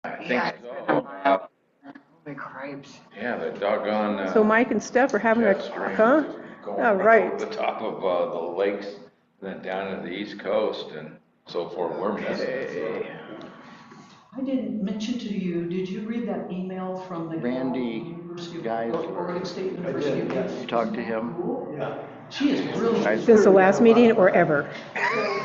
I think so. Holy cripes. Yeah, the doggone. So Mike and Steph are having a jet talk, stream huh? is going All right right. over the top of the lakes, and then down to the East Coast and so forth. We're missing it. So. I didn't mention to you, did you read that email from the Randy guys? Oregon State University? You talked to him? Yeah. She is brilliant. Since the last meeting or ever?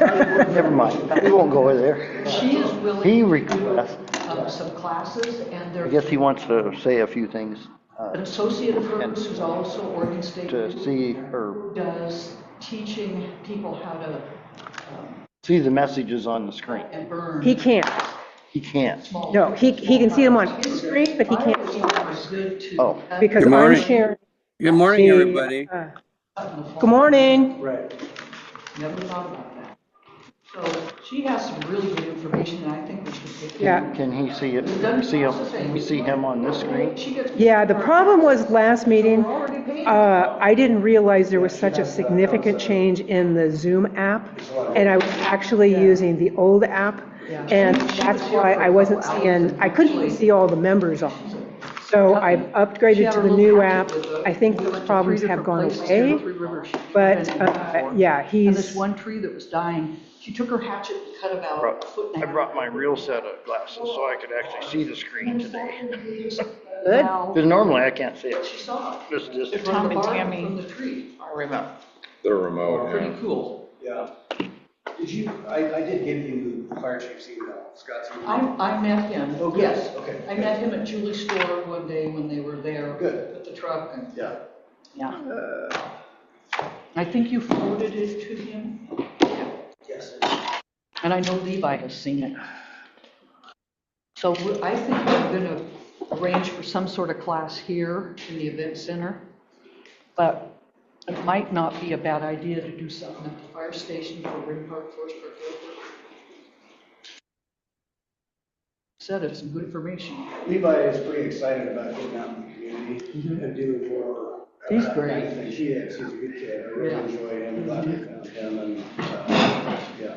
Never mind. We won't go over there. She is willing He to requests. do some classes, and I guess he wants to say a few things an associate of hers who's also Oregon State to see her does teaching people how to see the messages on the screen. and burn. He can't. He can't. No, he can see them on his screen, but he can't see them on Good to Oh. because Good I'm morning. sharing. Good morning, everybody. Good morning. Right. Never thought about that. So she has some really good information, and I think we should get. Yeah. Can he see it? We see him on this screen? Yeah, the problem was last meeting, I didn't realize there was such a significant change in the Zoom app, and I was actually using the old app, and that's why I wasn't seeing, I couldn't even see all the members on. So I've upgraded to the new app. I think those problems have gone away, but yeah, And this he's, one tree that was dying, she took her hatchet and cut about a foot and a I half. brought my real set of glasses so I could actually see the screen today. good. Because normally I can't see it. She saw it. Just Tom and Tammy from the tree. I remember. The remote. Pretty Yeah. cool. Yeah. Did you, I did give you the fire chief's email, Scott's email. I met him, Oh, good. yes. Okay. I met him at Julie's store one day when they were there. Good. With the truck and. Yeah. Yeah. I think you forwarded it to him, Yes. and I know Levi has seen it. So I think we're gonna arrange for some sort of class here in the event center, but it might not be a bad idea to do something at the fire station for Ring Park, Forest Park Airport. Said it's some good information. Levi is pretty excited about getting out in the community and doing more. He's that great. kind of thing. He is, he's a good kid. I really Yeah. enjoy him, glad we found him, and, yeah.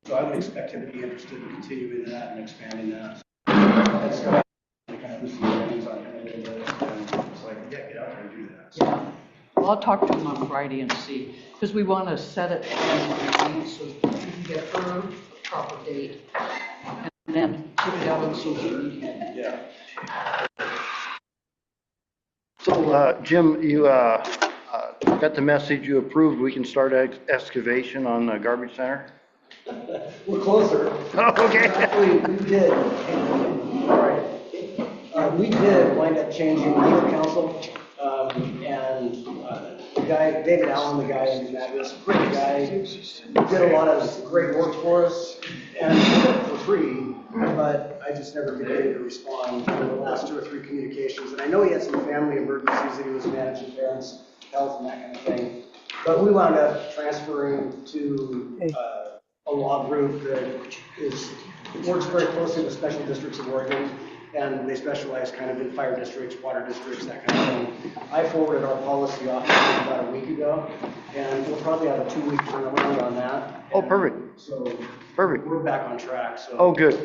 So I would expect him to be interested in continuing that and expanding that. And so I kind of listen to things on him a little bit, and it's like, yeah, get out there and do that. So, Yeah. Well, I'll talk to him on Friday and see, because we want to set it so we can get her a proper date and then put it out on social media. yeah. So, Jim, you got the message you approved. We can start excavation on the garbage center? We're closer. Oh, okay. Actually, we did. All right. We did wind up changing legal counsel, and the guy, David Allen, the guy in that was a great guy, did a lot of great work for us and for free, but I just never could get him to respond for the last 2 or 3 communications. And I know he had some family emergencies that he was managing, parents' health and that kind of thing. But we wound up transferring to a law group that works very closely with special districts of Oregon, and they specialize kind of in fire districts, water districts, that kind of thing. I forwarded our policy off about a week ago, and we'll probably have a 2-week turnaround on that. Oh, perfect. So Perfect. we're back on track. So. Oh, good.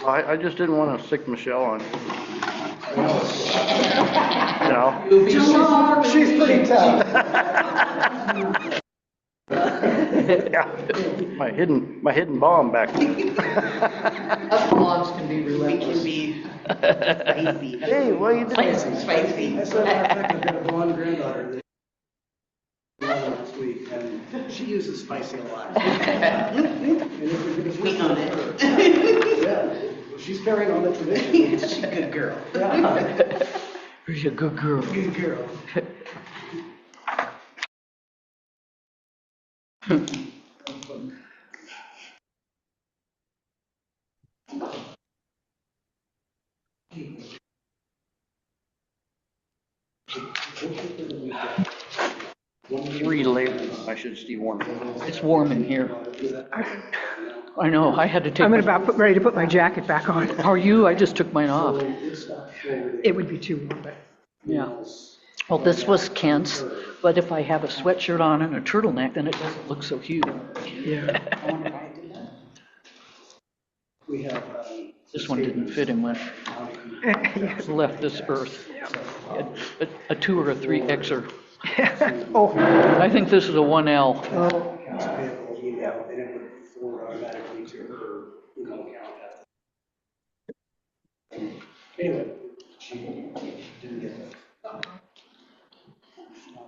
I just didn't want to sick Michelle on you. No. She's pretty tough. Yeah. My hidden bomb back there. Us moms can be relentless. Spicy. Hey, what are you doing? Spicy. I said, I've got a blonde granddaughter that last week, and she uses spicy a lot. We own it. Yeah, she's carrying on the tradition. She's a good girl. Yeah, She's a good girl. good girl. I should Steve warm. It's warm in here. I know, I had to take. I'm my- about ready to put my jacket back on. How are you? I just took mine off. It would be too warm, but. Yeah. Well, this was Kent's, but if I have a sweatshirt on and a turtleneck, then it doesn't look so huge. Yeah. We have This one didn't fit him when he left this earth. A 2 or a 3Xer. Oh, I think this is a 1L. oh, Yeah, they didn't put forward automatically to her income account. Anyway, she didn't get that.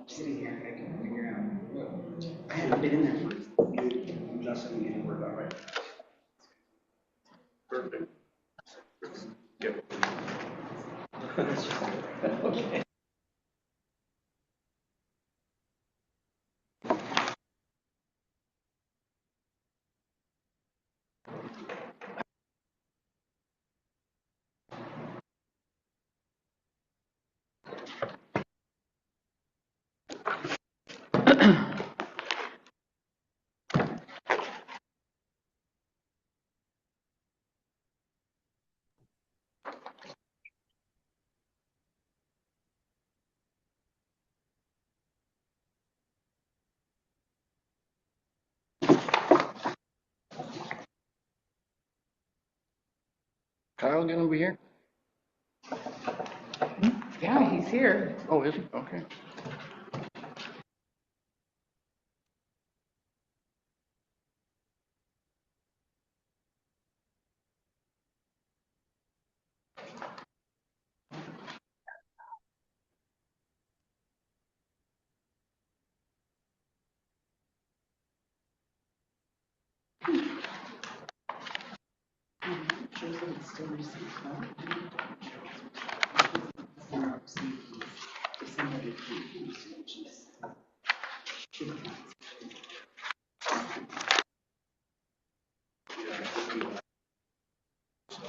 Sitting here, I can figure out. I haven't been in there for. Justin, you didn't work out right. Perfect. Kyle gonna be here? Yeah, he's here. Oh, is he? Okay.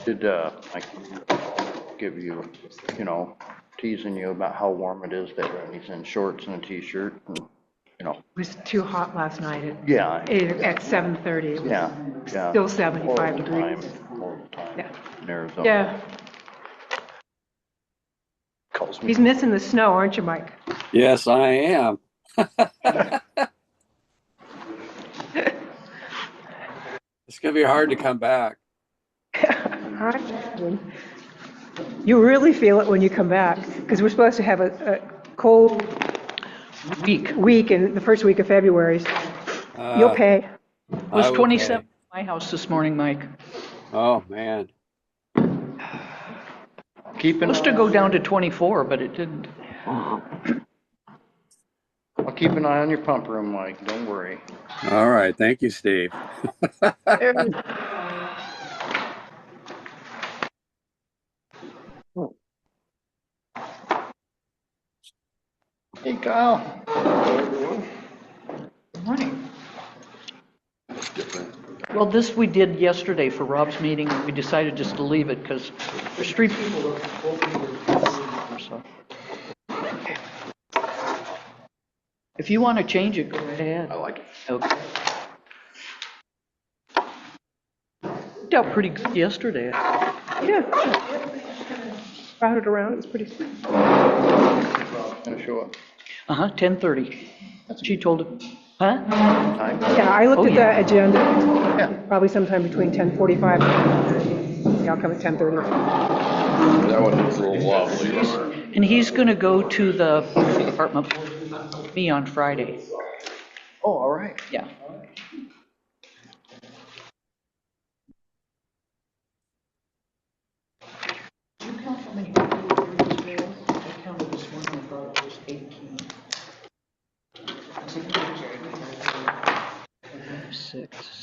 Did, I give you, teasing you about how warm it is there, and he's in shorts and a t-shirt, and, it was too hot last night yeah, at 7:30. It was yeah, yeah. still 75 Horrible degrees. Horrible time Yeah. in Arizona. Yeah, Calls me. he's missing the snow, aren't you, Mike? Yes, I am. It's going to be hard to come back. You really feel it when you come back, because we're supposed to have a cold week in the first week of February. You'll pay. It was I will 27 pay. at my house this morning, Mike. Oh, man. Supposed to go down to 24, but it didn't. I'll keep an eye on your pump room, Mike, don't worry. All right. Thank you, Steve. Hey, Kyle. Morning. Well, this we did yesterday for Rob's meeting, and we decided just to leave it because there's 3 people that both need so. If you want to change it, go right ahead. I like it. Okay. Worked out pretty good yesterday. Yeah. Crowded around, it was pretty. Gonna show up. 10:30. She told him. Huh? Time? Yeah, I looked Oh, at yeah. the agenda, Yeah. probably sometime between 10:45 and I'll come at 10:30. That one was a little wobbly. And he's going to go to the department with me on Friday. Oh, all right. Yeah. Did you count how many people were in this bill? I counted this one, I thought it was 18. 6,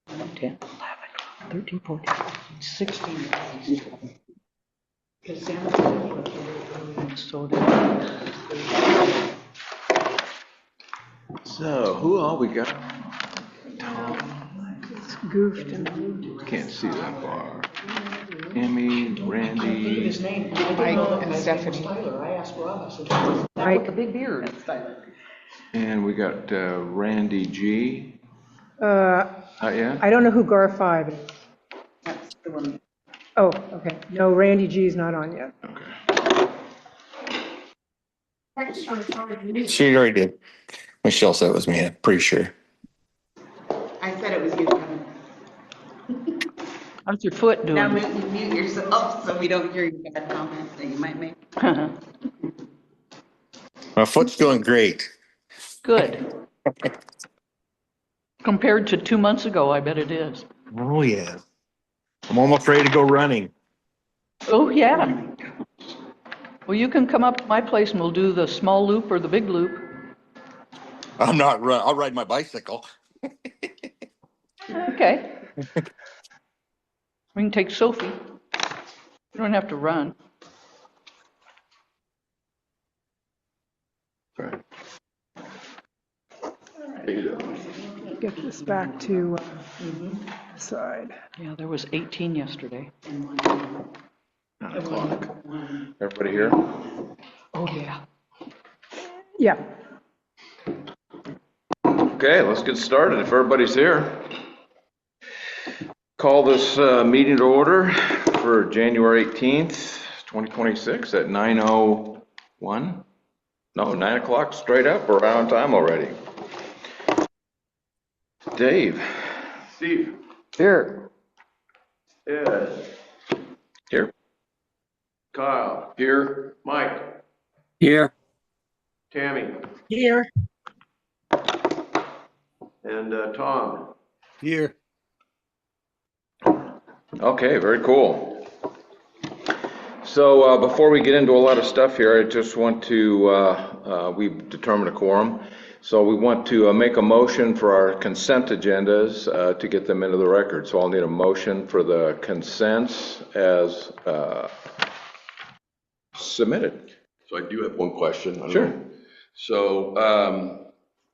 10, 11, 13, 14, 16. Because San Minnesota. So, who all we got? It's goofed and Can't see that far. Amy, Randy, His name. Mike and Stephanie. Tyler, I asked Rob, I said, "That Mike. with the big beard." and we got Randy G. Yeah? I don't know who Gar 5 is. That's the one. Oh, okay. No, Randy G's not on yet. Okay. She already did. Michelle said it was me, I'm pretty sure. I said it was you, Kevin. How's your foot Now doing? mute yourself so we don't hear your bad comments that you might make. My foot's doing great. Good. Compared to 2 months ago, I bet it is. Oh, yeah. I'm almost ready to go running. Oh, yeah. Well, you can come up to my place and we'll do the small loop or the big loop. I'm not run. I'll ride my bicycle. Okay. We can take Sophie. You don't have to run. Get this back to the side. Yeah, there was 18 yesterday. 9 o'clock. Everybody here? Oh, yeah. Yeah. Okay, let's get started if everybody's here. Call this meeting to order for January 18th, 2026 at 9:01. No, 9 o'clock straight up. We're right on time already. Dave. Steve. Here. Ed. Here. Kyle. Here. Mike. Here. Tammy. Here. And Tom. Here. Okay, very cool. So before we get into a lot of stuff here, I just want to, we've determined a quorum. So we want to make a motion for our consent agendas to get them into the record. So I'll need a motion for the consents as submitted. So I do have one question. I don't Sure. know. So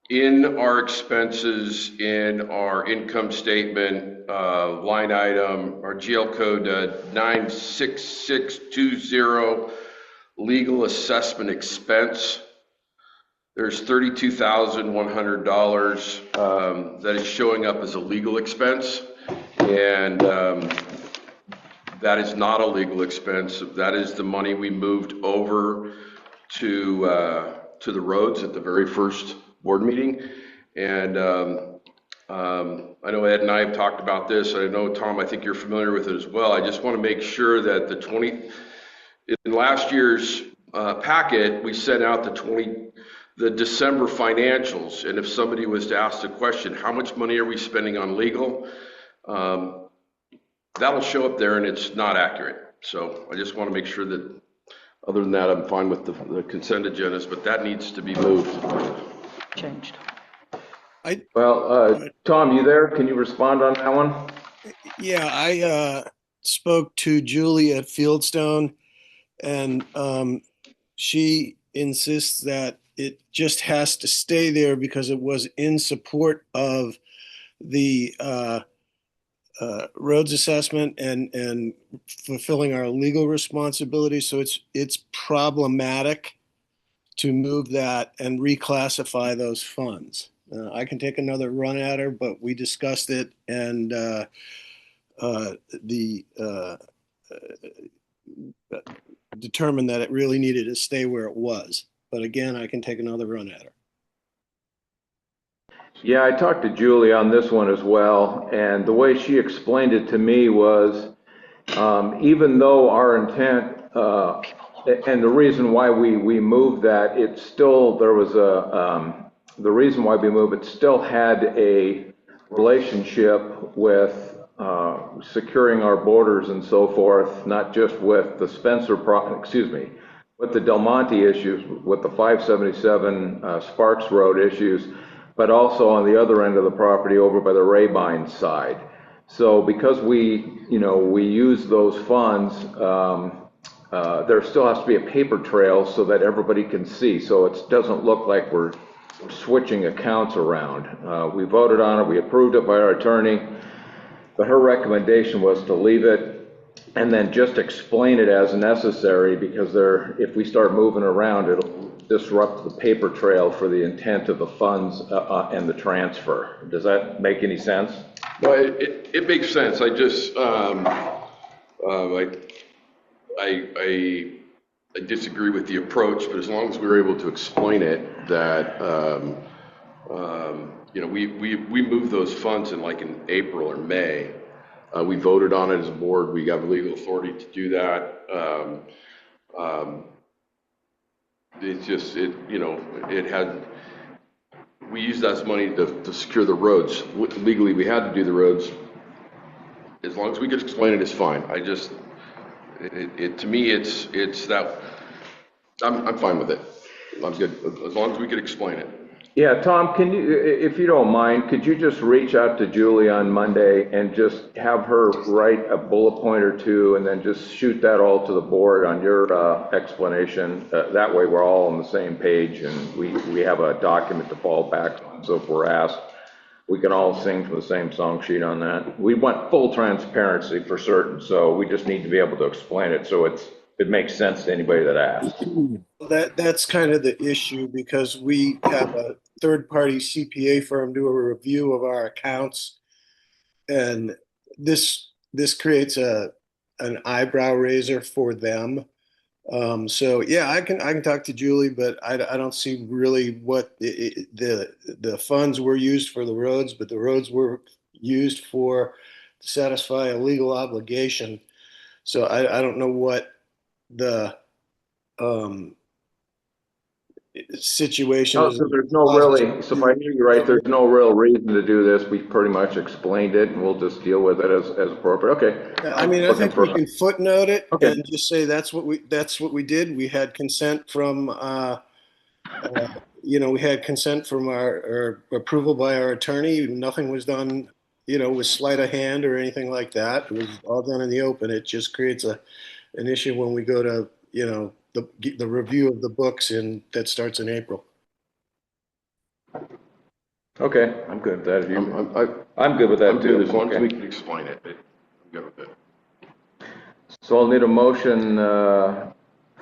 in our expenses, in our income statement, line item, our GL code 96620, legal assessment expense, there's $32,100 that is showing up as a legal expense, and that is not a legal expense. That is the money we moved over to the roads at the very first board meeting. And I know Ed and I have talked about this. I know, Tom, I think you're familiar with it as well. I just want to make sure that in last year's packet, we sent out the December financials. And if somebody was to ask the question, how much money are we spending on legal? That'll show up there and it's not accurate. So I just want to make sure that, other than that, I'm fine with the consent agendas, but that needs to be moved. Changed. Well, Tom, you there? Can you respond on that one? Yeah, I spoke to Julie at Fieldstone, and she insists that it just has to stay there because it was in support of the roads assessment and fulfilling our legal responsibilities. So it's problematic to move that and reclassify those funds. I can take another run at her, but we discussed it, and determined that it really needed to stay where it was. But again, I can take another run at her. Yeah, I talked to Julie on this one as well, and the way she explained it to me was, even though our intent, and the reason why we moved that, it's still, there was the reason why we moved it still had a relationship with securing our borders and so forth, not just with the with the Del Monte issues, with the 577 Sparks Road issues, but also on the other end of the property over by the Rabine side. So because we use those funds, there still has to be a paper trail so that everybody can see. So it doesn't look like we're switching accounts around. We voted on it, we approved it by our attorney, but her recommendation was to leave it and then just explain it as necessary, because if we start moving around, it'll disrupt the paper trail for the intent of the funds and the transfer. Does that make any sense? No, it makes sense. I just, I disagree with the approach, but as long as we were able to explain it, that, we moved those funds in April or May. We voted on it as a board. We have legal authority to do that. It's just, we used that money to secure the roads. Legally, we had to do the roads. As long as we could explain it, it's fine. To me, it's that, I'm fine with it. I'm good, as long as we could explain it. Yeah, Tom, can you, if you don't mind, could you just reach out to Julie on Monday and just have her write a bullet point or two and then just shoot that all to the board on your explanation? That way we're all on the same page and we have a document to fall back on. So if we're asked, we can all sing from the same song sheet on that. We want full transparency for certain, so we just need to be able to explain it so it makes sense to anybody that asks. That's kind of the issue because we have a third-party CPA firm do a review of our accounts, and this creates an eyebrow raiser for them. So yeah, I can talk to Julie, but I don't see really what the funds were used for the roads, but the roads were used to satisfy a legal obligation. So I don't know what the situation Oh, is. so there's no really, so if I hear you right, there's no real reason to do this. We pretty much explained it and we'll just deal with it as appropriate. Okay. I mean, I think we can footnote it Okay. and just say that's what we did. We had consent from we had consent from our approval by our attorney. Nothing was done, with sleight of hand or anything like that. It was all done in the open. It just creates an issue when we go to, the review of the books that starts in April. Okay, I'm good with that. I'm good with that I'm too. good, as long as Okay. we can explain it. I'm good with it. So I'll need a motion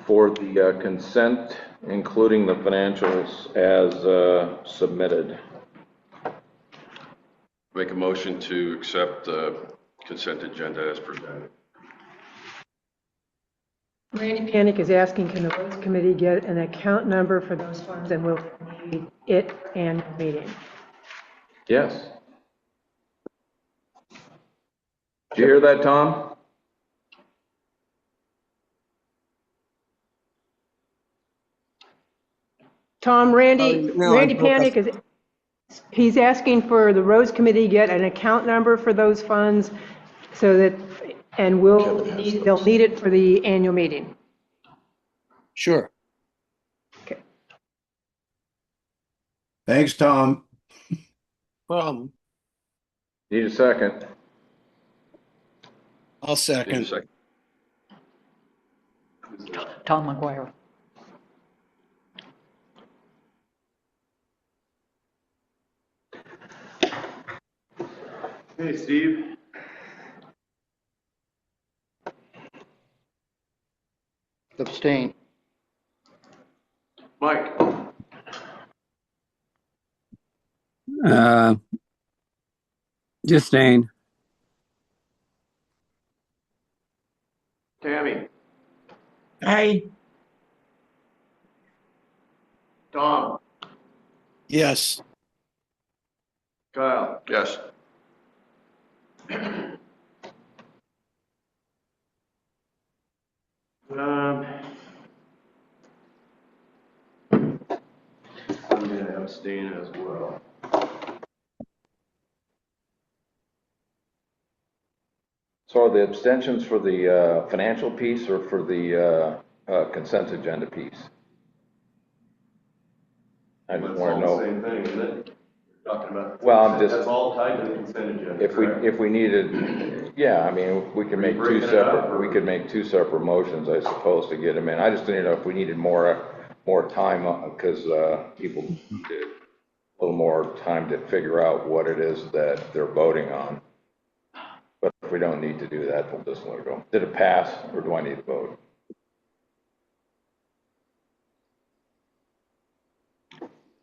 for the consent, including the financials as submitted. Make a motion to accept the consent agenda as presented. Randy Panic is asking, can the Roads Committee get an account number for those funds and we'll need it and meeting? Yes. Did you hear that, Tom? Tom, Randy No, I broke up. Panic he's asking for the Roads Committee to get an account number for those funds so that, and they'll need it for the annual meeting. Sure. Okay. Thanks, Tom. Problem. Need a second. I'll second. Second. Tom McGuire. Hey, Steve. Abstain. Mike. Justine. Tammy. Aye. Tom. Yes. Kyle. Yes. I'm gonna abstain as well. So are the abstentions for the financial piece or for the consent agenda piece? I just That's want all to know. the same thing, isn't it? You're talking about. Well, I'm just. That's all tied to the consent agenda. If we needed, yeah, I mean, we can make two breaking it up, separate, or- we could make two separate motions, I suppose, to get them in. I just didn't know if we needed more time, because people needed a little more time to figure out what it is that they're voting on. But if we don't need to do that, we'll just let it go. Did it pass, or do I need to vote?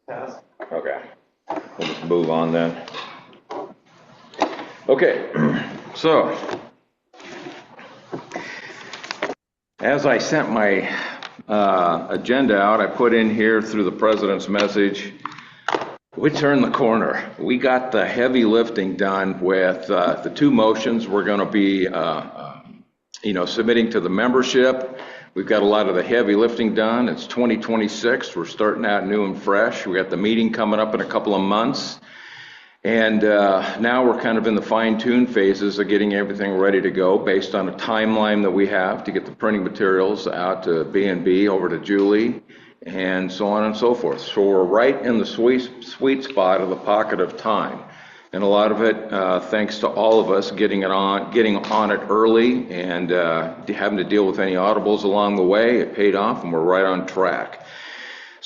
Pass. Okay, we'll just move on then. Okay, so as I sent my agenda out, I put in here through the president's message We turned the corner. We got the heavy lifting done with the two motions we're going to be, submitting to the membership. We've got a lot of the heavy lifting done. It's 2026. We're starting out new and fresh. We got the meeting coming up in a couple of months. And now we're kind of in the fine-tune phases of getting everything ready to go based on a timeline that we have to get the printing materials out to B&B, over to Julie, and so on and so forth. So we're right in the sweet spot of the pocket of time. And a lot of it, thanks to all of us getting on it early and having to deal with any audibles along the way, it paid off and we're right on track.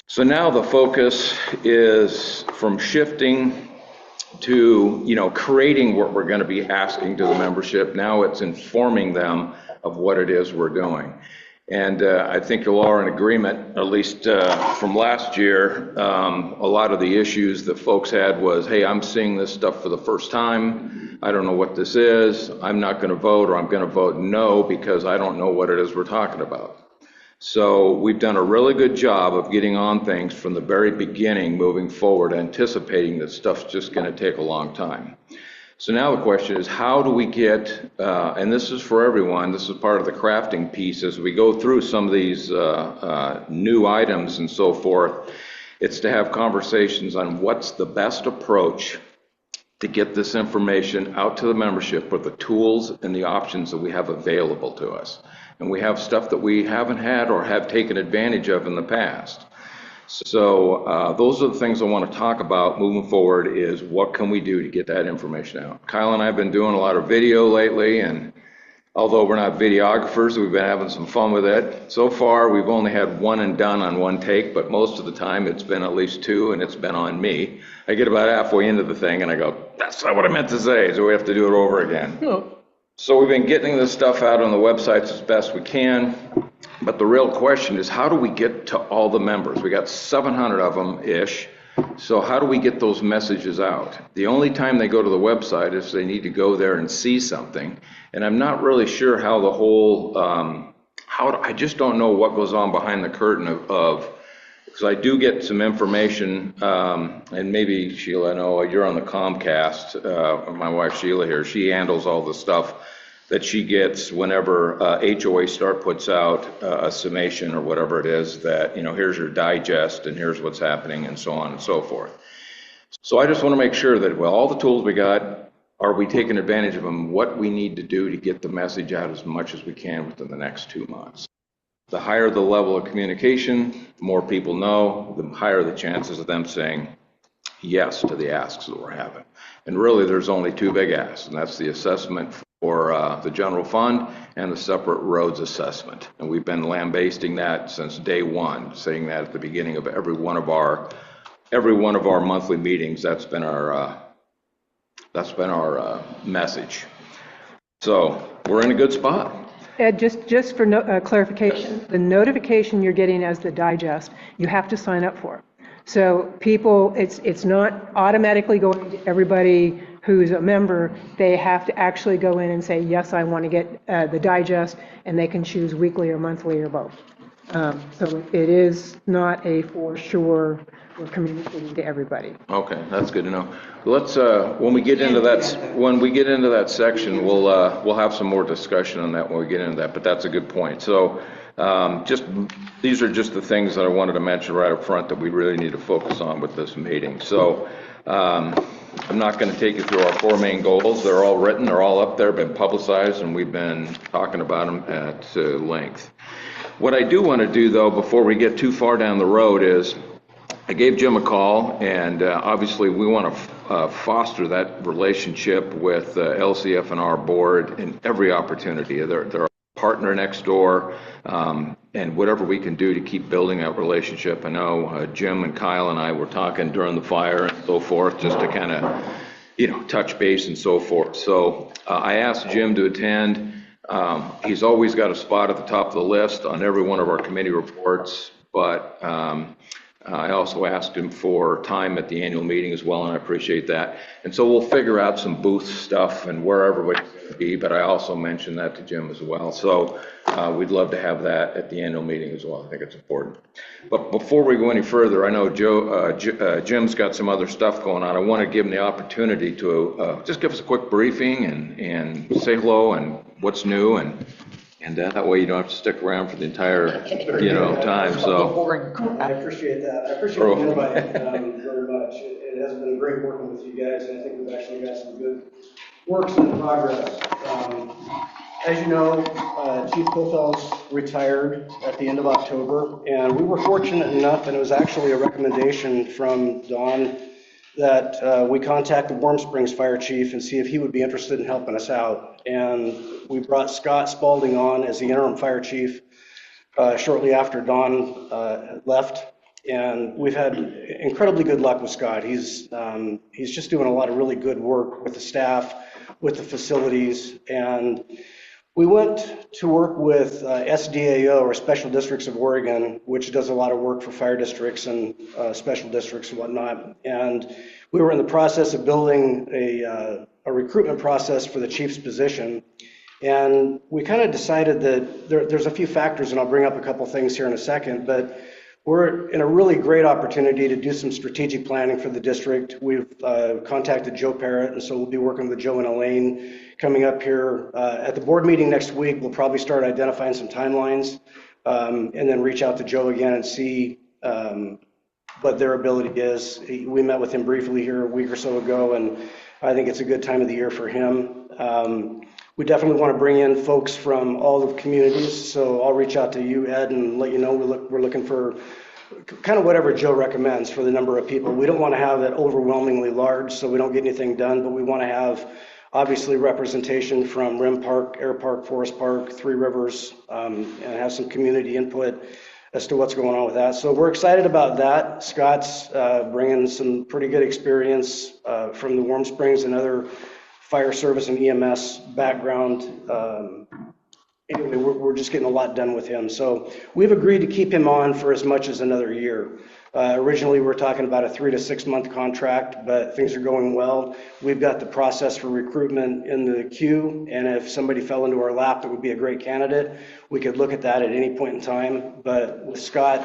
So now the focus is from shifting to, creating what we're going to be asking to the membership. Now it's informing them of what it is we're doing. And I think you'll all are in agreement, at least from last year, a lot of the issues that folks had was, hey, I'm seeing this stuff for the first time. I don't know what this is. I'm not going to vote, or I'm going to vote no because I don't know what it is we're talking about. So we've done a really good job of getting on things from the very beginning, moving forward, anticipating that stuff's just going to take a long time. So now the question is, how do we get, and this is for everyone, this is part of the crafting piece, as we go through some of these new items and so forth, it's to have conversations on what's the best approach to get this information out to the membership with the tools and the options that we have available to us. And we have stuff that we haven't had or have taken advantage of in the past. So those are the things I want to talk about moving forward, is what can we do to get that information out. Kyle and I have been doing a lot of video lately, and although we're not videographers, we've been having some fun with it. So far, we've only had one and done on one take, but most of the time it's been at least two, and it's been on me. I get about halfway into the thing, and I go, that's not what I meant to say, so we have to do it over again. No. So we've been getting this stuff out on the websites as best we can, but the real question is, how do we get to all the members? We got 700 of them-ish, so how do we get those messages out? The only time they go to the website is they need to go there and see something, and I'm not really sure how the whole, I just don't know what goes on behind the curtain of because I do get some information, and maybe Sheila, I know you're on the Comcast, my wife Sheila here, she handles all the stuff that she gets whenever HOA Start puts out a summation or whatever it is that, here's your digest and here's what's happening and so on and so forth. So I just want to make sure that, well, all the tools we got, are we taking advantage of them? What we need to do to get the message out as much as we can within the next 2 months. The higher the level of communication, the more people know, the higher the chances of them saying yes to the asks that we're having. And really, there's only two big asks, and that's the assessment for the general fund and the separate roads assessment. And we've been lambasting that since day one, saying that at the beginning of every one of our monthly meetings. That's been our message. So we're in a good spot. Ed, just for clarification, the notification you're getting as the digest, you have to sign up for. So people, it's not automatically going to everybody who's a member. They have to actually go in and say, yes, I want to get the digest, and they can choose weekly or monthly or both. So it is not a for sure we're communicating to everybody. Okay, that's good to know. Let's when we get into that section, we'll have some more discussion on that when we get into that. But that's a good point. So these are just the things that I wanted to mention right up front that we really need to focus on with this meeting. So I'm not going to take you through our 4 main goals. They're all written, they're all up there, been publicized, and we've been talking about them at length. What I do want to do, though, before we get too far down the road is, I gave Jim a call, and obviously we want to foster that relationship with LCF and our board in every opportunity. They're a partner next door, and whatever we can do to keep building that relationship. I know Jim and Kyle and I were talking during the fire and so forth, just to kind of, touch base and so forth. So I asked Jim to attend. He's always got a spot at the top of the list on every one of our committee reports, but I also asked him for time at the annual meeting as well, and I appreciate that. And so we'll figure out some booth stuff and where everybody's going to be, but I also mentioned that to Jim as well. So we'd love to have that at the annual meeting as well. I think it's important. But before we go any further, I know Jim's got some other stuff going on. I want to give him the opportunity to just give us a quick briefing and say hello and what's new, and that way you don't have to stick around for the entire, time, so. I appreciate that. I appreciate the invite very much. It has been great working with you guys, and I think we've actually got some good works in progress. As you know, Chief Kofels retired at the end of October, and we were fortunate enough, and it was actually a recommendation from Don, that we contact the Warm Springs Fire Chief and see if he would be interested in helping us out. And we brought Scott Spalding on as the interim fire chief shortly after Don left, and we've had incredibly good luck with Scott. He's just doing a lot of really good work with the staff, with the facilities, and we went to work with SDAO, or Special Districts of Oregon, which does a lot of work for fire districts and special districts and whatnot. And we were in the process of building a recruitment process for the chief's position. And we kind of decided that there's a few factors, and I'll bring up a couple things here in a second, but we're in a really great opportunity to do some strategic planning for the district. We've contacted Joe Parrott, and so we'll be working with Joe and Elaine coming up here. At the board meeting next week, we'll probably start identifying some timelines, and then reach out to Joe again and see what their ability is. We met with him briefly here a week or so ago, and I think it's a good time of the year for him. We definitely want to bring in folks from all the communities, so I'll reach out to you, Ed, and let you know we're looking for kind of whatever Joe recommends for the number of people. We don't want to have it overwhelmingly large so we don't get anything done, but we want to have obviously representation from Rim Park, Air Park, Forest Park, Three Rivers, and have some community input as to what's going on with that. So we're excited about that. Scott's bringing some pretty good experience from the Warm Springs and other fire service and EMS background. Anyway, we're just getting a lot done with him. So we've agreed to keep him on for as much as another year. Originally, we were talking about a 3 to 6 month contract, but things are going well. We've got the process for recruitment in the queue, and if somebody fell into our lap that would be a great candidate, we could look at that at any point in time. But with Scott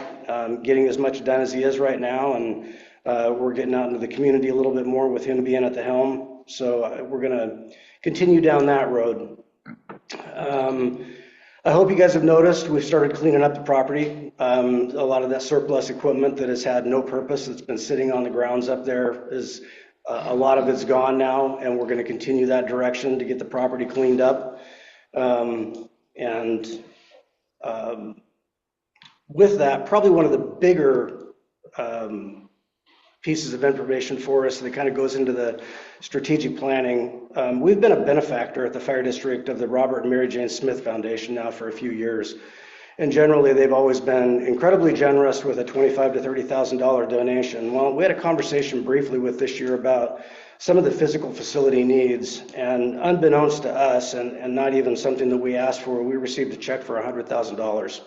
getting as much done as he is right now, and we're getting out into the community a little bit more with him being at the helm, so we're going to continue down that road. I hope you guys have noticed we've started cleaning up the property. A lot of that surplus equipment that has had no purpose, that's been sitting on the grounds up there, is a lot of it's gone now, and we're going to continue that direction to get the property cleaned up. With that, probably one of the bigger pieces of information for us that kind of goes into the strategic planning. We've been a benefactor at the fire district of the Robert and Mary Jane Smith Foundation now for a few years. And generally, they've always been incredibly generous with a $25,000 to $30,000 donation. Well, we had a conversation briefly with this year about some of the physical facility needs, and unbeknownst to us, and not even something that we asked for, we received a check for $100,000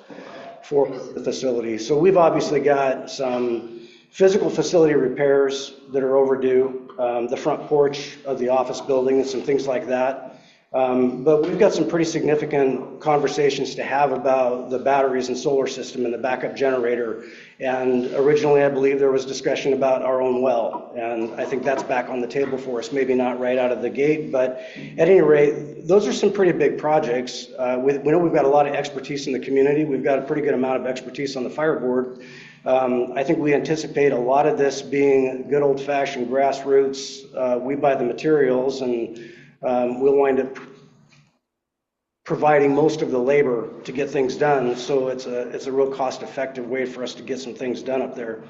for the facility. So we've obviously got some physical facility repairs that are overdue, the front porch of the office building and some things like that. But we've got some pretty significant conversations to have about the batteries and solar system and the backup generator. And originally, I believe there was discussion about our own well. And I think that's back on the table for us, maybe not right out of the gate, but at any rate, those are some pretty big projects. We know we've got a lot of expertise in the community. We've got a pretty good amount of expertise on the fire board. I think we anticipate a lot of this being good old-fashioned grassroots. We buy the materials, and we'll wind up providing most of the labor to get things done. So it's a real cost-effective way for us to get some things done up there.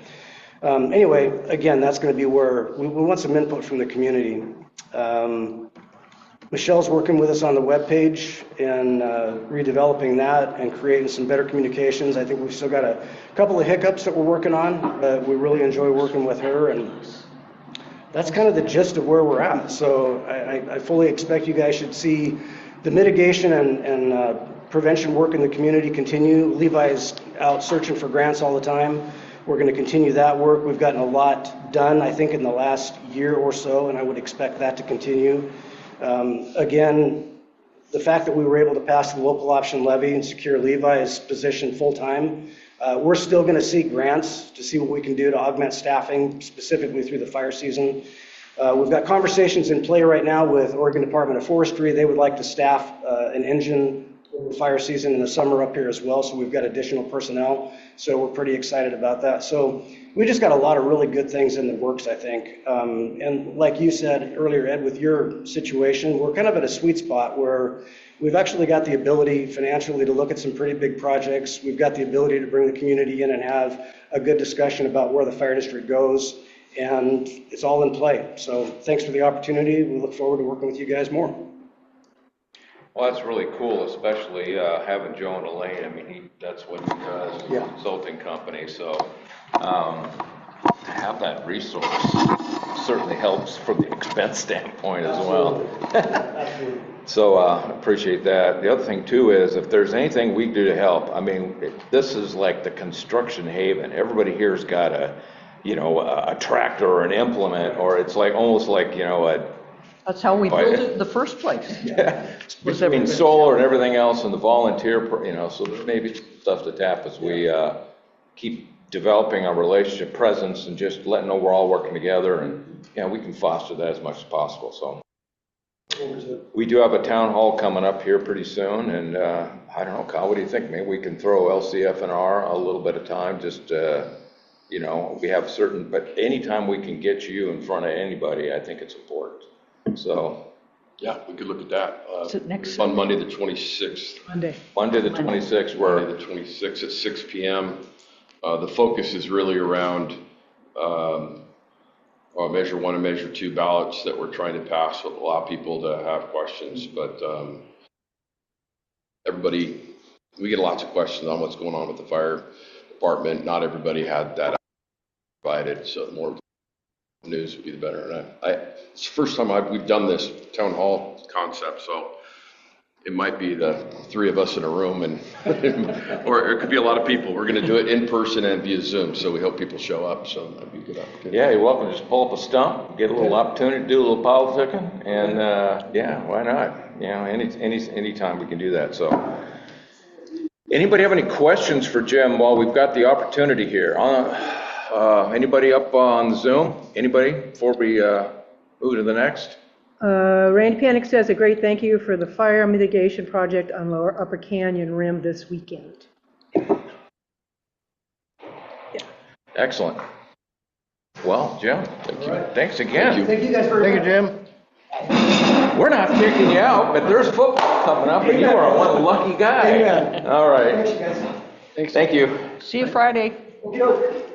Anyway, again, that's going to be where we want some input from the community. Michelle's working with us on the webpage and redeveloping that and creating some better communications. I think we've still got a couple of hiccups that we're working on, but we really enjoy working with her, and that's kind of the gist of where we're at. So I fully expect you guys should see the mitigation and prevention work in the community continue. Levi's out searching for grants all the time. We're going to continue that work. We've gotten a lot done, I think, in the last year or so, and I would expect that to continue. Again, the fact that we were able to pass the local option levy and secure Levi's position full-time, we're still going to seek grants to see what we can do to augment staffing, specifically through the fire season. We've got conversations in play right now with Oregon Department of Forestry. They would like to staff an engine over fire season in the summer up here as well, so we've got additional personnel. So we're pretty excited about that. So we just got a lot of really good things in the works, I think. And like you said earlier, Ed, with your situation, we're kind of at a sweet spot where we've actually got the ability financially to look at some pretty big projects. We've got the ability to bring the community in and have a good discussion about where the fire district goes. And it's all in play. So thanks for the opportunity. We look forward to working with you guys more. Well, that's really cool, especially having Joe and Elaine. I mean, that's what he does, Yeah. consulting company. So to have that resource certainly helps from the expense standpoint as well. Absolutely. So appreciate that. The other thing too is if there's anything we do to help, I mean, this is like the construction haven. Everybody here's got a tractor or an implement, or it's like almost like, That's how we built it in the first place. yeah, between solar and everything else and the volunteer, so there may be stuff to tap as we keep developing our relationship presence and just letting know we're all working together, and we can foster that as much as possible. So we do have a town hall coming up here pretty soon, and I don't know, Kyle, what do you think? Maybe we can throw LCF&R a little bit of time, just we have certain, but anytime we can get you in front of anybody, I think it's important. So Yeah, we could look at that. Is it next On Monday, the 26th. Monday the 26th, we're Monday, the 26th at 6 p.m. The focus is really around Measure 1 and Measure 2 ballots that we're trying to pass with a lot of people to have questions. But we get lots of questions on what's going on with the fire department. Not everybody had that provided, so the more news would be the better. And it's the first time we've done this town hall concept, so it might be the three of us in a room, and or it could be a lot of people. We're going to do it in person and via Zoom, so we hope people show up. So that'd be a good opportunity. Yeah, you're welcome. Just pull up a stump, get a little opportunity to do a little politicking, and why not? Any time we can do that. So, anybody have any questions for Jim while we've got the opportunity here? Anybody up on Zoom? Anybody before we move to the next? Randy Panic says a great thank you for the fire mitigation project on Lower Upper Canyon Rim this weekend. Excellent. Well, Jim, thanks again. Thank you guys very much. Jim. We're not kicking you out, but there's football coming up, and you are one lucky guy. Amen. All right. Thanks, guys. Thanks. Thank you. See you Friday. Okay.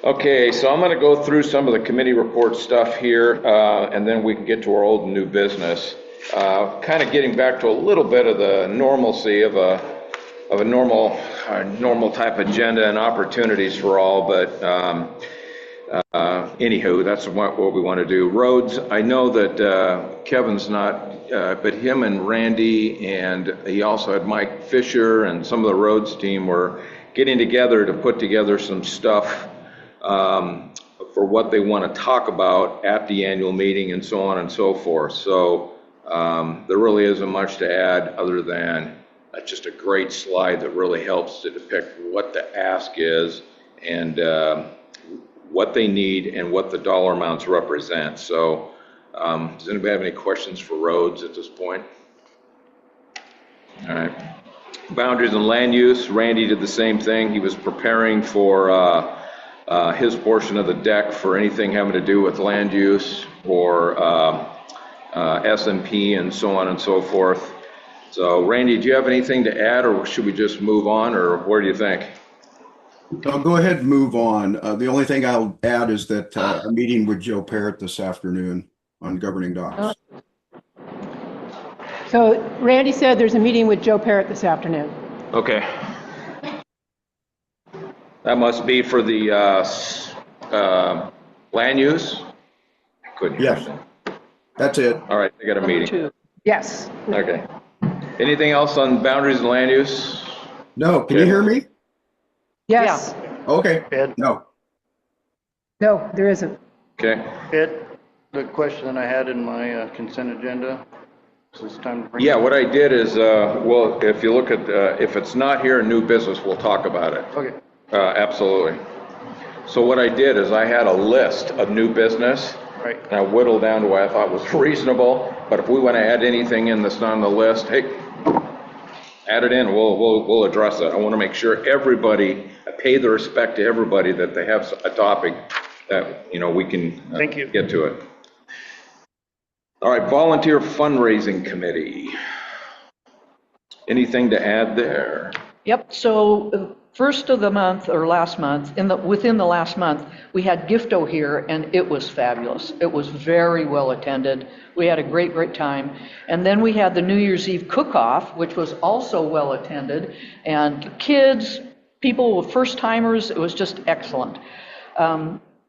Okay, so I'm going to go through some of the committee report stuff here, and then we can get to our old and new business. Kind of getting back to a little bit of the normalcy of a normal type agenda and opportunities for all, but anywho, that's what we want to do. Roads, I know that Kevin's not, but him and Randy, and he also had Mike Fisher and some of the roads team were getting together to put together some stuff for what they want to talk about at the annual meeting and so on and so forth. So there really isn't much to add other than just a great slide that really helps to depict what the ask is and what they need and what the dollar amounts represent. So does anybody have any questions for roads at this point? All right. Boundaries and land use, Randy did the same thing. He was preparing for his portion of the deck for anything having to do with land use or S&P and so on and so forth. So Randy, do you have anything to add, or should we just move on, or what do you think? I'll go ahead and move on. The only thing I'll add is that a meeting with Joe Parrott this afternoon on governing docs. So Randy said there's a meeting with Joe Parrott this afternoon. Okay. That must be for the land use? Couldn't hear. Yes, that's it. All right, I got a meeting. Two. Yes. Okay. Anything else on boundaries and land use? No, can you hear me? Yes. Okay, Ed, no. No, there isn't. Okay. Ed, the question that I had in my consent agenda, is this time to bring? Yeah, what I did is, well, if you look at, if it's not here in new business, we'll talk about it. Okay. Absolutely. So what I did is I had a list of new business. Right. And I whittled down to what I thought was reasonable, but if we want to add anything in that's not on the list, hey, add it in, we'll address it. I want to make sure everybody, I pay the respect to everybody that they have a topic that, we can Thank you. get to it. All right, Volunteer Fundraising Committee. Anything to add there? Yep, so first of the month, or last month, within the last month, we had Gifto here, and it was fabulous. It was very well attended. We had a great, great time. And then we had the New Year's Eve cook-off, which was also well attended. And kids, people, first-timers, it was just excellent.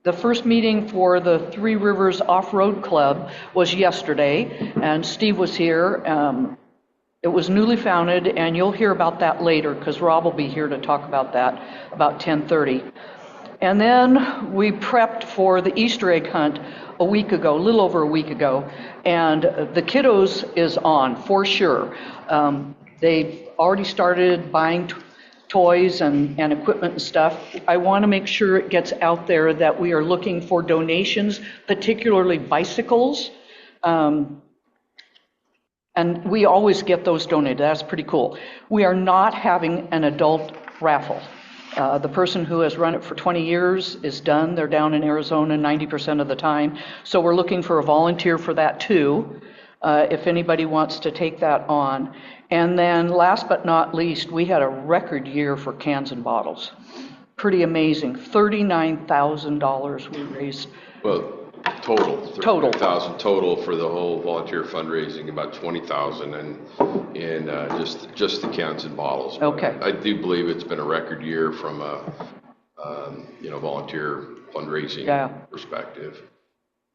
The first meeting for the Three Rivers Off-Road Club was yesterday, and Steve was here. It was newly founded, and you'll hear about that later because Rob will be here to talk about that about 10:30. And then we prepped for the Easter egg hunt a week ago, a little over a week ago, and the kiddos is on for sure. They've already started buying toys and equipment and stuff. I want to make sure it gets out there that we are looking for donations, particularly bicycles. And we always get those donated. That's pretty cool. We are not having an adult raffle. The person who has run it for 20 years is done. They're down in Arizona 90% of the time. So we're looking for a volunteer for that too, if anybody wants to take that on. And then last but not least, we had a record year for cans and bottles. Pretty amazing. $39,000 we raised. Well, total. Total. 1,000 total for the whole volunteer fundraising, about 20,000 in just the cans and bottles. Okay. I do believe it's been a record year from a volunteer fundraising perspective.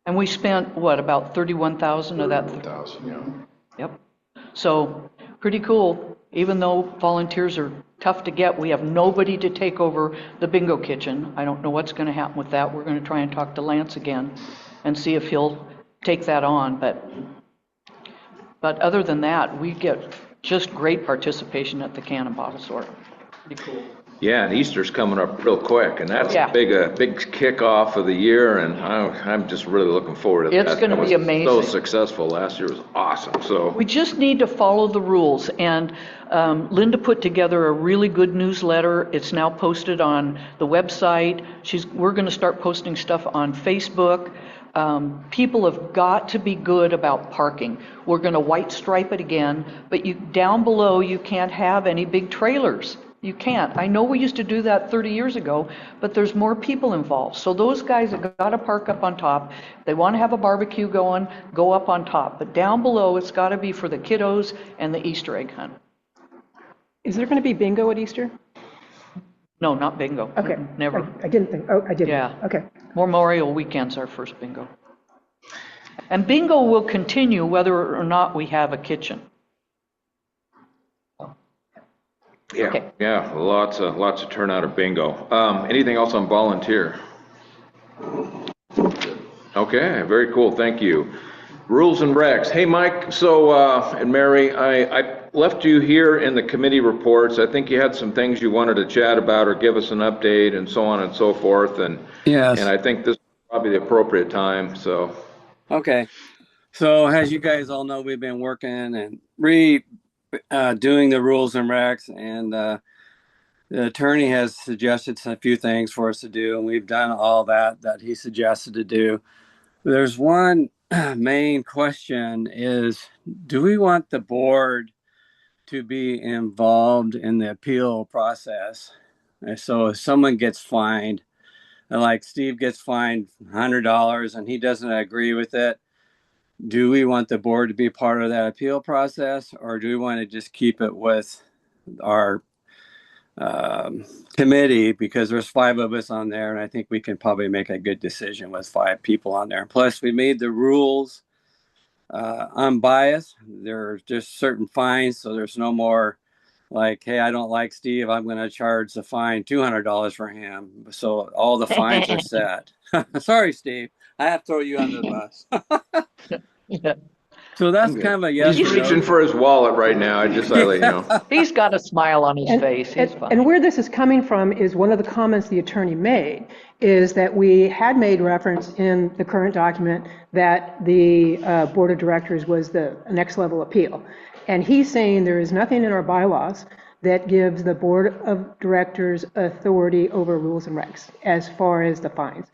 And we spent, what, about 31,000 of that? 31,000, yeah. Yep. So pretty cool. Even though volunteers are tough to get, we have nobody to take over the bingo kitchen. I don't know what's going to happen with that. We're going to try and talk to Lance again and see if he'll take that on. But other than that, we get just great participation at the can and bottle sort. Pretty cool. Yeah, and Easter's coming up real quick, and that's a big kickoff of the year, and I'm just really looking forward to that. It's going to be amazing. So successful. Last year was awesome. So we just need to follow the rules, and Linda put together a really good newsletter. It's now posted on the website. We're going to start posting stuff on Facebook. People have got to be good about parking. We're going to white stripe it again, but down below you can't have any big trailers. You can't. I know we used to do that 30 years ago, but there's more people involved. So those guys have got to park up on top. If they want to have a barbecue going, go up on top. But down below, it's got to be for the kiddos and the Easter egg hunt. Is there going to be bingo at Easter? No, not bingo. Okay. Never. I didn't think. Oh, I didn't. Yeah. Okay. Memorial Weekend's our first bingo. And bingo will continue whether or not we have a kitchen. yeah, Okay. yeah, lots of turnout at bingo. Anything else on volunteer? Okay, very cool. Thank you. Rules and regs. Hey, Mike. So and Mary, I left you here in the committee reports. I think you had some things you wanted to chat about or give us an update and so on and so forth. And Yes. And I think this is probably the appropriate time. So. Okay. So as you guys all know, we've been working and doing the rules and recs, and the attorney has suggested a few things for us to do, and we've done all that he suggested to do. There's one main question is, do we want the board to be involved in the appeal process? And so if someone gets fined, like Steve gets fined $100 and he doesn't agree with it, do we want the board to be part of that appeal process, or do we want to just keep it with our committee, because there's 5 of us on there, and I think we can probably make a good decision with 5 people on there. Plus, we made the rules unbiased. There are just certain fines, so there's no more like, hey, I don't like Steve, I'm going to charge the fine $200 for him. So all the fines are set. Sorry, Steve, I have to throw you under the bus. Yeah. So that's kind of a yes He's or no. reaching for his wallet right now. I just thought, let you know. He's got a smile on his face. He's And fine. where this is coming from is one of the comments the attorney made, is that we had made reference in the current document that the Board of Directors was the next level appeal. And he's saying there is nothing in our bylaws that gives the Board of Directors authority over rules and regs as far as the fines.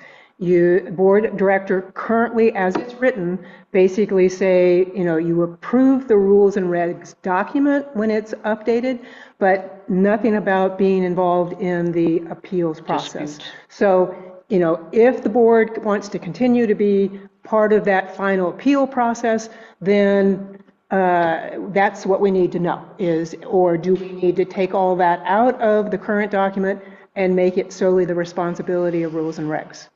Board director currently, as it's written, basically say, you approve the rules and regs document when it's updated, but nothing about being involved in the appeals process. Dispute. So, if the board wants to continue to be part of that final appeal process, then that's what we need to know or do we need to take all that out of the current document and make it solely the responsibility of rules and regs?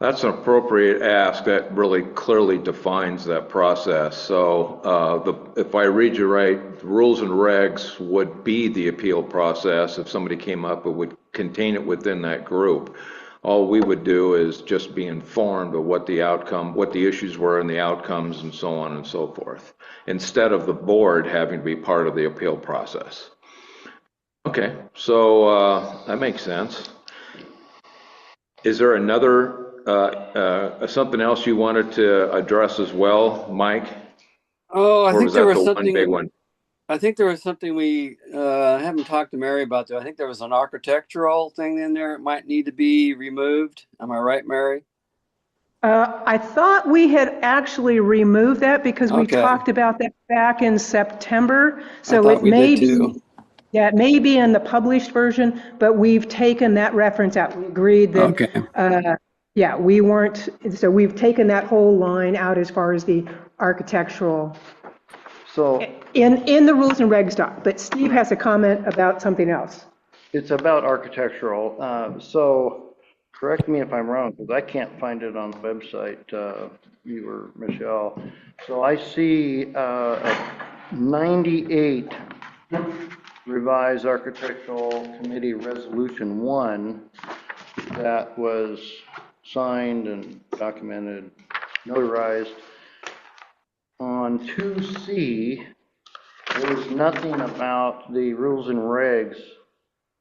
That's an appropriate ask. That really clearly defines that process. So if I read you right, the rules and regs would be the appeal process. If somebody came up, it would contain it within that group. All we would do is just be informed of what the outcome, what the issues were and the outcomes and so on and so forth, instead of the board having to be part of the appeal process. Okay, so that makes sense. Is there another something else you wanted to address as well, Mike? Oh, I or think was there that was the something. one big one? I think there was something we haven't talked to Mary about, though. I think there was an architectural thing in there. It might need to be removed. Am I right, Mary? I thought we had actually removed that because we Okay. talked about that back in September. I So thought it we may did too. be, yeah, it may be in the published version, but we've taken that reference out. We agreed Okay. that, yeah, we weren't, so we've taken that whole line out as far as the architectural So in the rules and regs doc. But Steve has a comment about something else. it's about architectural. So correct me if I'm wrong, because I can't find it on the website, you or Michelle. So I see a 98 revised architectural committee resolution 1 that was signed and documented, notarized. On 2C, there was nothing about the rules and regs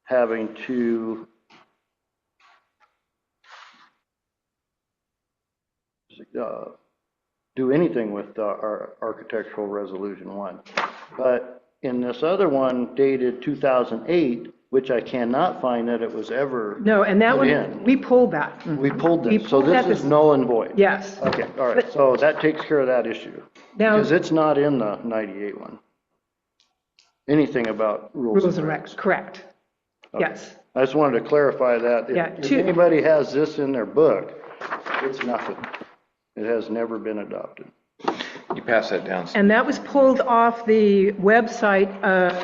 having to do anything with our architectural resolution 1. But in this other one dated 2008, which I cannot find that it was ever No, and that put one, in. we pulled that. We pulled We this, so pulled this that is null and void. Yes. Okay, all right, so that takes care of that issue. Now, Because it's not in the 98 one. Anything about rules and regs, correct. Okay. Yes. I just wanted to clarify that. Yeah, If anybody has this in their book, it's nothing. It has never been adopted. You pass that down. And that was pulled off the website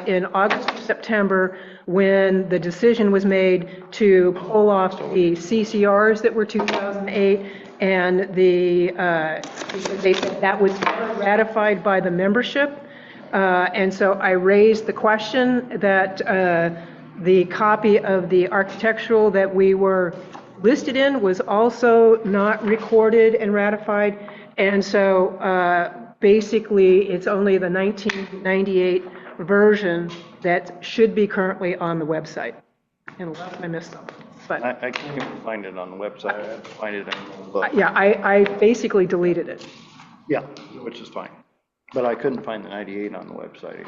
in August or September when the decision was made to pull off the CCRs that were 2008 and they said that was ratified by the membership. And so I raised the question that the copy of the architectural that we were listed in was also not recorded and ratified. And so basically, it's only the 1998 version that should be currently on the website, unless I missed something. But I can't even find it on the website. I have to find it in the book. yeah, I basically deleted it. Yeah, which is fine. But I couldn't find the 98 on the website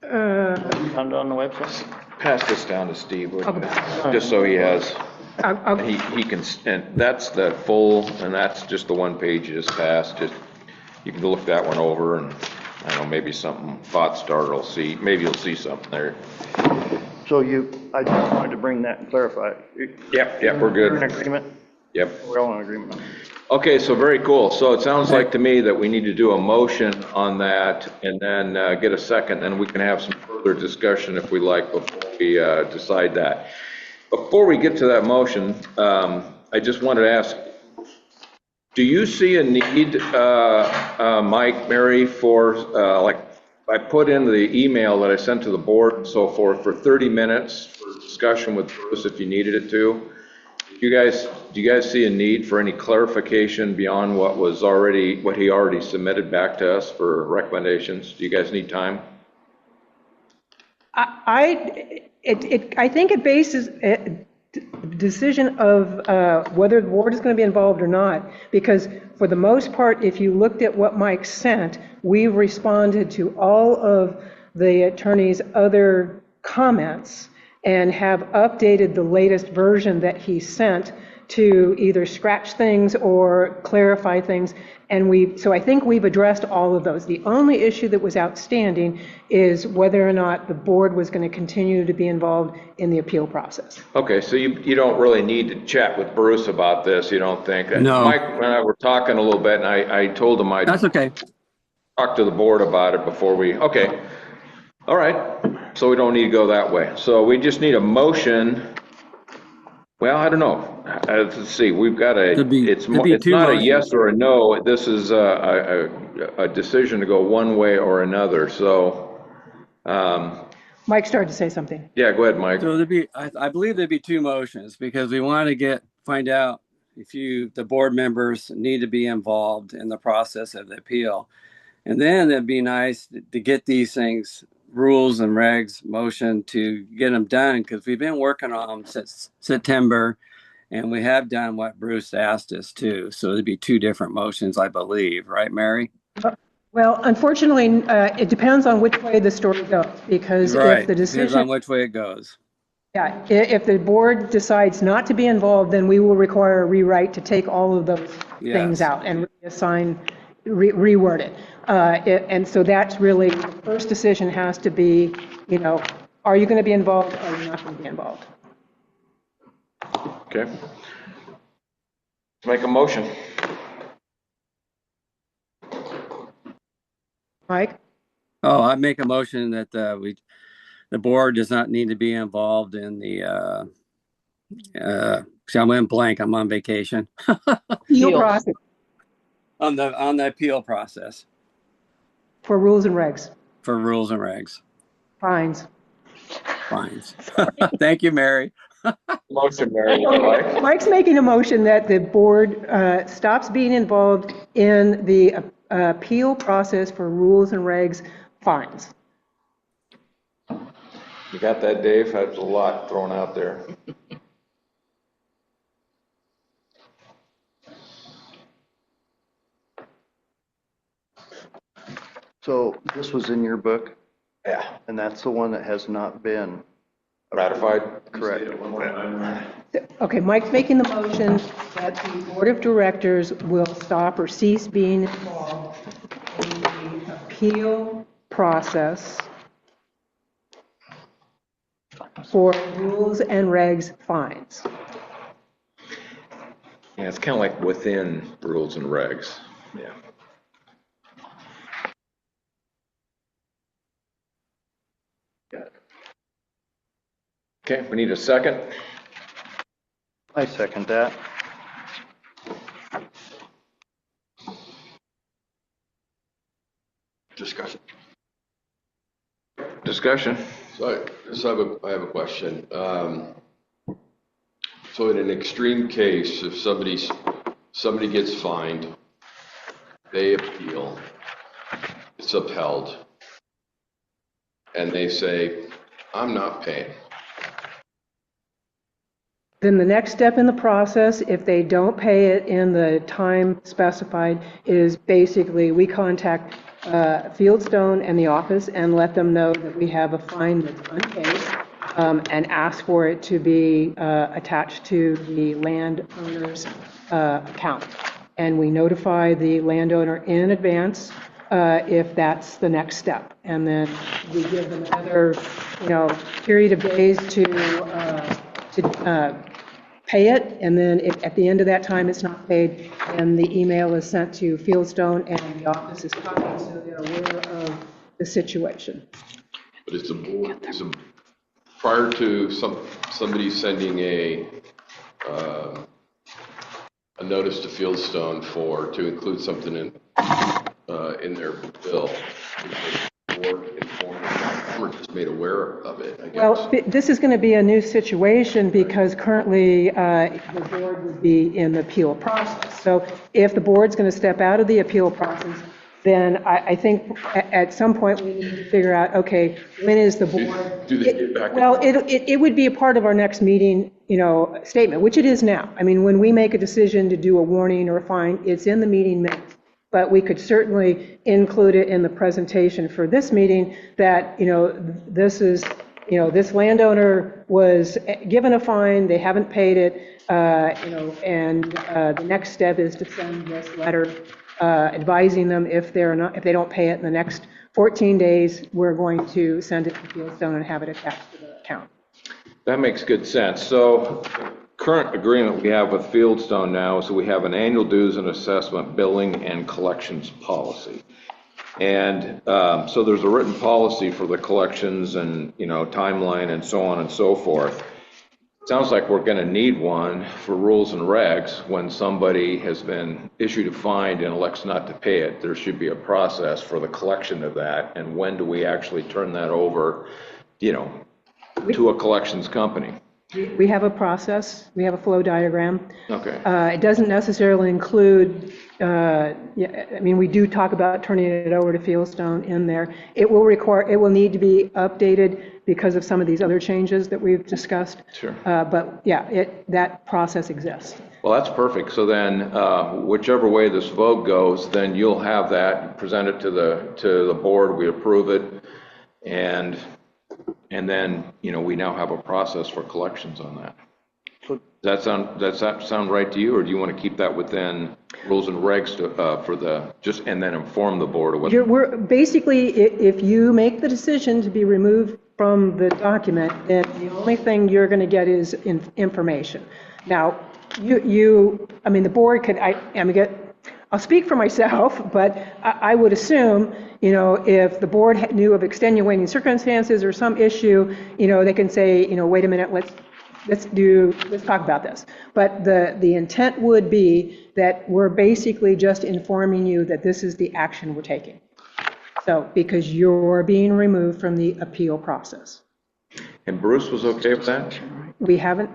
either. Have you found it on the website? Pass this down to Steve, would you? Just so he has, I'll- he can, and that's the full, and that's just the one page you just passed. Just, you can look that one over and, I don't know, maybe something, thought starter will see, maybe you'll see something there. So I just wanted to bring that and clarify. Yep, we're good. We're in agreement? Yep. We're all in agreement on it. Okay, so very cool. So it sounds like to me that we need to do a motion on that and then get a second, and we can have some further discussion if we like before we decide that. Before we get to that motion, I just wanted to ask, do you see a need, Mike, Mary, for like I put in the email that I sent to the board and so forth for 30 minutes for discussion with Bruce if you needed it to. Do you guys see a need for any clarification beyond what he already submitted back to us for recommendations? Do you guys need time? I think it bases decision of whether the board is going to be involved or not, because for the most part, if you looked at what Mike sent, we responded to all of the attorney's other comments and have updated the latest version that he sent to either scratch things or clarify things. And so I think we've addressed all of those. The only issue that was outstanding is whether or not the board was going to continue to be involved in the appeal process. Okay, so you don't really need to chat with Bruce about this, you don't think? No. Mike and I were talking a little bit, and I told him I'd That's okay. talk to the board about it before okay. All right, so we don't need to go that way. So we just need a motion. Well, I don't know. Let's see, we've got it's two not motions. a yes or a no. This is a decision to go one way or another, so. Mike started to say something. Yeah, go ahead, Mike. So I believe there'd be two motions because we want to find out if the board members need to be involved in the process of the appeal. And then it'd be nice to get these things, rules and regs motion to get them done because we've been working on them since September and we have done what Bruce asked us to. So it'd be two different motions, I believe. Right, Mary? Well, unfortunately, it depends on which way the story goes, because Right. if the decision... Depends on which way it goes. Yeah, if the board decides not to be involved, then we will require a rewrite to take all of those things out and reassign, reword it. And so that's really, the first decision has to be, are you going to be involved or are you not going to be involved? Okay. Make a motion. Mike? Oh, I make a motion that the board does not need to be involved in the see, I'm in blank. I'm on vacation. Appeal process. On the appeal process. For rules and regs. For rules and regs. Fines. Thank you, Mary. Motion, Mary. Mike's making a motion that the board stops being involved in the appeal process for rules and regs fines. You got that, Dave? That's a lot thrown out there. So this was in your book, Yeah. and that's the one that has not been Ratified? correct. Okay, Mike's making the motion that the board of directors will stop or cease being involved in the appeal process for rules and regs fines. Yeah, it's kind of like within rules and regs. Yeah. Okay, we need a second. I second that. Discussion. Discussion. So I have a question. So in an extreme case, if somebody gets fined, they appeal, it's upheld, and they say, I'm not paying. Then the next step in the process, if they don't pay it in the time specified, is basically we contact Fieldstone and the office and let them know that we have a fine that's unpaid and ask for it to be attached to the landowner's account. And we notify the landowner in advance if that's the next step. And then we give them another, period of days to pay it, and then if at the end of that time it's not paid, then the email is sent to Fieldstone and the office is copied so they're aware of the situation. But prior to somebody sending a notice to Fieldstone to include something in their bill, board informed, or just made aware of it, I guess. Well, this is going to be a new situation because currently the board would be in the appeal process. So if the board's going to step out of the appeal process, then I think at some point we need to figure out, okay, when is the board? Do they get back? Well, it would be a part of our next meeting, statement, which it is now. I mean, when we make a decision to do a warning or a fine, it's in the meeting minutes. But we could certainly include it in the presentation for this meeting that, this is, this landowner was given a fine, they haven't paid it, and the next step is to send this letter advising them if they don't pay it in the next 14 days, we're going to send it to Fieldstone and have it attached to the account. That makes good sense. So current agreement we have with Fieldstone now is that we have an annual dues and assessment billing and collections policy. And so there's a written policy for the collections and, timeline and so on and so forth. Sounds like we're going to need one for rules and regs. When somebody has been issued a fine and elects not to pay it, there should be a process for the collection of that. And when do we actually turn that over, to a collections company? We have a process, we have a flow diagram. Okay. It doesn't necessarily include, we do talk about turning it over to Fieldstone in there. It will need to be updated because of some of these other changes that we've discussed. Sure. But yeah, that process exists. Well, that's perfect. So then, whichever way this vote goes, then you'll have that, present it to the board, we approve it, and then, we now have a process for collections on that. Does that sound right to you, or do you want to keep that within rules and regs and then inform the board of what? We're basically, if you make the decision to be removed from the document, then the only thing you're going to get is information. Now, the board could, I'll speak for myself, but I would assume, if the board knew of extenuating circumstances or some issue, they can say, wait a minute, let's talk about this. But the intent would be that we're basically just informing you that this is the action we're taking. So, because you're being removed from the appeal process. And Bruce was okay with that? We haven't,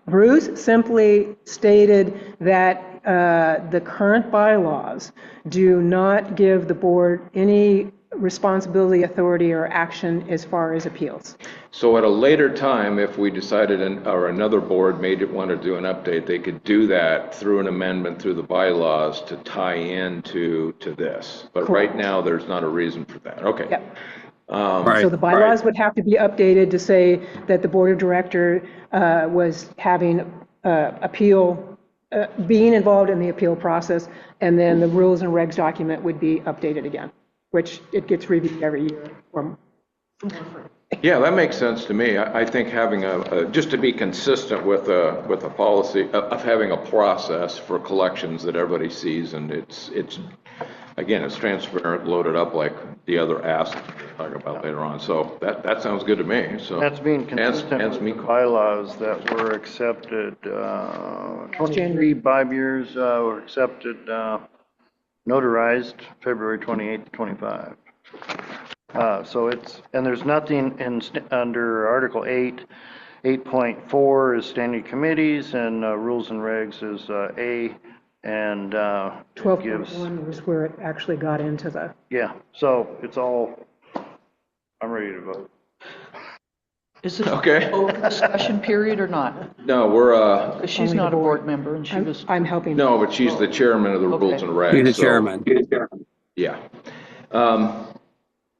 Bruce simply stated that the current bylaws do not give the board any responsibility, authority, or action as far as appeals. So at a later time, if we decided or another board want to do an update, they could do that through an amendment through the bylaws to tie into this. But Correct. Right now, there's not a reason for that. Okay. Yep. Right. So the bylaws would have to be updated to say that the board of director was having being involved in the appeal process, and then the rules and regs document would be updated again, which it gets reviewed every year. Yeah, that makes sense to me. I think having just to be consistent with a policy of having a process for collections that everybody sees, and it's transparent, loaded up like the other asks we'll talk about later on. So that sounds good to me. So That's being consistent with the bylaws that were accepted, 23 5 years were accepted, notarized February 28th, 25. And there's nothing under Article 8, 8.4 is standing committees, and rules and regs is A, and 12.1 was where it actually got into the. Yeah, so it's all, I'm ready to vote. Is it Okay. an open discussion period or not? No, we're 'Cause she's not a board member and she was. I'm helping. no, but she's the chairman of the Okay. rules and regs. Be the so- chairman. Yeah.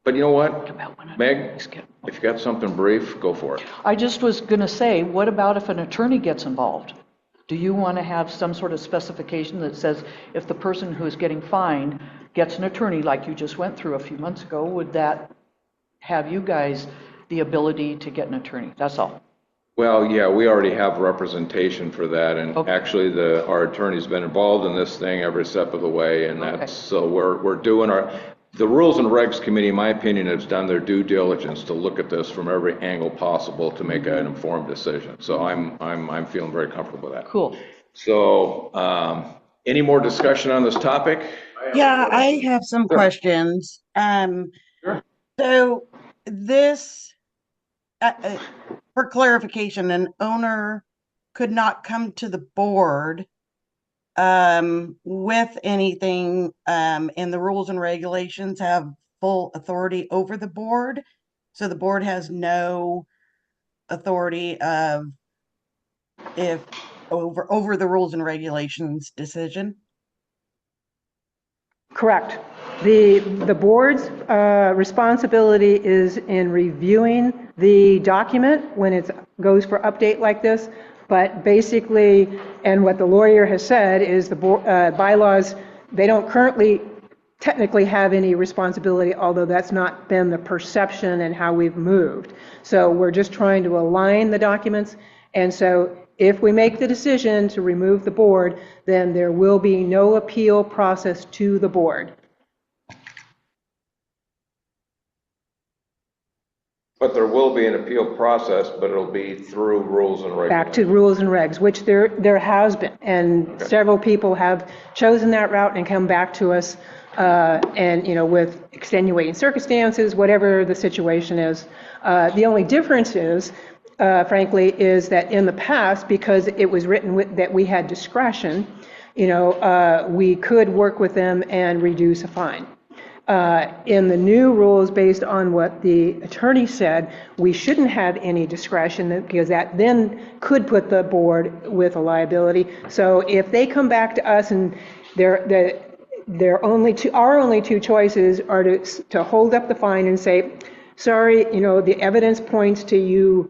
But you know what, About when Meg, attorneys get- if you got something brief, go for it. I just was going to say, what about if an attorney gets involved? Do you want to have some sort of specification that says if the person who is getting fined gets an attorney like you just went through a few months ago, would that have you guys the ability to get an attorney? That's all. Well, yeah, we already have representation for that, and Okay. actually our attorney's been involved in this thing every step of the way, and Okay. so we're doing the Rules and Regs Committee, in my opinion, has done their due diligence to look at this from every angle possible to make an informed decision. So I'm feeling very comfortable with that. Cool. So, any more discussion on this topic? Yeah, I have some questions. So this, for clarification, an owner could not come to the board with anything, and the rules and regulations have full authority over the board. So the board has no authority of if over the rules and regulations decision. Correct. The board's responsibility is in reviewing the document when it goes for update like this. But basically, and what the lawyer has said is the bylaws, they don't currently technically have any responsibility, although that's not been the perception and how we've moved. So we're just trying to align the documents. And so if we make the decision to remove the board, then there will be no appeal process to the board. But there will be an appeal process, but it'll be through rules and regulations. Back to rules and regs, which there has been, and several people have chosen that route and come back to us, and with extenuating circumstances, whatever the situation is. The only difference is, frankly, is that in the past, because it was written that we had discretion, we could work with them and reduce a fine. In the new rules, based on what the attorney said, we shouldn't have any discretion because that then could put the board with a liability. So if they come back to us and our only two choices are to hold up the fine and say, sorry, the evidence points to you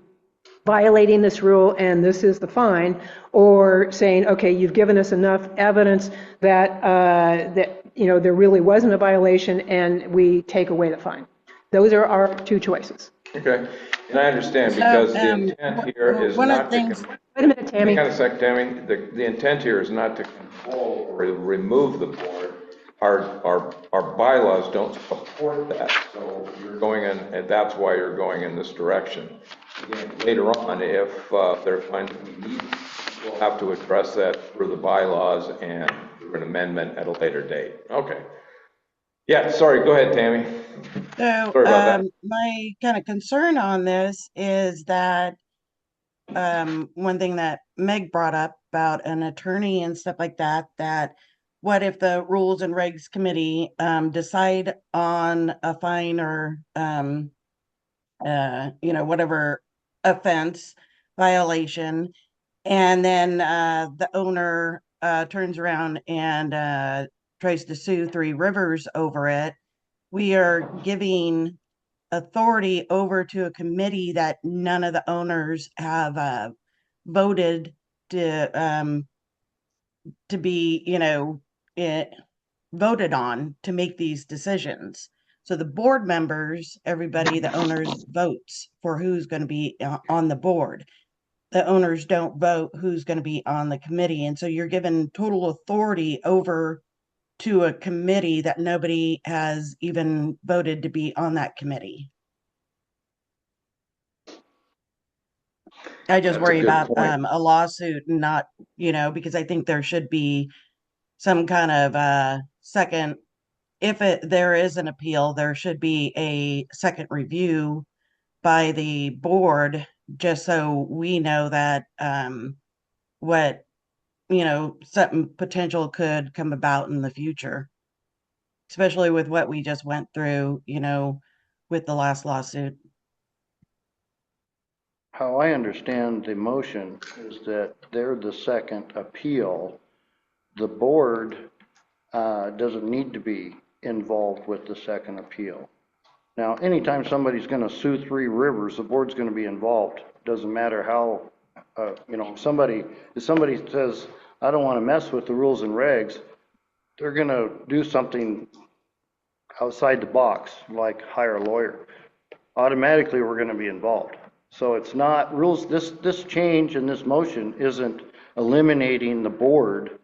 violating this rule and this is the fine, or saying, okay, you've given us enough evidence that there really wasn't a violation and we take away the fine. Those are our two choices. Okay, and I understand because the intent here is not to. Wait a minute, Tammy. Hang on a sec, Tammy. The intent here is not to control or remove the board. Our bylaws don't support that, so you're going in, and that's why you're going in this direction. Again, later on, if they're finding we need, we'll have to address that through the bylaws and through an amendment at a later date. Okay. Yeah, sorry, go ahead, Tammy. So Sorry about that. my kind of concern on this is that one thing that Meg brought up about an attorney and stuff like that, that what if the Rules and Regs Committee decide on a fine or whatever offense violation, and then the owner turns around and tries to sue Three Rivers over it. We are giving authority over to a committee that none of the owners have voted to be, voted on to make these decisions. So the board members, everybody, the owners votes for who's going to be on the board. The owners don't vote who's going to be on the committee. And so you're given total authority over to a committee that nobody has even voted to be on that committee. I just worry about a lawsuit and not, because I think there should be some kind of second, if there is an appeal, there should be a second review by the board, just so we know that what, something potential could come about in the future, especially with what we just went through, with the last lawsuit. How I understand the motion is that they're the second appeal. The board doesn't need to be involved with the second appeal. Now, anytime somebody's going to sue Three Rivers, the board's going to be involved. Doesn't matter how, if somebody says, I don't want to mess with the rules and regs, they're going to do something outside the box, like hire a lawyer. Automatically, we're going to be involved. So it's not rules. This change in this motion isn't eliminating the board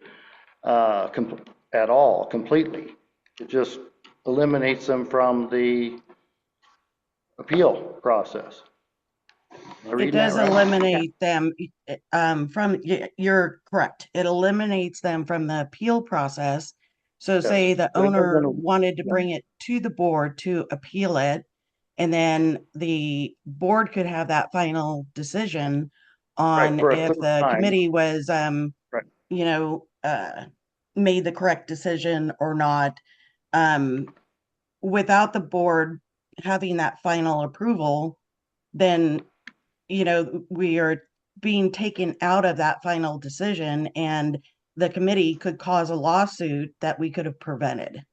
at all completely. It just eliminates them from the appeal process. It does eliminate them from, you're correct. It eliminates them from the appeal process. So say the owner wanted to bring it to the board to appeal it, And then the board could have that final decision Right, on for a if third the time. committee was, Right. you know, made the correct decision or not. Without the board having that final approval, then, you know, we are being taken out of that final decision, and the committee could cause a lawsuit that we could have prevented.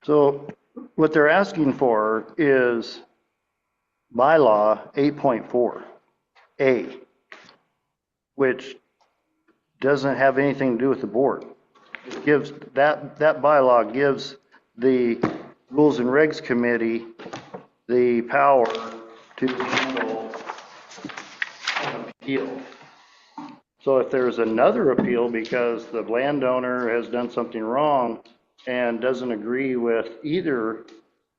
So what they're asking for is bylaw 8.4A, which doesn't have anything to do with the board. It gives, that bylaw gives the Rules and Regs Committee the power to handle an appeal. So if there's another appeal because the landowner has done something wrong and doesn't agree with either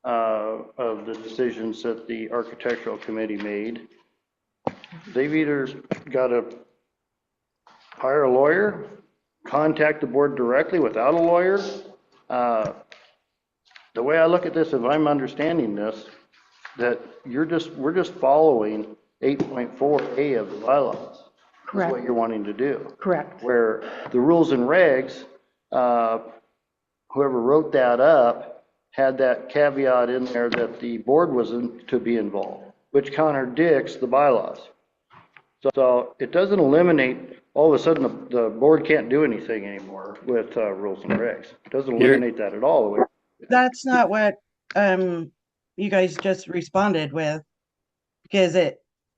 of the decisions that the architectural committee made, they've either got to hire a lawyer, contact the board directly without a lawyer. The way I look at this, if I'm understanding this, that we're just following 8.4A of the bylaws. Correct. Is what you're wanting to do. Correct. Where the rules and regs, whoever wrote that up had that caveat in there that the board wasn't to be involved, which contradicts the bylaws. So it doesn't eliminate, all of a sudden the board can't do anything anymore with rules and regs. It doesn't eliminate that at all. That's not what you guys just responded with, because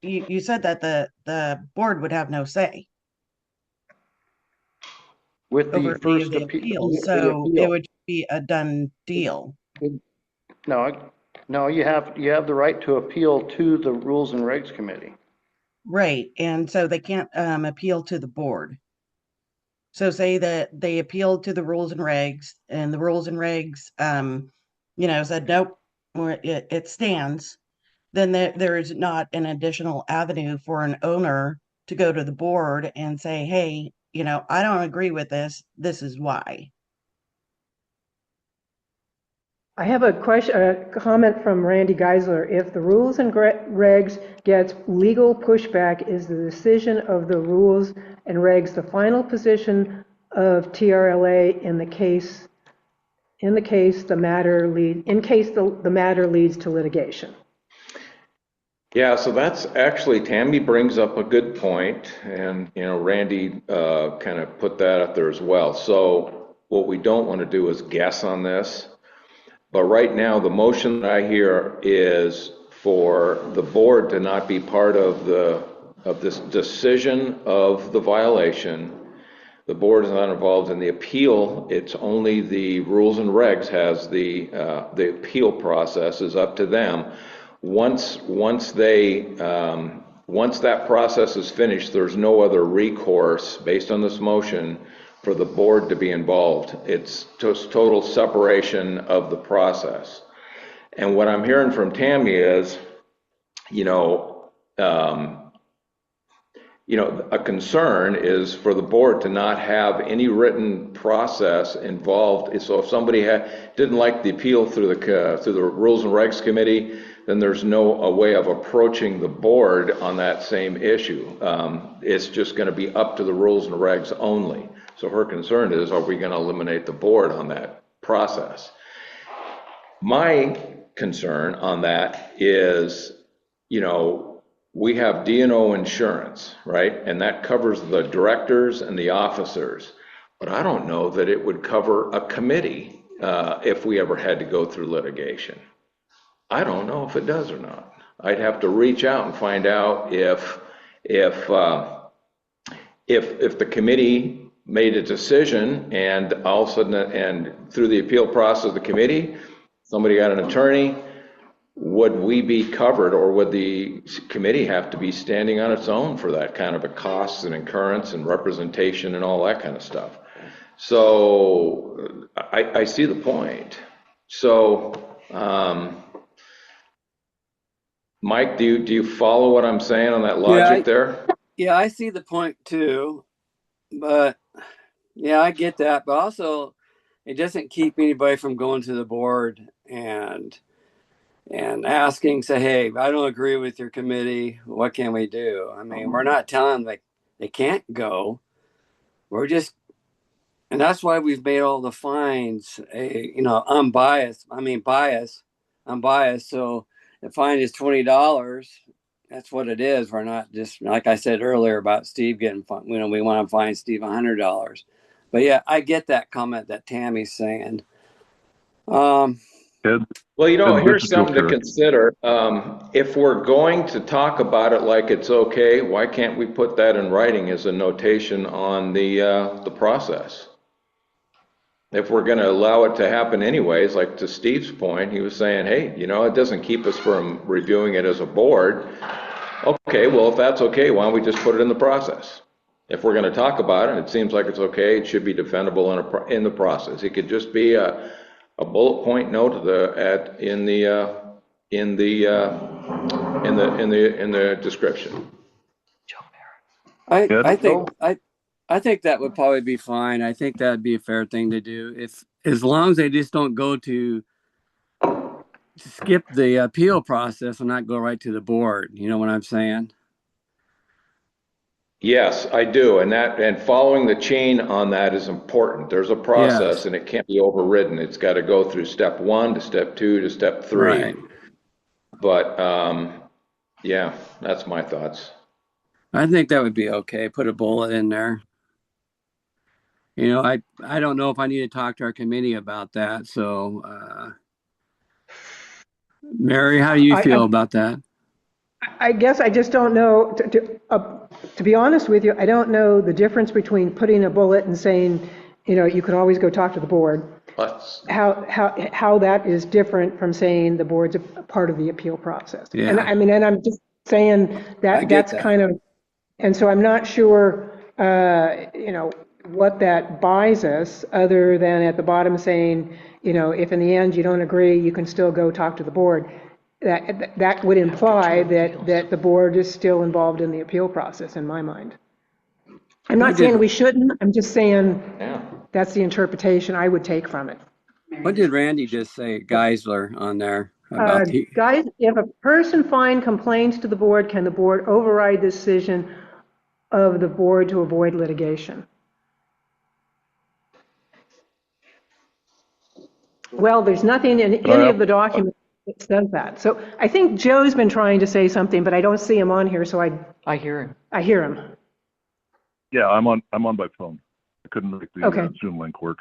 you said that the board would have no say with the over first the appeal, so it would be a done deal. No, you have the right to appeal to the Rules and Regs Committee. Right, and so they can't appeal to the board. So say that they appealed to the Rules and Regs, and the Rules and Regs, you know, said nope, it stands. Then there is not an additional avenue for an owner to go to the board and say, hey, you know, I don't agree with this. This is why. I have a question, a comment from Randy Geisler. If the rules and regs gets legal pushback, is the decision of the rules and regs the final position of TRLA in case the matter leads to litigation? Yeah, so that's actually, Tammy brings up a good point, and Randy kind of put that up there as well. So what we don't want to do is guess on this. But right now, the motion that I hear is for the board to not be part of this decision of the violation. The board is not involved in the appeal. It's only the rules and regs has the appeal process is up to them. Once that process is finished, there's no other recourse based on this motion for the board to be involved. It's just total separation of the process. And what I'm hearing from Tammy is, a concern is for the board to not have any written process involved. So if somebody didn't like the appeal through the Rules and Regs Committee, then there's no way of approaching the board on that same issue. It's just going to be up to the Rules and Regs only. So her concern is, are we going to eliminate the board on that process? My concern on that is, we have D&O insurance, right? And that covers the directors and the officers. But I don't know that it would cover a committee if we ever had to go through litigation. I don't know if it does or not. I'd have to reach out and find out if the committee made a decision and all of a sudden, and through the appeal process of the committee, somebody got an attorney, would we be covered, or would the committee have to be standing on its own for that kind of a cost and incurrence and representation and all that kind of stuff? So I see the point. So Mike, do you follow what I'm saying on that logic there? Yeah, I see the point too, but yeah, I get that. But also, it doesn't keep anybody from going to the board and and asking, say, hey, I don't agree with your committee. What can we do? I mean, we're not telling them they can't go. We're just, and that's why we've made all the fines, unbiased. I mean, unbiased. So the fine is $20. That's what it is. We're not just, like I said earlier about Steve getting fined. We want to fine Steve $100. But yeah, I get that comment that Tammy's saying. Well, here's something to consider. If we're going to talk about it like it's okay, why can't we put that in writing as a notation on the process? If we're going to allow it to happen anyways, like to Steve's point, he was saying, hey, it doesn't keep us from reviewing it as a board. Okay, well, if that's okay, why don't we just put it in the process? If we're going to talk about it, it seems like it's okay, it should be defendable in the process. It could just be a bullet point note in the description. I think that would probably be fine. I think that'd be a fair thing to do. If as long as they just don't go to skip the appeal process and not go right to the board. You know what I'm saying? Yes, I do. And following the chain on that is important. There's a process and it can't be overridden. It's got to go through step 1 to step 2 to step 3. Right. But yeah, that's my thoughts. I think that would be okay. Put a bullet in there. I don't know if I need to talk to our committee about that. So, Mary, how do you feel about that? I guess I just don't know, to be honest with you, I don't know the difference between putting a bullet and saying, you can always go talk to the board. How that is different from saying the board's a part of the appeal process. Yeah. And and I'm just saying that's kind of, and so I'm not sure, what that buys us other than at the bottom saying, if in the end you don't agree, you can still go talk to the board. That would imply that the board is still involved in the appeal process in my mind. I'm not saying we shouldn't, I'm just saying that's the interpretation I would take from it. What did Randy just say, Geisler, on there? Guys, if a person fined complains to the board, can the board override the decision of the board to avoid litigation? Well, there's nothing in any of the documents that says that. So I think Joe's been trying to say something, but I don't see him on here, so I hear him. I hear him. Yeah, I'm on by phone. I couldn't make the Zoom link work.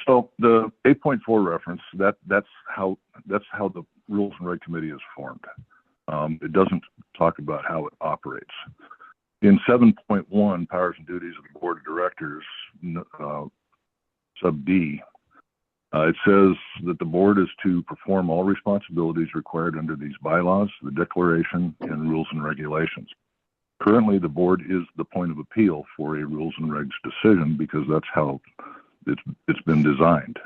So the 8.4 reference, that's how the Rules and Reg Committee is formed. It doesn't talk about how it operates. In 7.1, Powers and Duties of the Board of Directors, sub D, it says that the board is to perform all responsibilities required under these bylaws, the declaration, and rules and regulations. Currently, the board is the point of appeal for a rules and regs decision because that's how it's been designed.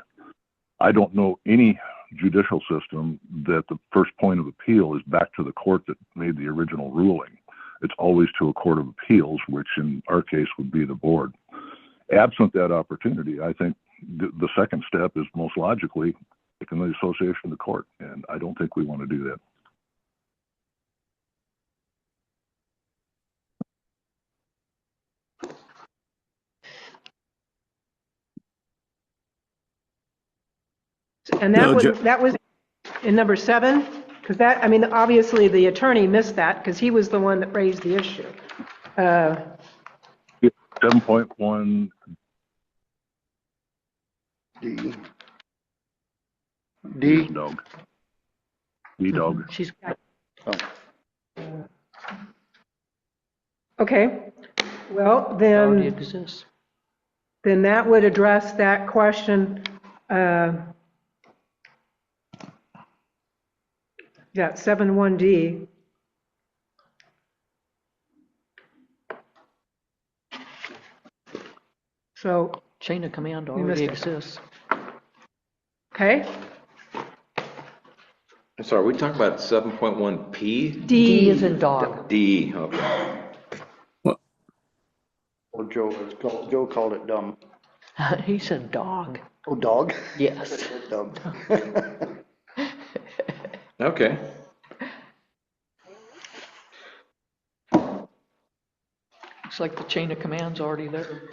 I don't know any judicial system that the first point of appeal is back to the court that made the original ruling. It's always to a court of appeals, which in our case would be the board. Absent that opportunity, I think the second step is most logically taking the association to court, and I don't think we want to do that. And that was in number 7, because obviously the attorney missed that because he was the one that raised the issue. 7.1 D. Dog. D dog. She's got. Okay. Well, then that would address that question. Yeah, 7.1D. So chain of command already exists. Okay. I'm sorry, we talking about 7.1P? D is in dog. D, okay. Or Joe called it dumb. He said dog. Oh, dog? Yes. Dumb. Okay. Looks like the chain of command's already there.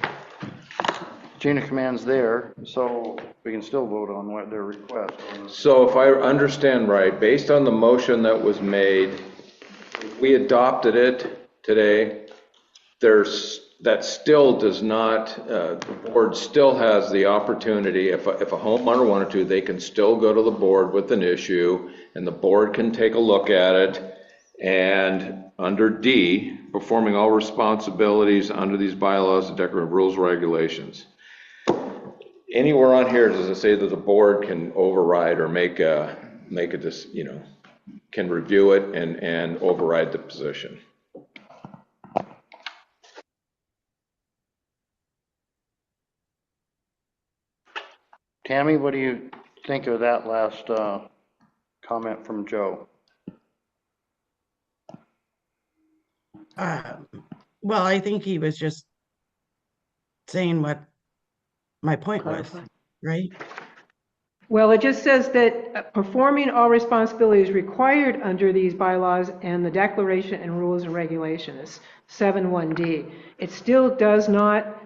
Chain of command's there, so we can still vote on what their request. So if I understand right, based on the motion that was made, if we adopted it today, that still does not, the board still has the opportunity, if a homeowner wanted to, they can still go to the board with an issue, and the board can take a look at it. And under D, performing all responsibilities under these bylaws, the decorative rules, regulations. Anywhere on here does it say that the board can override or make a can review it and override the position? Tammy, what do you think of that last comment from Joe? Well, I think he was just saying what my point was, right? Well, it just says that performing all responsibilities required under these bylaws and the declaration and rules and regulations, 7.1D. It still does not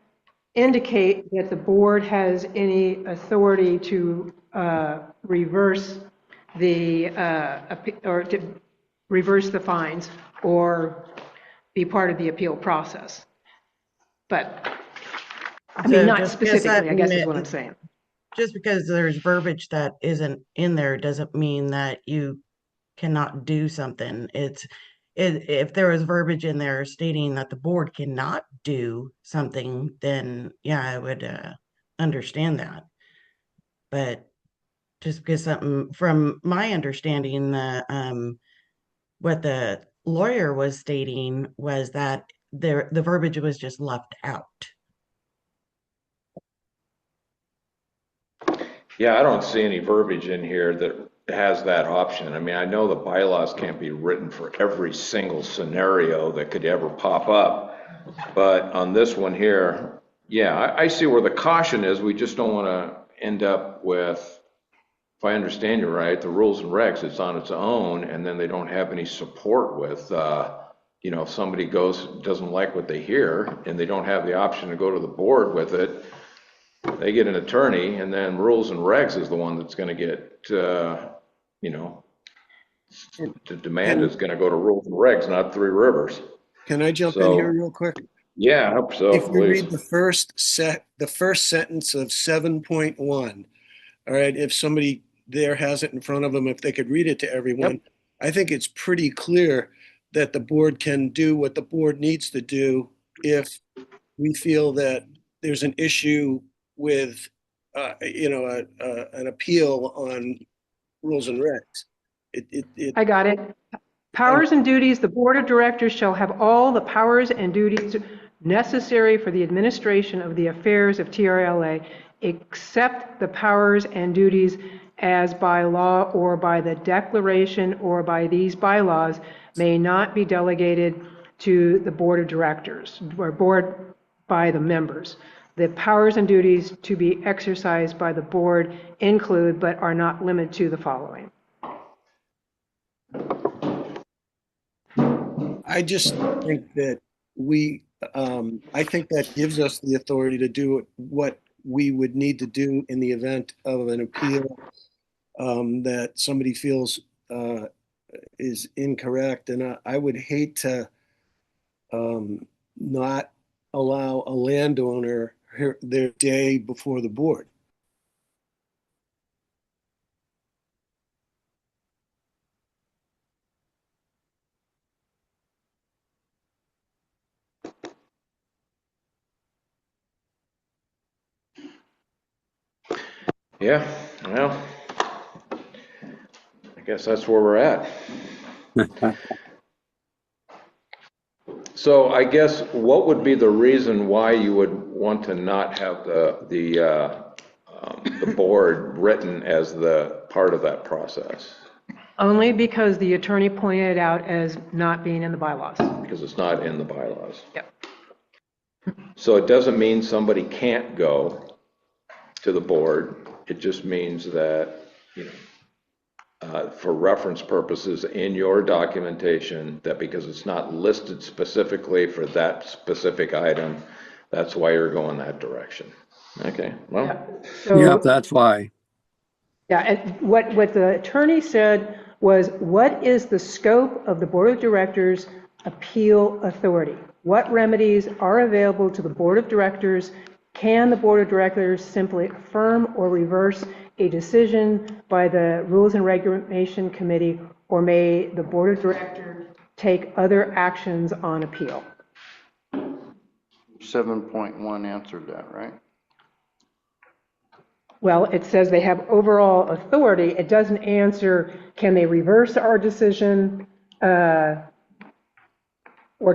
indicate that the board has any authority to reverse the or to reverse the fines or be part of the appeal process. But I mean, So not just because specifically, I guess is that what I'm saying. just because there's verbiage that isn't in there doesn't mean that you cannot do something. If there was verbiage in there stating that the board cannot do something, then yeah, I would understand that. But just because something, from my understanding, what the lawyer was stating was that the verbiage was just left out. Yeah, I don't see any verbiage in here that has that option. I mean, I know the bylaws can't be written for every single scenario that could ever pop up, but on this one here, yeah, I see where the caution is. We just don't want to end up with, if I understand you right, the rules and regs, it's on its own, and then they don't have any support with, if somebody doesn't like what they hear, and they don't have the option to go to the board with it, they get an attorney, and then rules and regs is the one that's going to get, the demand is going to go to rules and regs, not Three Rivers. Can I jump in here real quick? Yeah, I hope so, If you please. read the first sentence of 7.1, all right, if somebody there has it in front of them, if they could read it to everyone, I think it's pretty clear that the board can do what the board needs to do if we feel that there's an issue with, an appeal on rules and regs. I got it. Powers and duties, the board of directors shall have all the powers and duties necessary for the administration of the affairs of TRLA, except the powers and duties as by law or by the declaration or by these bylaws may not be delegated to the board of directors or board by the members. The powers and duties to be exercised by the board include, but are not limited to, the following. I just think that I think that gives us the authority to do what we would need to do in the event of an appeal that somebody feels is incorrect. And I would hate to not allow a landowner their day before the board. Yeah, well, I guess that's where we're at. So I guess what would be the reason why you would want to not have the board written as the part of that process? Only because the attorney pointed it out as not being in the bylaws. Because it's not in the bylaws. Yep. So it doesn't mean somebody can't go to the board. It just means that, for reference purposes in your documentation, that because it's not listed specifically for that specific item, that's why you're going that direction. Okay, well. Yeah, so. Yep, that's why. Yeah, and what the attorney said was, what is the scope of the Board of Directors' appeal authority? What remedies are available to the Board of Directors? Can the Board of Directors simply affirm or reverse a decision by the Rules and Regulation Committee, or may the Board of Directors take other actions on appeal? 7.1 answered that, right? Well, it says they have overall authority. It doesn't answer, can they reverse our decision or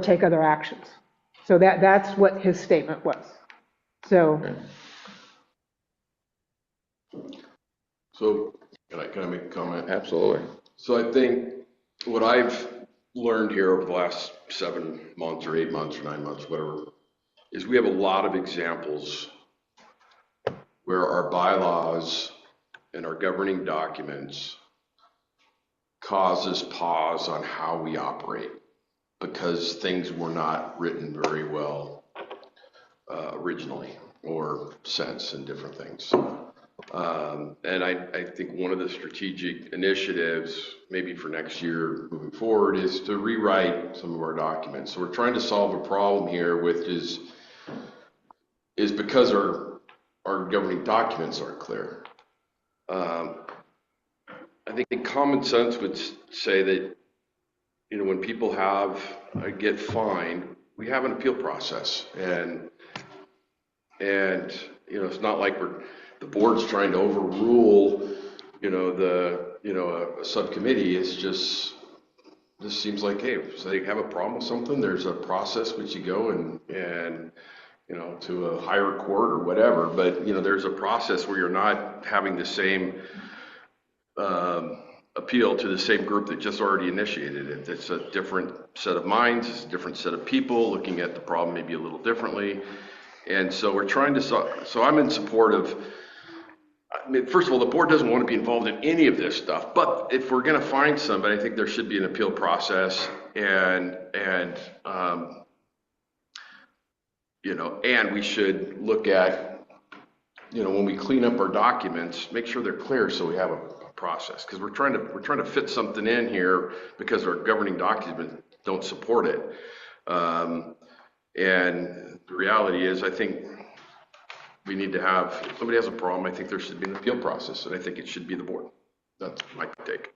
take other actions? So that's what his statement was. So. So can I make a comment? Absolutely. So I think what I've learned here over the last 7 months or 8 months or 9 months, whatever, is we have a lot of examples where our bylaws and our governing documents causes pause on how we operate because things were not written very well originally, or sense and different things. And I think one of the strategic initiatives, maybe for next year moving forward, is to rewrite some of our documents. So we're trying to solve a problem here, which is because our governing documents aren't clear. I think common sense would say that, when people get fined, we have an appeal process, and it's not like the board's trying to overrule, a subcommittee. It's just seems like, hey, so they have a problem with something, there's a process which you go and to a higher court or whatever, but there's a process where you're not having the same appeal to the same group that just already initiated it. It's a different set of minds, it's a different set of people looking at the problem maybe a little differently. And so we're trying to so I'm in support of, first of all, the board doesn't want to be involved in any of this stuff, but if we're going to find somebody, I think there should be an appeal process, and we should look at, when we clean up our documents, make sure they're clear so we have a process, because we're trying to fit something in here because our governing documents don't support it. And the reality is, I think we need to have, if somebody has a problem, I think there should be an appeal process, and I think it should be the board. That's my take.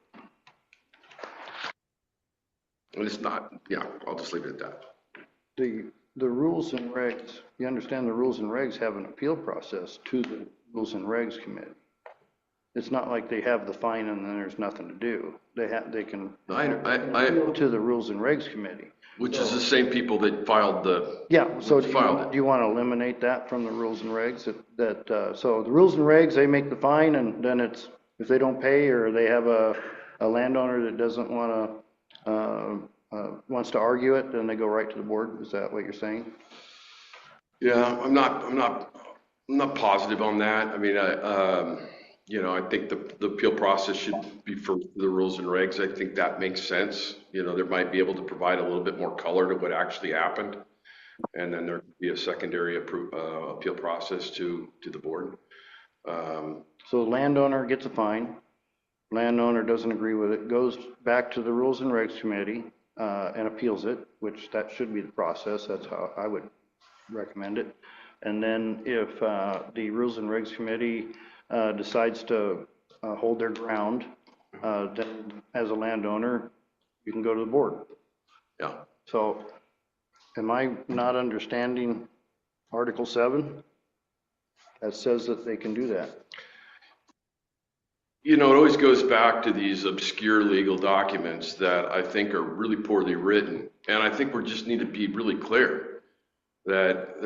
And it's not, I'll just leave it at that. The rules and regs, you understand the rules and regs have an appeal process to the Rules and Regs Committee. It's not like they have the fine and then there's nothing to do. They can appeal to the Rules and Regs Committee. Which is the same people that filed the. Yeah, so do you want to eliminate that from the rules and regs? So the rules and regs, they make the fine, and then it's, if they don't pay or they have a landowner that doesn't want to, wants to argue it, then they go right to the board. Is that what you're saying? Yeah, I'm not positive on that. I mean, I think the appeal process should be for the rules and regs. I think that makes sense. There might be able to provide a little bit more color to what actually happened, and then there could be a secondary appeal process to the board. So the landowner gets a fine. Landowner doesn't agree with it, goes back to the Rules and Regs Committee and appeals it, which that should be the process. That's how I would recommend it. And then if the Rules and Regs Committee decides to hold their ground, then as a landowner, you can go to the board. Yeah. So am I not understanding Article 7? That says that they can do that. It always goes back to these obscure legal documents that I think are really poorly written. And I think we just need to be really clear that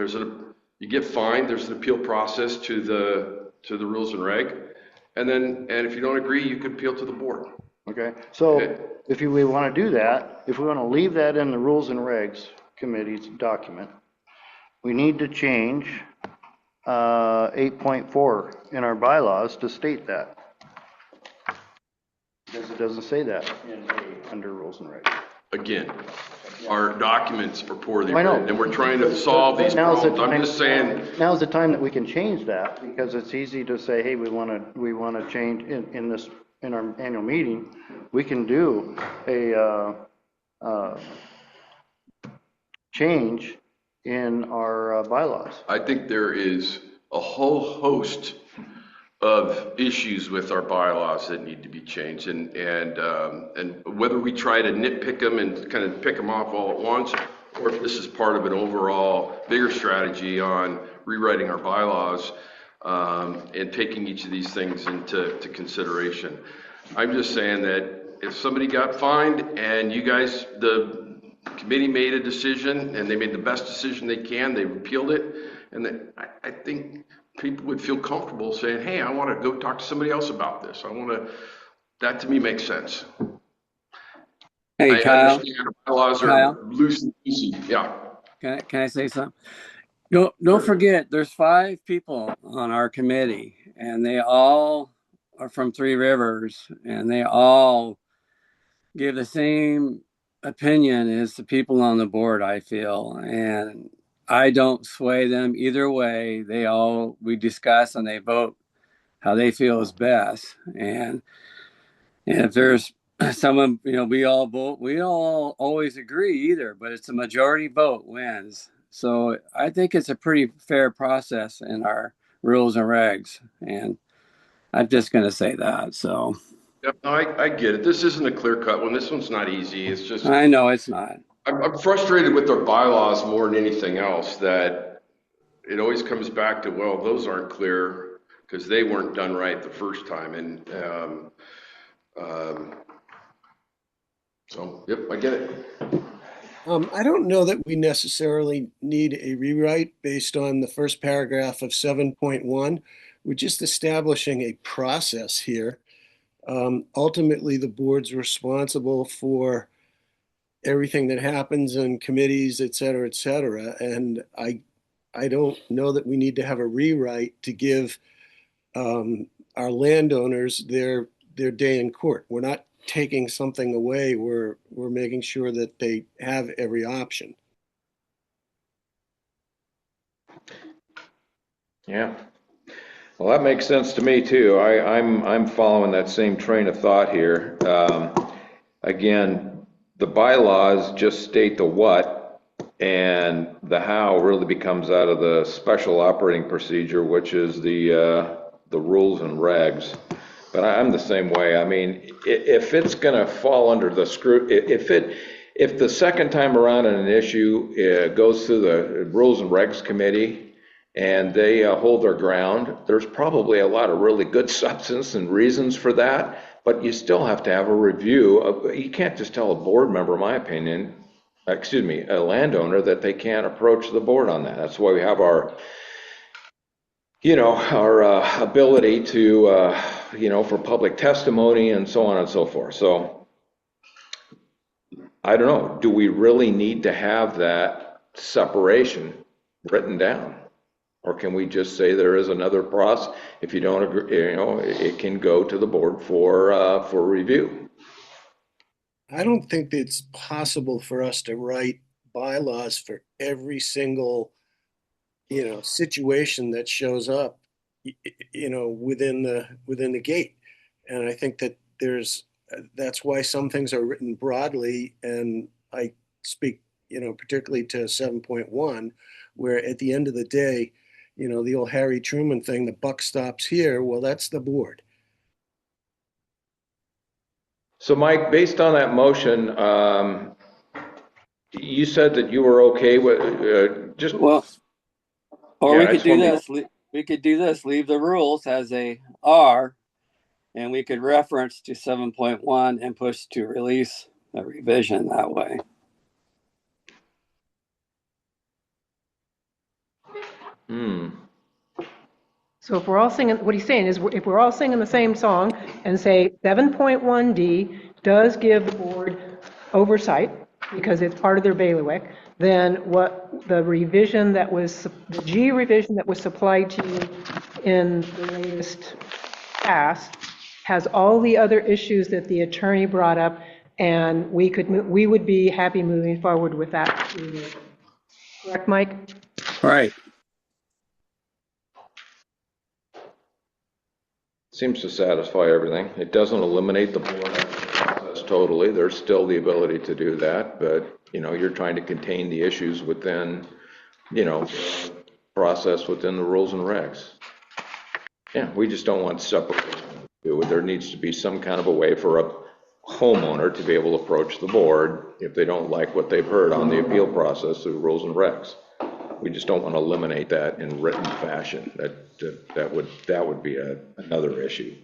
you get fined, there's an appeal process to the rules and reg. And if you don't agree, you can appeal to the board. Okay. So if we want to do that, if we want to leave that in the Rules and Regs Committee's document, we need to change 8.4 in our bylaws to state that. because it doesn't say that in A under rules and regs. Again, our documents are poorly I know. written, and we're trying to solve these Now's the problems. I'm time- just saying, Now's the time that we can change that, because it's easy to say, hey, we want to change in our annual meeting, we can do a change in our bylaws. I think there is a whole host of issues with our bylaws that need to be changed, and whether we try to nitpick them and kind of pick them off all at once, or if this is part of an overall bigger strategy on rewriting our bylaws and taking each of these things into consideration. I'm just saying that if somebody got fined and you guys, the committee made a decision and they made the best decision they can, they repealed it, and that I think people would feel comfortable saying, hey, I want to go talk to somebody else about this. That to me makes sense. Hey, I Kyle. understand bylaws are Kyle? loosey. Yeah. Can I say something? Don't forget, there's 5 people on our committee, and they all are from Three Rivers, and they all give the same opinion as the people on the board, I feel. And I don't sway them either way. We discuss and they vote how they feel is best. And if there's someone, we all vote, we don't always agree either, but it's a majority vote wins. So I think it's a pretty fair process in our rules and regs. And I'm just going to say that. So Yep, no, I get it. This isn't a clear cut one. This one's not easy. It's just, I know it's not. I'm frustrated with our bylaws more than anything else, that it always comes back to, well, those aren't clear because they weren't done right the first time. And so, yep, I get it. I don't know that we necessarily need a rewrite based on the first paragraph of 7.1. We're just establishing a process here. Ultimately, the board's responsible for everything that happens in committees, et cetera, et cetera. And I don't know that we need to have a rewrite to give our landowners their day in court. We're not taking something away. We're making sure that they have every option. Yeah. Well, that makes sense to me too. I'm following that same train of thought here. Again, the bylaws just state the what, and the how really becomes out of the special operating procedure, which is the rules and regs. But I'm the same way. I mean, if it's going to fall under the if the second time around in an issue goes through the rules and regs committee, and they hold their ground, there's probably a lot of really good substance and reasons for that, but you still have to have a review. You can't just tell a board member, in my opinion, a landowner, that they can't approach the board on that. That's why we have our ability to, for public testimony and so on and so forth. So I don't know, do we really need to have that separation written down? Or can we just say there is another process? If you don't agree, it can go to the board for review. I don't think it's possible for us to write bylaws for every single, situation that shows up, within the gate. And I think that that's why some things are written broadly. And I speak, particularly to 7.1, where at the end of the day, the old Harry Truman thing, the buck stops here. Well, that's the board. So Mike, based on that motion, you said that you were okay with just. Well, or Yeah, we could do this. We could do this. Leave the rules as a R, and we could reference to 7.1 and push to release a revision that way. So if we're all singing, what he's saying is, if we're all singing the same song and say 7.1D does give the board oversight because it's part of their bailiwick, then what the revision that was, the G revision that was supplied to you in the latest pass has all the other issues that the attorney brought up, and we would be happy moving forward with that. Correct, Mike? Right. Seems to satisfy everything. It doesn't eliminate the board process totally. There's still the ability to do that, but, you're trying to contain the issues within, process within the rules and regs. Yeah, we just don't want separate. There needs to be some kind of a way for a homeowner to be able to approach the board if they don't like what they've heard on the appeal process through rules and regs. We just don't want to eliminate that in written fashion. That would be another issue.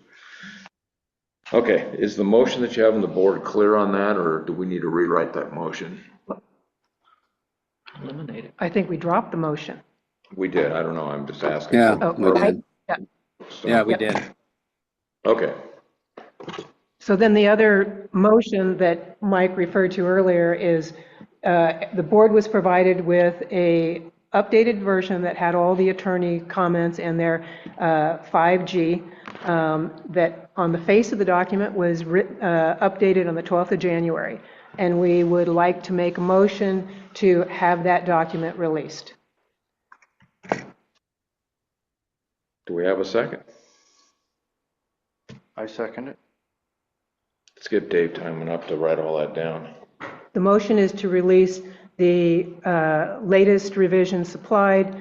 Okay, is the motion that you have on the board clear on that, or do we need to rewrite that motion? Eliminate it. I think we dropped the motion. We did. I don't know. I'm just asking. Yeah, Oh, we did. yeah. Yeah, we Yep. did. Okay. So then the other motion that Mike referred to earlier is the board was provided with a updated version that had all the attorney comments and their 5G that on the face of the document was updated on the 12th of January. And we would like to make a motion to have that document released. Do we have a second? I second it. Let's give Dave time enough to write all that down. The motion is to release the latest revision supplied,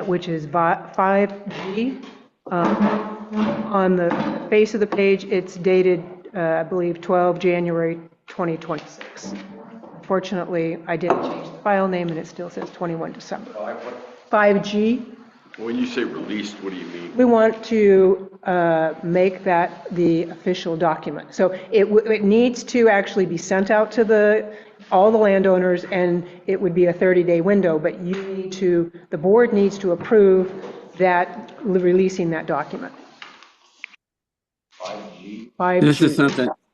which is 5G. On the face of the page, it's dated, I believe, 12 January 2026. Fortunately, I didn't change the file name, and it still says 21 December. 5G. When you say released, what do you mean? We want to make that the official document. So it needs to actually be sent out to all the landowners, and it would be a 30-day window, but the board needs to approve that, releasing that document. 5G.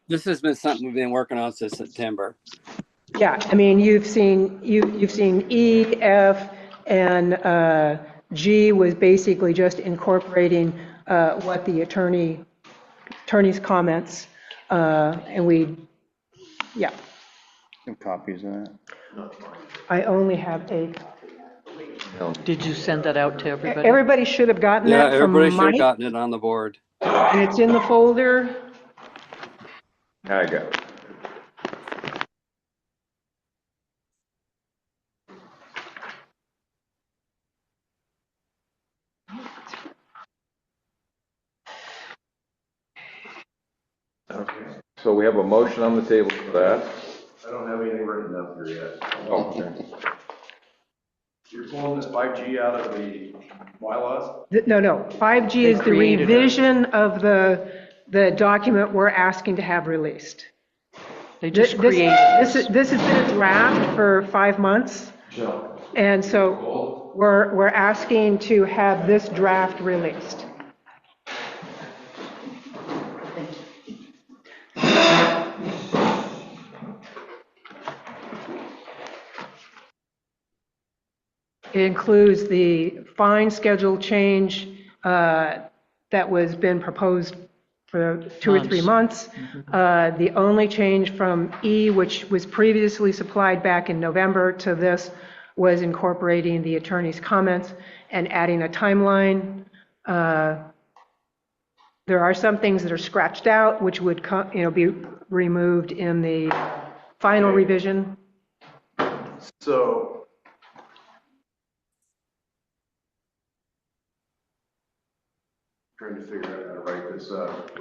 This has been something we've been working on since September. Yeah, I mean, you've seen E, F, and G was basically just incorporating what the attorney's comments, and yeah. Some copies of that. I only have a. Did you send that out to everybody? Everybody should have gotten Yeah, that from everybody should have Mike, gotten it on the board. and it's in the folder. I got it. Okay, so we have a motion on the table for that. I don't have anything written up here yet. Oh, okay. You're pulling this 5G out of the bylaws? No, 5G is the created it. revision of the document we're asking to have released. They just created This has been a draft for 5 months, and so we're asking to have this draft released. It includes the fine schedule change that was been proposed for 2 or 3 months. The only change from E, which was previously supplied back in November, to this was incorporating the attorney's comments and adding a timeline. There are some things that are scratched out, which would be removed in the final revision. So, trying to figure out how to write this up.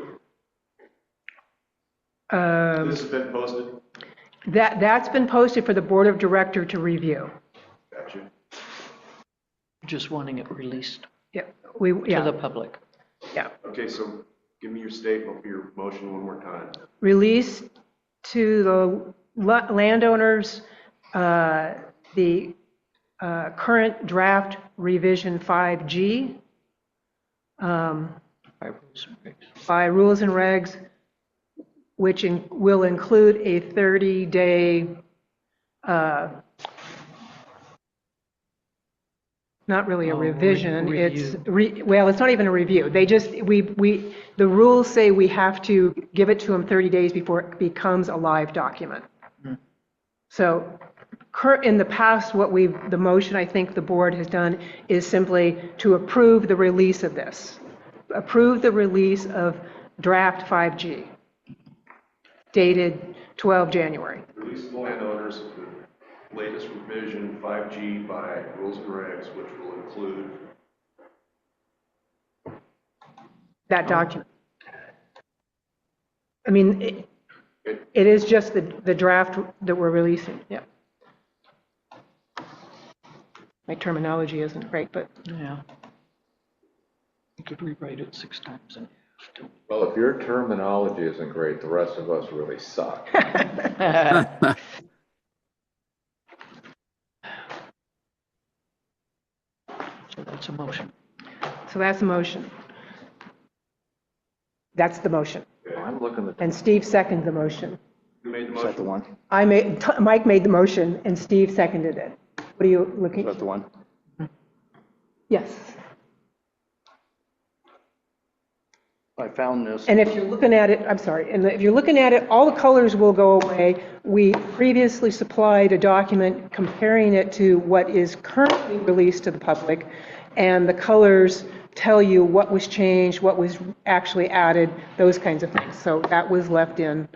This has been posted? That's been posted for the board of director to review. Gotcha. just wanting it released Yeah, to the public. Yeah. Okay, so give me your statement, your motion one more time. Release to the landowners the current draft revision 5G by rules and regs, which will include a 30-day not really a Oh, revision, it's, review. well, it's not even a review. They just, the rules say we have to give it to them 30 days before it becomes a live document. So in the past, the motion I think the board has done is simply to approve the release of this. Approve the release of draft 5G dated 12 January. Release of the landowners, the latest revision 5G by rules and regs, which will include That document. I mean, it is just the draft that we're releasing, yeah. My terminology isn't great, but. Yeah. You could rewrite it 6 times and Well, if your terminology isn't great, the rest of us really suck. So that's a motion. So that's the motion. That's the motion. I'm looking at. And Steve seconded the motion. who made the Is that the motion? one? Mike made the motion and Steve seconded it. What are you looking? Is that the one? Yes. I found this. And if you're looking at it, I'm sorry, and if you're looking at it, all the colors will go away. We previously supplied a document comparing it to what is currently released to the public, and the colors tell you what was changed, what was actually added, those kinds of things. So that was left in,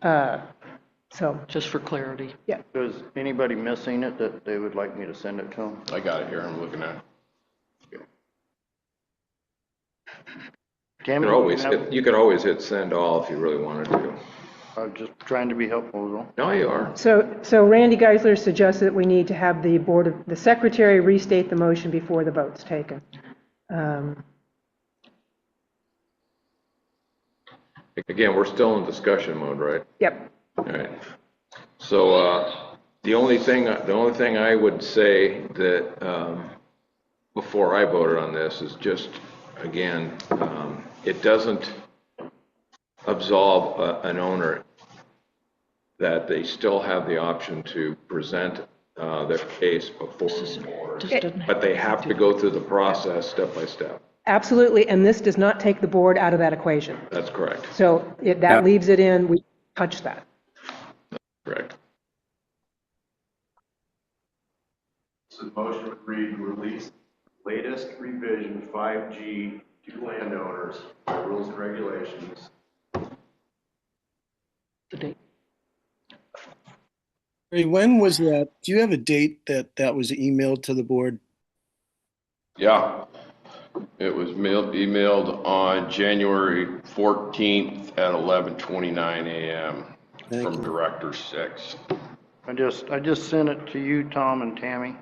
so. Just for clarity. Yeah. Is anybody missing it that they would like me to send it to them? I got it here, I'm looking at it. Tammy, You could always hit send all if you really wanted to. I'm just trying to be helpful, though. No, you are. So Randy Geisler suggested that we need to have the secretary restate the motion before the vote's taken. Again, we're still in discussion mode, right? Yep. All right. So the only thing I would say that before I voted on this is just, again, it doesn't absolve an owner that they still have the option to present their case before the board, but they have to go through the process step by step. Absolutely, and this does not take the board out of that equation. That's correct. So that leaves it in, we touch that. Correct. So the motion would read, release latest revision 5G to landowners by rules and regulations. The date. When was that? Do you have a date that was emailed to the board? Yeah, it was emailed on January 14th at 11:29 a.m. from Director 6. I just sent it to you, Tom and Tammy.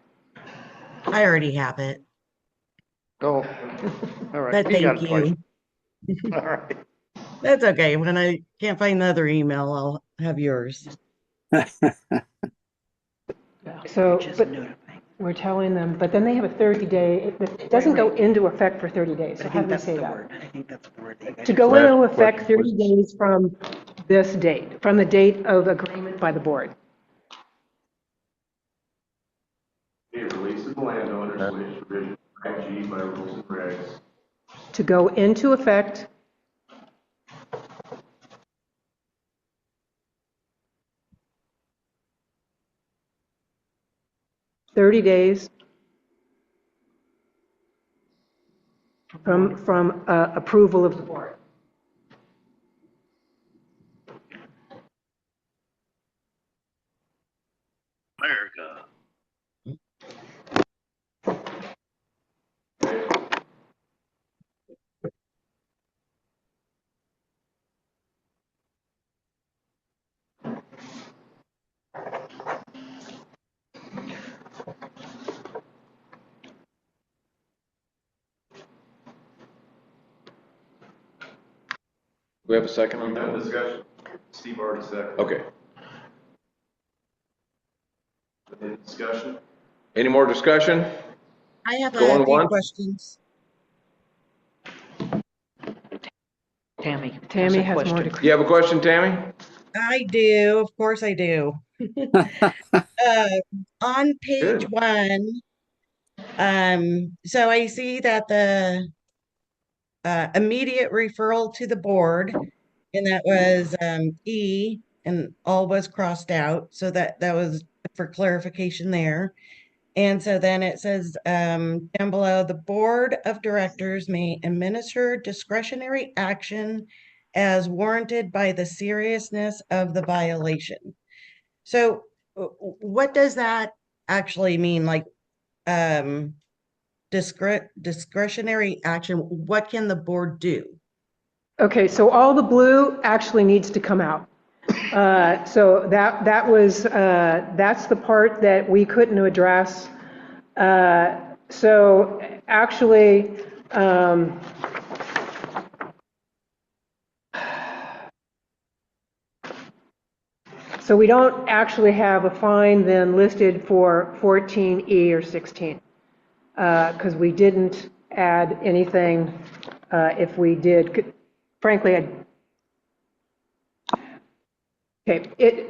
I already have it. Oh, all right. But thank you. All right. That's okay. When I can't find the other email, I'll have yours. So, but we're telling them, but then they have a 30-day, it doesn't go into effect for 30 days. So how do we say that? I think that's the word. To go into effect 30 days from this date, from the date of agreement by the board. Okay, release of the landowners, latest revision 5G by rules and regs. To go into effect (30 days) from approval of the board. America. We have a second on that? Discussion. Steve already said. Okay. Any discussion? Any more discussion? I have a Going few once? questions. Tammy. Tammy has question. more to. You have a question, Tammy? I do. Of course I do. On page Good. 1, So I see that the immediate referral to the board, and that was E, and all was crossed out. So that was for clarification there. And so then it says down below, the board of directors may administer discretionary action as warranted by the seriousness of the violation. So what does that actually mean? Like discretionary action, what can the board do? Okay, so all the blue actually needs to come out. So that's the part that we couldn't address. So actually, so we don't actually have a fine then listed for 14E or 16, because we didn't add anything. If we did, frankly,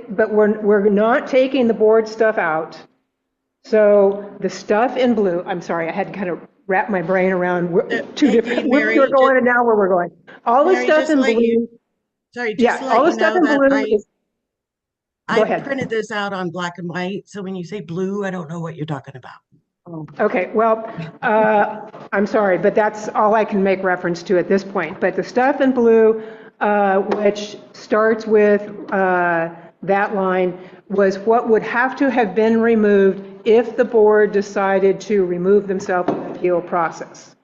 but we're not taking the board stuff out. So the stuff in blue, I'm sorry, I had to kind of wrap my brain around two different, where we were going and now where we're going. All the stuff in blue. Sorry, just to let all the you stuff know in that blue is, go I ahead. printed this out on black and white. So when you say blue, I don't know what you're talking about. Okay, well, I'm sorry, but that's all I can make reference to at this point. But the stuff in blue, which starts with that line, was what would have to have been removed if the board decided to remove themselves from the appeal process.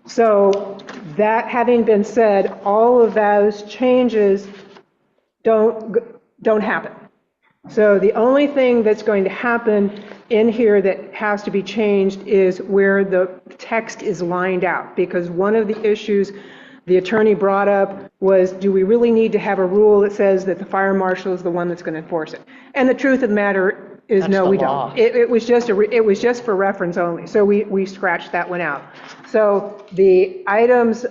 So that having been said, all of those changes don't happen. So the only thing that's going to happen in here that has to be changed is where the text is lined out, because one of the issues the attorney brought up was, do we really need to have a rule that says that the fire marshal is the one that's going to enforce it? And the truth of the matter is, no, we don't. It was just for reference only. So we scratched that one out. So the items,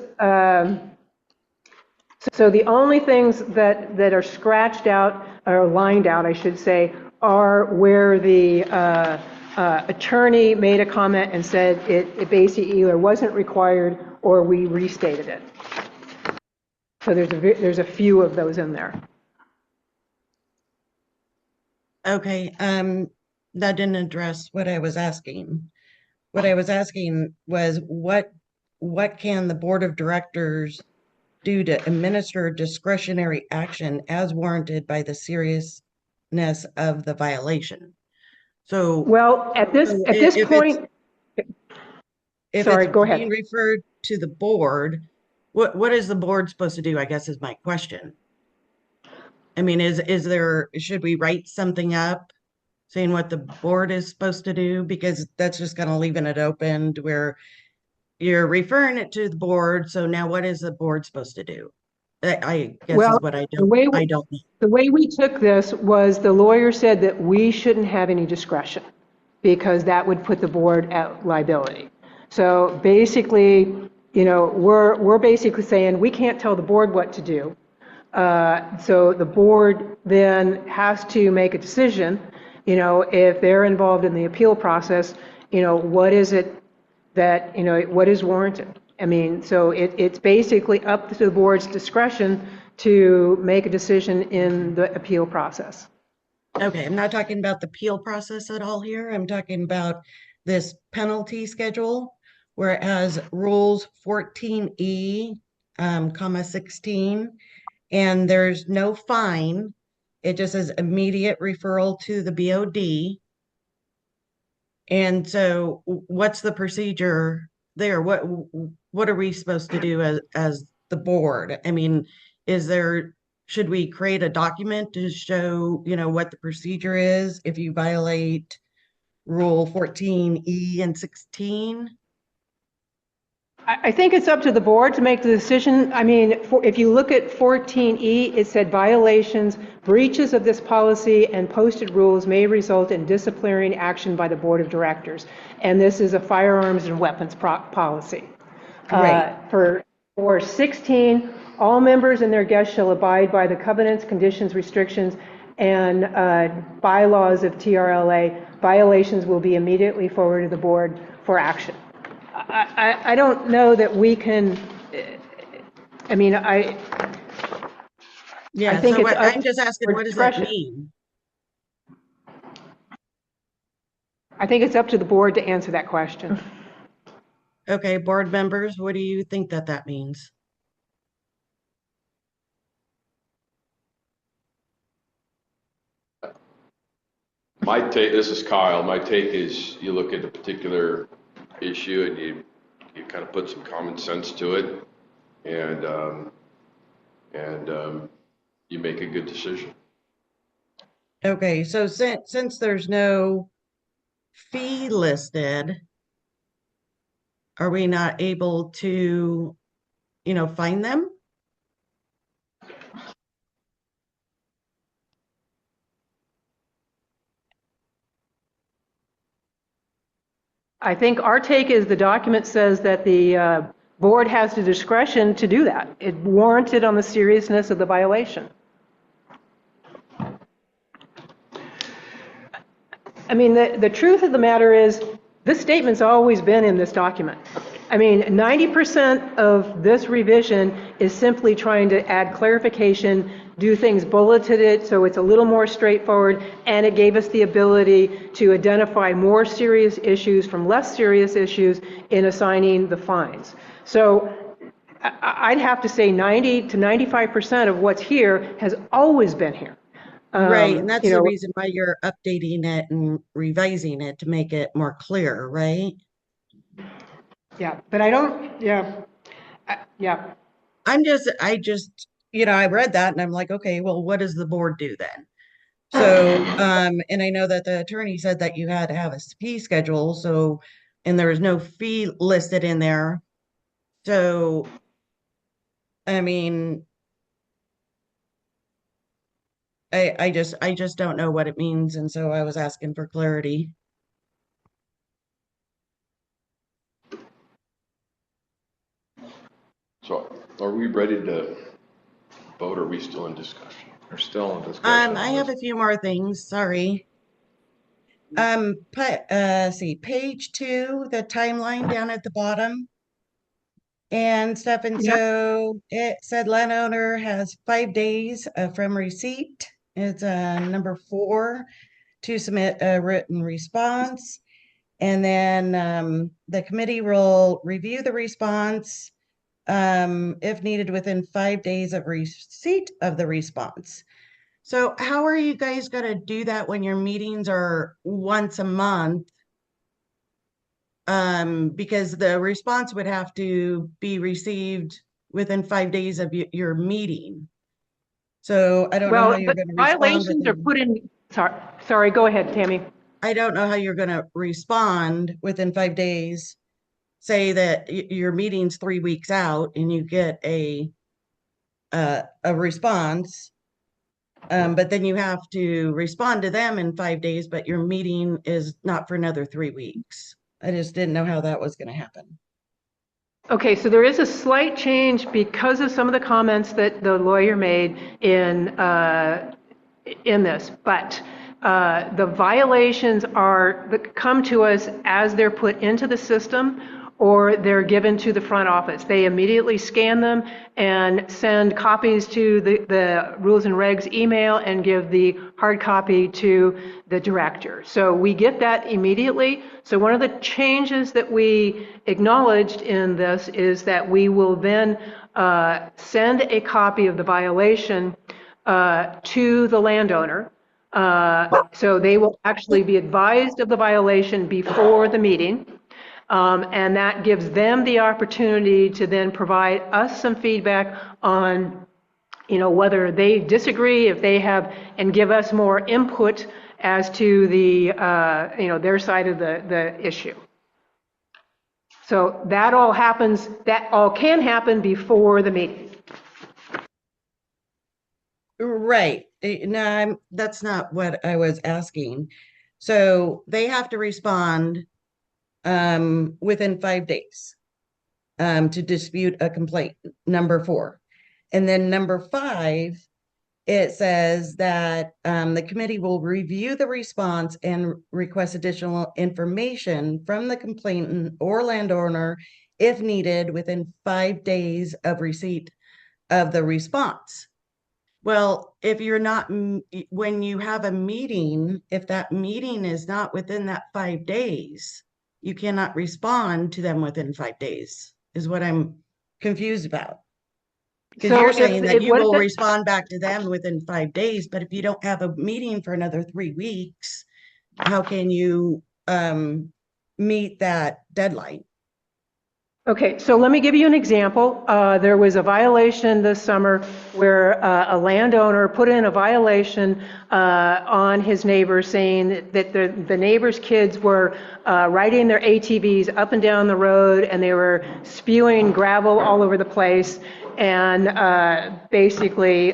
so the only things that are scratched out, or lined out, I should say, are where the attorney made a comment and said it basically either wasn't required or we restated it. So there's a few of those in there. Okay, that didn't address what I was asking. What I was asking was what can the board of directors do to administer discretionary action as warranted by the seriousness of the violation? So, well, at this point, sorry, go ahead. Being referred to the board, what is the board supposed to do? I guess is my question. I mean, should we write something up saying what the board is supposed to do? Because that's just kind of leaving it open to where you're referring it to the board. So now what is the board supposed to do? I guess is what I don't know. The way we took this was the lawyer said that we shouldn't have any discretion because that would put the board at liability. So basically, we're basically saying we can't tell the board what to do. So the board then has to make a decision, if they're involved in the appeal process, what is it that, what is warranted? I mean, so it's basically up to the board's discretion to make a decision in the appeal process. Okay, I'm not talking about the appeal process at all here. I'm talking about this penalty schedule where it has rules 14E, comma 16, and there's no fine. It just says immediate referral to the BOD. And so what's the procedure there? What are we supposed to do as the board? I mean, should we create a document to show, what the procedure is if you violate rule 14E and 16? I think it's up to the board to make the decision. I mean, if you look at 14E, it said violations, breaches of this policy and posted rules may result in disciplinary action by the board of directors. And this is a firearms and weapons policy. Right. For 16, all members and their guests shall abide by the covenants, conditions, restrictions, and bylaws of TRLA. Violations will be immediately forwarded to the board for action. I don't know that we can, I mean, I Yeah, think so it's up I'm to just asking, board what does that discretion. mean? I think it's up to the board to answer that question. Okay, board members, what do you think that that means? My take, this is Kyle, my take is you look at a particular issue and you kind of put some common sense to it and you make a good decision. Okay, so since there's no fee listed, are we not able to, find them? I think our take is the document says that the board has the discretion to do that. It warranted on the seriousness of the violation. I mean, the truth of the matter is, this statement's always been in this document. I mean, 90% of this revision is simply trying to add clarification, do things bulleted it so it's a little more straightforward, and it gave us the ability to identify more serious issues from less serious issues in assigning the fines. So I'd have to say 90 to 95% of what's here has always been here. Right, and that's the reason why you're updating it and revising it to make it more clear, right? Yeah, but I don't, yeah. I just, I read that and I'm like, okay, well, what does the board do then? So, and I know that the attorney said that you had to have a fee schedule, so, and there was no fee listed in there. So, I mean, I just don't know what it means, and so I was asking for clarity. So are we ready to vote or are we still in discussion? We're still in discussion. I have a few more things, sorry. See, page 2, the timeline down at the bottom and stuff. And so it said landowner has 5 days from receipt. It's number 4 to submit a written response. And then the committee will review the response if needed within 5 days of receipt of the response. So how are you guys going to do that when your meetings are once a month? Because the response would have to be received within 5 days of your meeting. So I don't know how you're going to respond. Violations are put in, sorry, go ahead, Tammy. I don't know how you're going to respond within 5 days. Say that your meeting's 3 weeks out and you get a response, but then you have to respond to them in 5 days, but your meeting is not for another 3 weeks. I just didn't know how that was going to happen. Okay, so there is a slight change because of some of the comments that the lawyer made in this, but the violations come to us as they're put into the system or they're given to the front office. They immediately scan them and send copies to the rules and regs email and give the hard copy to the director. So we get that immediately. So one of the changes that we acknowledged in this is that we will then send a copy of the violation to the landowner. So they will actually be advised of the violation before the meeting. And that gives them the opportunity to then provide us some feedback on, whether they disagree, if they have, and give us more input as to the, their side of the issue. So that all can happen before the meeting. Right. No, that's not what I was asking. So they have to respond within 5 days to dispute a complaint, number 4. And then number 5 it says that the committee will review the response and request additional information from the complainant or landowner if needed within 5 days of receipt of the response. Well, if you're not, when you have a meeting, if that meeting is not within that 5 days, you cannot respond to them within 5 days, is what I'm confused about. Because So you're if, saying that you what if will it, respond back to them within 5 days, but if you don't have a meeting for another 3 weeks, how can you meet that deadline? okay, so let me give you an example. There was a violation this summer where a landowner put in a violation on his neighbor saying that the neighbor's kids were riding their ATVs up and down the road and they were spewing gravel all over the place and basically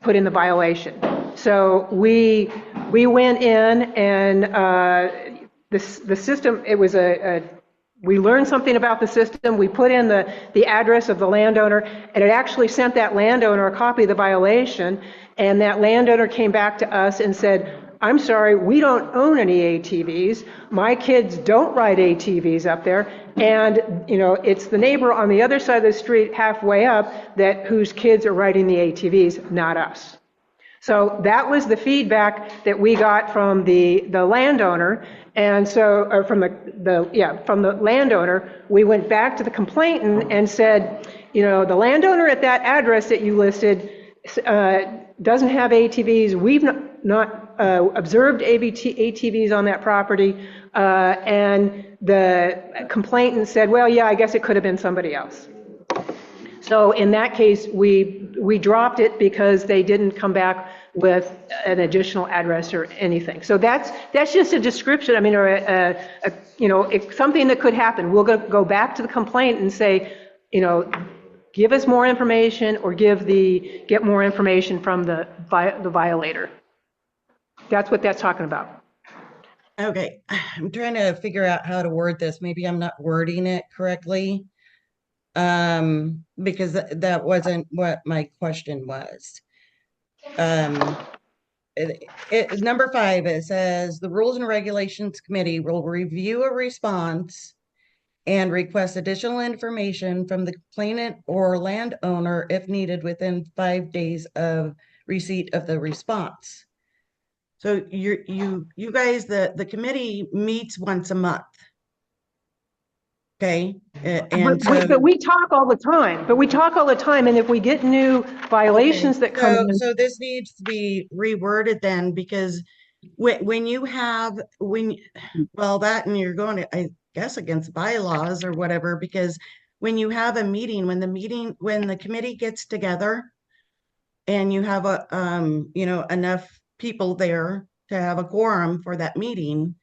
put in the violation. So we went in and the system, it was we learned something about the system. We put in the address of the landowner, and it actually sent that landowner a copy of the violation. And that landowner came back to us and said, I'm sorry, we don't own any ATVs. My kids don't ride ATVs up there. And, you know, it's the neighbor on the other side of the street halfway up whose kids are riding the ATVs, not us. So that was the feedback that we got from the landowner, and so or from the landowner. We went back to the complainant and said, you know, the landowner at that address that you listed doesn't have ATVs. We've not observed ATVs on that property, and the complainant said, well, yeah, I guess it could have been somebody else. So in that case, we dropped it because they didn't come back with an additional address or anything. So that's just a description. I mean, or it's something that could happen. We'll go back to the complaint and say, you know, give us more information or get more information from the violator. That's what that's talking about. Okay, I'm trying to figure out how to word this. Maybe I'm not wording it correctly. Because that wasn't what my question was. Number 5, it says the Rules and Regulations Committee will review a response and request additional information from the complainant or landowner if needed within 5 days of receipt of the response. So you guys, the committee meets once a month. Okay. But we talk all the time. And if we get new violations that come in. So this needs to be reworded then, because when you have, that, and you're going to, I guess, against bylaws or whatever, because when you have a meeting, when the committee gets together and you have enough people there to have a quorum for that meeting,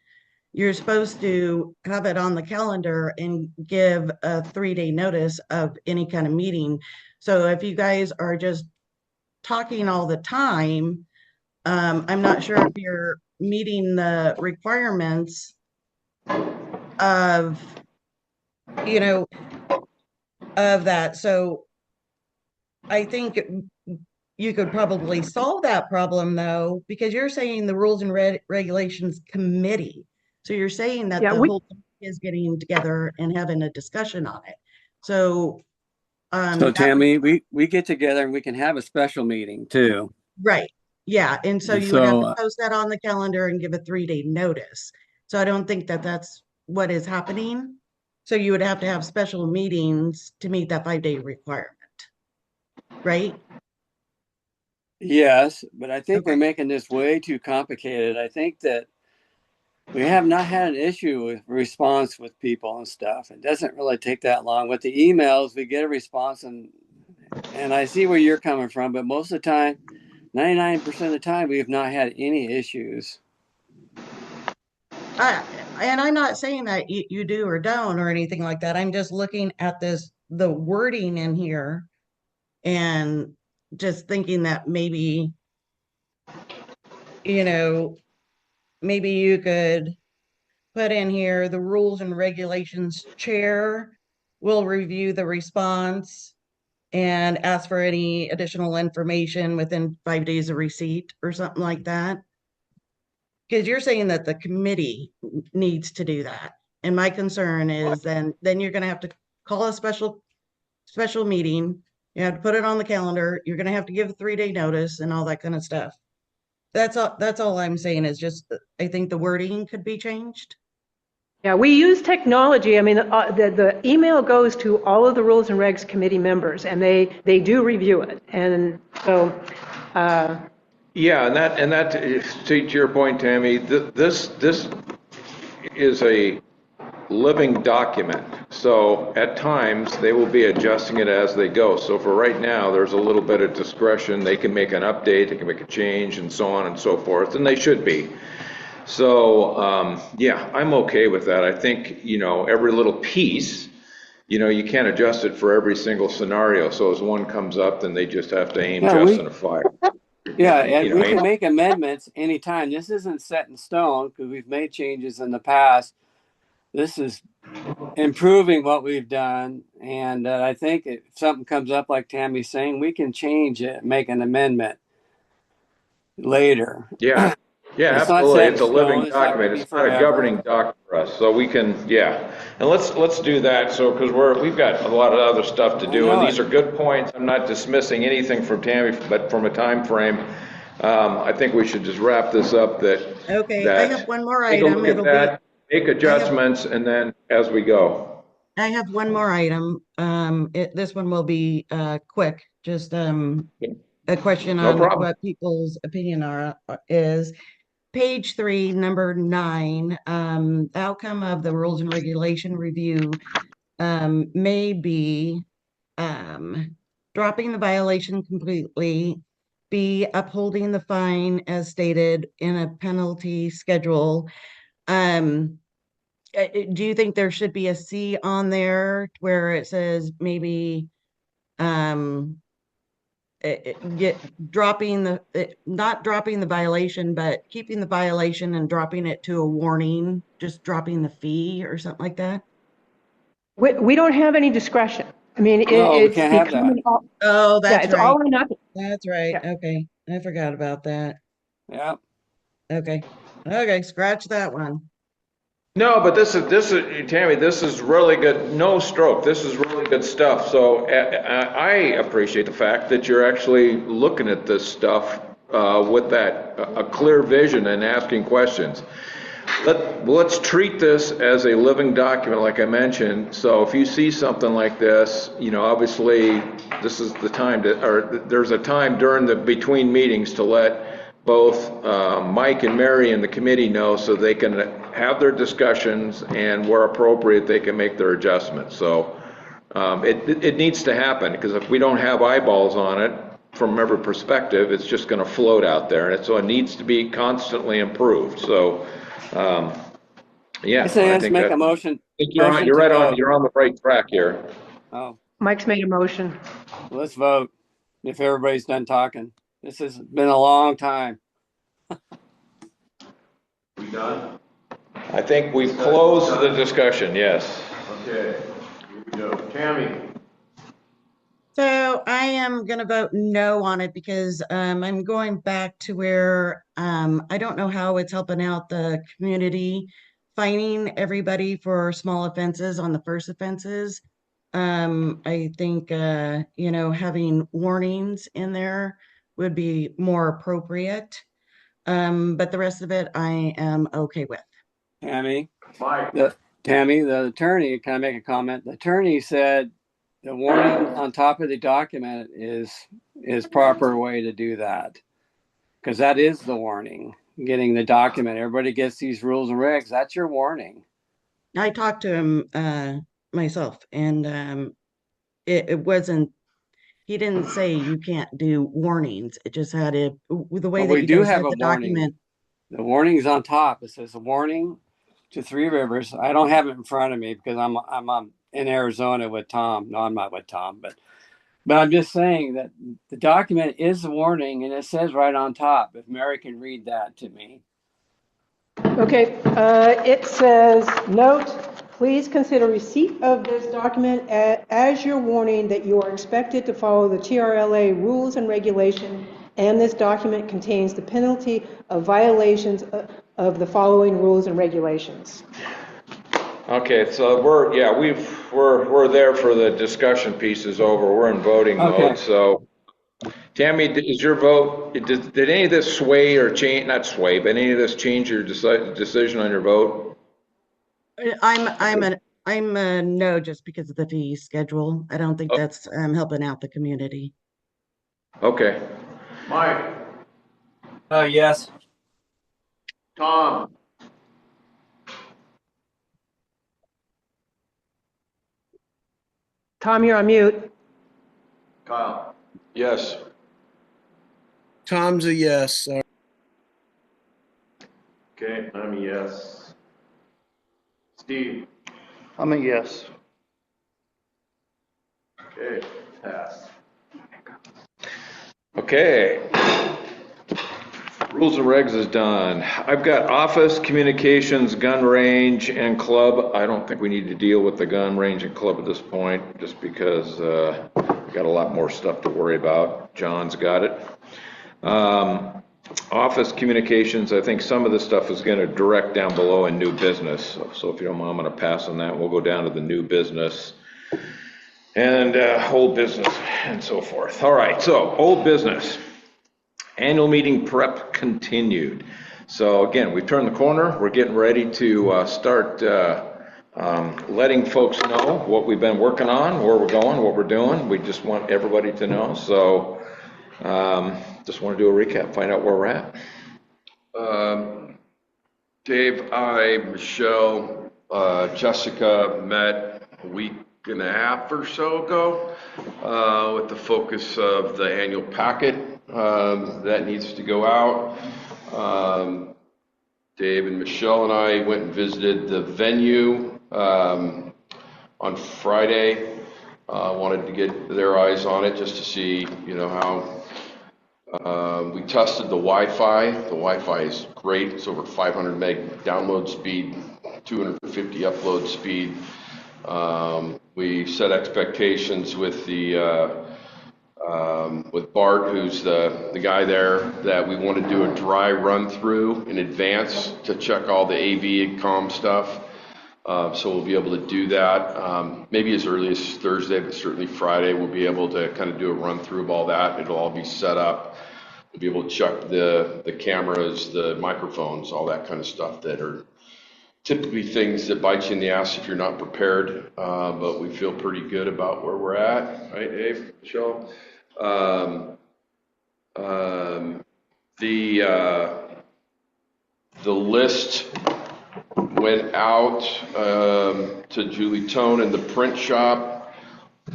you're supposed to have it on the calendar and give a 3-day notice of any kind of meeting. So if you guys are just talking all the time, I'm not sure if you're meeting the requirements of that. So I think you could probably solve that problem, though, because you're saying the Rules and Regulations Committee. So you're saying that the whole committee is getting together and having a discussion on it. So Tammy, we get together and we can have a special meeting too. Right. Yeah. And so you would have to post that on the calendar and give a 3-day notice. So I don't think that that's what is happening. So you would have to have special meetings to meet that 5-day requirement. Right? Yes, but I think we're making this way too complicated. I think that we have not had an issue with response with people and stuff. It doesn't really take that long. With the emails, we get a response, and I see where you're coming from, but most of the time, 99% of the time, we have not had any issues. And I'm not saying that you do or don't or anything like that. I'm just looking at the wording in here and just thinking that maybe, maybe you could put in here the Rules and Regulations Chair will review the response and ask for any additional information within 5 days of receipt or something like that? Because you're saying that the committee needs to do that. And my concern is then you're going to have to call a special meeting. You have to put it on the calendar. You're going to have to give a 3-day notice and all that kind of stuff. That's all I'm saying is just, I think the wording could be changed. Yeah, we use technology. I mean, the email goes to all of the Rules and Regs committee members, and they do review it. And so, Yeah, and that to your point, Tammy, this is a living document. So at times they will be adjusting it as they go. So for right now, there's a little bit of discretion. They can make an update, they can make a change, and so on and so forth, and they should be. So yeah, I'm okay with that. I think, you know, every little piece, you know, you can't adjust it for every single scenario. So as one comes up, then they just have to aim Justin a fire. Yeah, and we can make amendments anytime. This isn't set in stone because we've made changes in the past. This is improving what we've done. And I think if something comes up like Tammy's saying, we can change it, make an amendment later. Yeah. Yeah, It's absolutely. not It's a living it's not document. gonna be It's not a forever. governing document for us. So we can, yeah. And let's do that. So, because we've got a lot of other stuff to do, and these are good points. I'm not dismissing anything from Tammy, but from a time frame, I think we should just wrap this up. Okay, I have one more Take a item. look at that, make adjustments, and then as we go. I have one more item. This one will be quick. Just a question No on problem. what people's opinion is. Page 3, number 9, outcome of the rules and regulation review may be dropping the violation completely, B, upholding the fine as stated in a penalty schedule. Do you think there should be a C on there where it says maybe dropping not dropping the violation, but keeping the violation and dropping it to a warning, just dropping the fee or something like that? we don't have any discretion. I mean, No, we it's can't have that. becoming Oh, yeah, that's it's right. all or nothing. That's right. Yeah. Okay. I forgot about that. Yeah. Okay. Okay, scratch that one. No, but this is Tammy. This is really good. No stroke. This is really good stuff. So I appreciate the fact that you're actually looking at this stuff with that a clear vision and asking questions. Let's treat this as a living document, like I mentioned. So if you see something like this, you know, obviously this is the time or there's a time during the between meetings to let both Mike and Mary and the committee know so they can have their discussions, and where appropriate, they can make their adjustments. So it needs to happen, because if we don't have eyeballs on it from every perspective, it's just going to float out there. And so it needs to be constantly improved. So, yeah. I say I let's think make that, a motion. you're on the right track here. Oh, Mike's made a motion. let's vote if everybody's done talking. This has been a long time. We done? I think we've closed the discussion, yes. Okay, here we go. Tammy? So I am going to vote no on it because I'm going back to where I don't know how it's helping out the community, fining everybody for small offenses on the first offenses. I think, you know, having warnings in there would be more appropriate. But the rest of it I am okay with. Tammy, Mike? the attorney, can I make a comment? The attorney said the warning on top of the document is proper way to do that, because that is the warning. Getting the document, everybody gets these rules and regs. That's your warning. I talked to him myself, and it wasn't. He didn't say you can't do warnings. It just had it the way But that we you do guys have did a the warning. document. The warning's on top. It says a warning to Three Rivers. I don't have it in front of me because I'm in Arizona with Tom. No, I'm not with Tom, but I'm just saying that the document is a warning, and it says right on top. If Mary can read that to me. Okay, it says, note, Please consider receipt of this document as your warning that you are expected to follow the TRLA rules and regulation, and this document contains the penalty of violations of the following rules and regulations. Okay, so we're there for the discussion piece is over. We're in voting Okay. mode. So, Tammy, is your vote? Did any of this sway or change? Not sway, but any of this change your decision on your vote? I'm a no just because of the fee schedule. I don't think that's helping out the community. Okay. Mike, Yes. Tom, Tom, you're on mute. Kyle, Yes. Tom's a yes. okay, I'm a yes. Steve, I'm a yes. okay, pass. Okay. Rules and regs is done. I've got office, communications, gun range, and club. I don't think we need to deal with the gun range and club at this point, just because we got a lot more stuff to worry about. John's got it. Office communications, I think some of the stuff is going to direct down below in new business. So if you don't mind, I'm going to pass on that. We'll go down to the new business and old business and so forth. All right, so old business. Annual meeting prep continued. So again, we've turned the corner. We're getting ready to start letting folks know what we've been working on, where we're going, what we're doing. We just want everybody to know. So just want to do a recap, find out where we're at. Dave, Michelle, Jessica met a week and a half or so ago with the focus of the annual packet that needs to go out. Dave and Michelle and I went and visited the venue on Friday. Wanted to get their eyes on it just to see, how we tested the Wi-Fi. The Wi-Fi is great. It's over 500 meg download speed, 250 upload speed. We set expectations with with Bart, who's the guy there, that we want to do a dry run through in advance to check all the AV and comm stuff. So we'll be able to do that maybe as early as Thursday, but certainly Friday we'll be able to kind of do a run through of all that. It'll all be set up. We'll be able to check the cameras, the microphones, all that kind of stuff that are typically things that bite you in the ass if you're not prepared, but we feel pretty good about where we're at, right, Dave, Michelle? The list went out to Julie Tone in the print shop,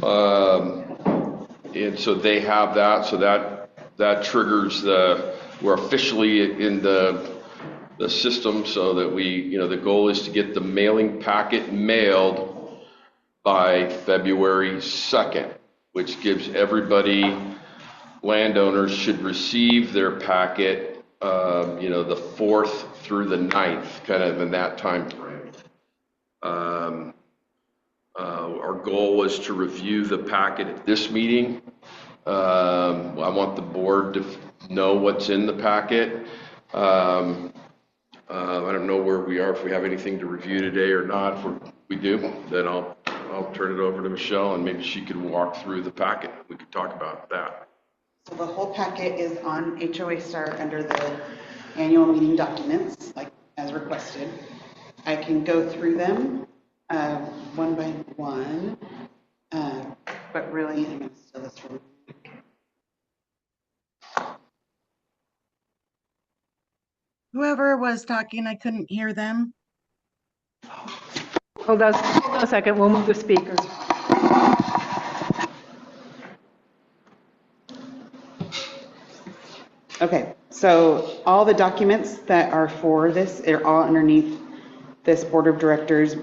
and so they have that. So that triggers we're officially in the system, so that the goal is to get the mailing packet mailed by February 2nd, which gives everybody, landowners should receive their packet, the 4th through the 9th, kind of in that time frame. Our goal was to review the packet at this meeting. I want the board to know what's in the packet. I don't know where we are, if we have anything to review today or not. If we do, then I'll turn it over to Michelle, and maybe she could walk through the packet. We could talk about that. So the whole packet is on HOA Star under the annual meeting documents, like as requested. I can go through them one by one, but really I'm going to steal this from Whoever was talking, I couldn't hear them. Hold on a second, we'll move the speakers. Okay, so all the documents that are for this are all underneath this board of directors,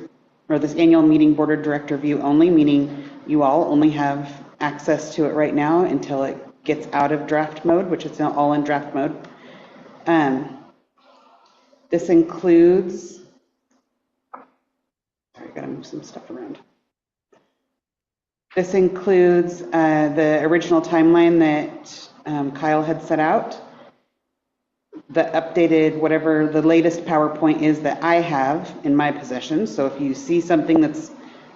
or this annual meeting board of director view only, meaning you all only have access to it right now until it gets out of draft mode, which it's now all in draft mode. This includes, sorry, I gotta move some stuff around. This includes the original timeline that Kyle had set out, the updated, whatever the latest PowerPoint is that I have in my possession. So if you see something that's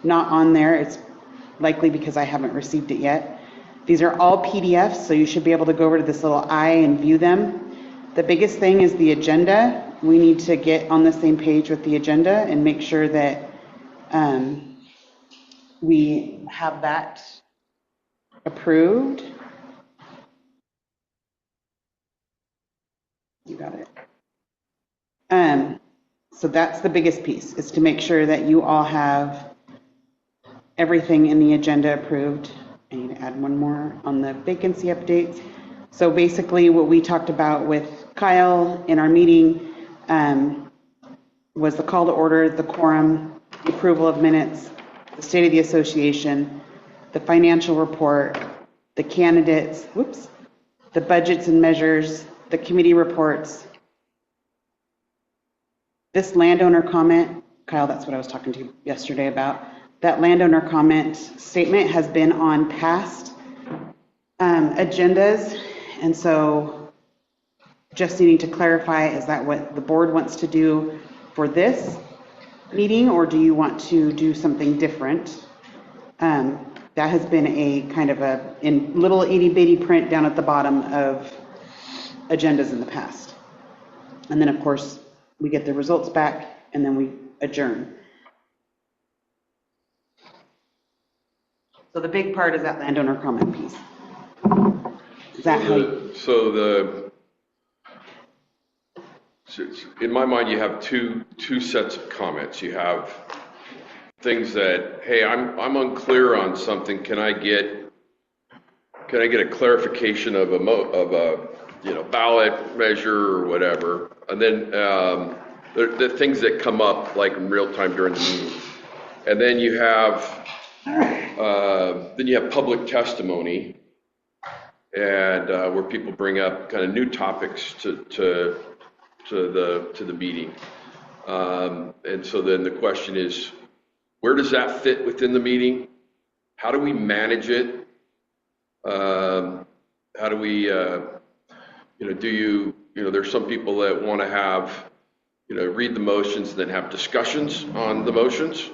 not on there, it's likely because I haven't received it yet. These are all PDFs, so you should be able to go over to this little eye and view them. The biggest thing is the agenda. We need to get on the same page with the agenda and make sure that we have that approved. You got it. So that's the biggest piece, is to make sure that you all have everything in the agenda approved. I need to add one more on the vacancy updates. So basically what we talked about with Kyle in our meeting was the call to order, the quorum, the approval of minutes, the state of the association, the financial report, the candidates, the budgets and measures, the committee reports. This landowner comment, Kyle, that's what I was talking to you yesterday about. That landowner comment statement has been on past agendas. And so just needing to clarify, is that what the board wants to do for this meeting, or do you want to do something different? That has been a kind of a in little itty bitty print down at the bottom of agendas in the past. And then of course we get the results back and then we adjourn. So the big part is that landowner comment piece. Is that in my mind, you have two sets of comments. You have things that, hey, I'm unclear on something. Can I get a clarification of a ballot measure or whatever? And then the things that come up like in real time during the meeting. And then you have public testimony, and where people bring up kind of new topics to the meeting. And so then the question is, where does that fit within the meeting? How do we manage it? How do we, there's some people that want to have, read the motions and then have discussions on the motions.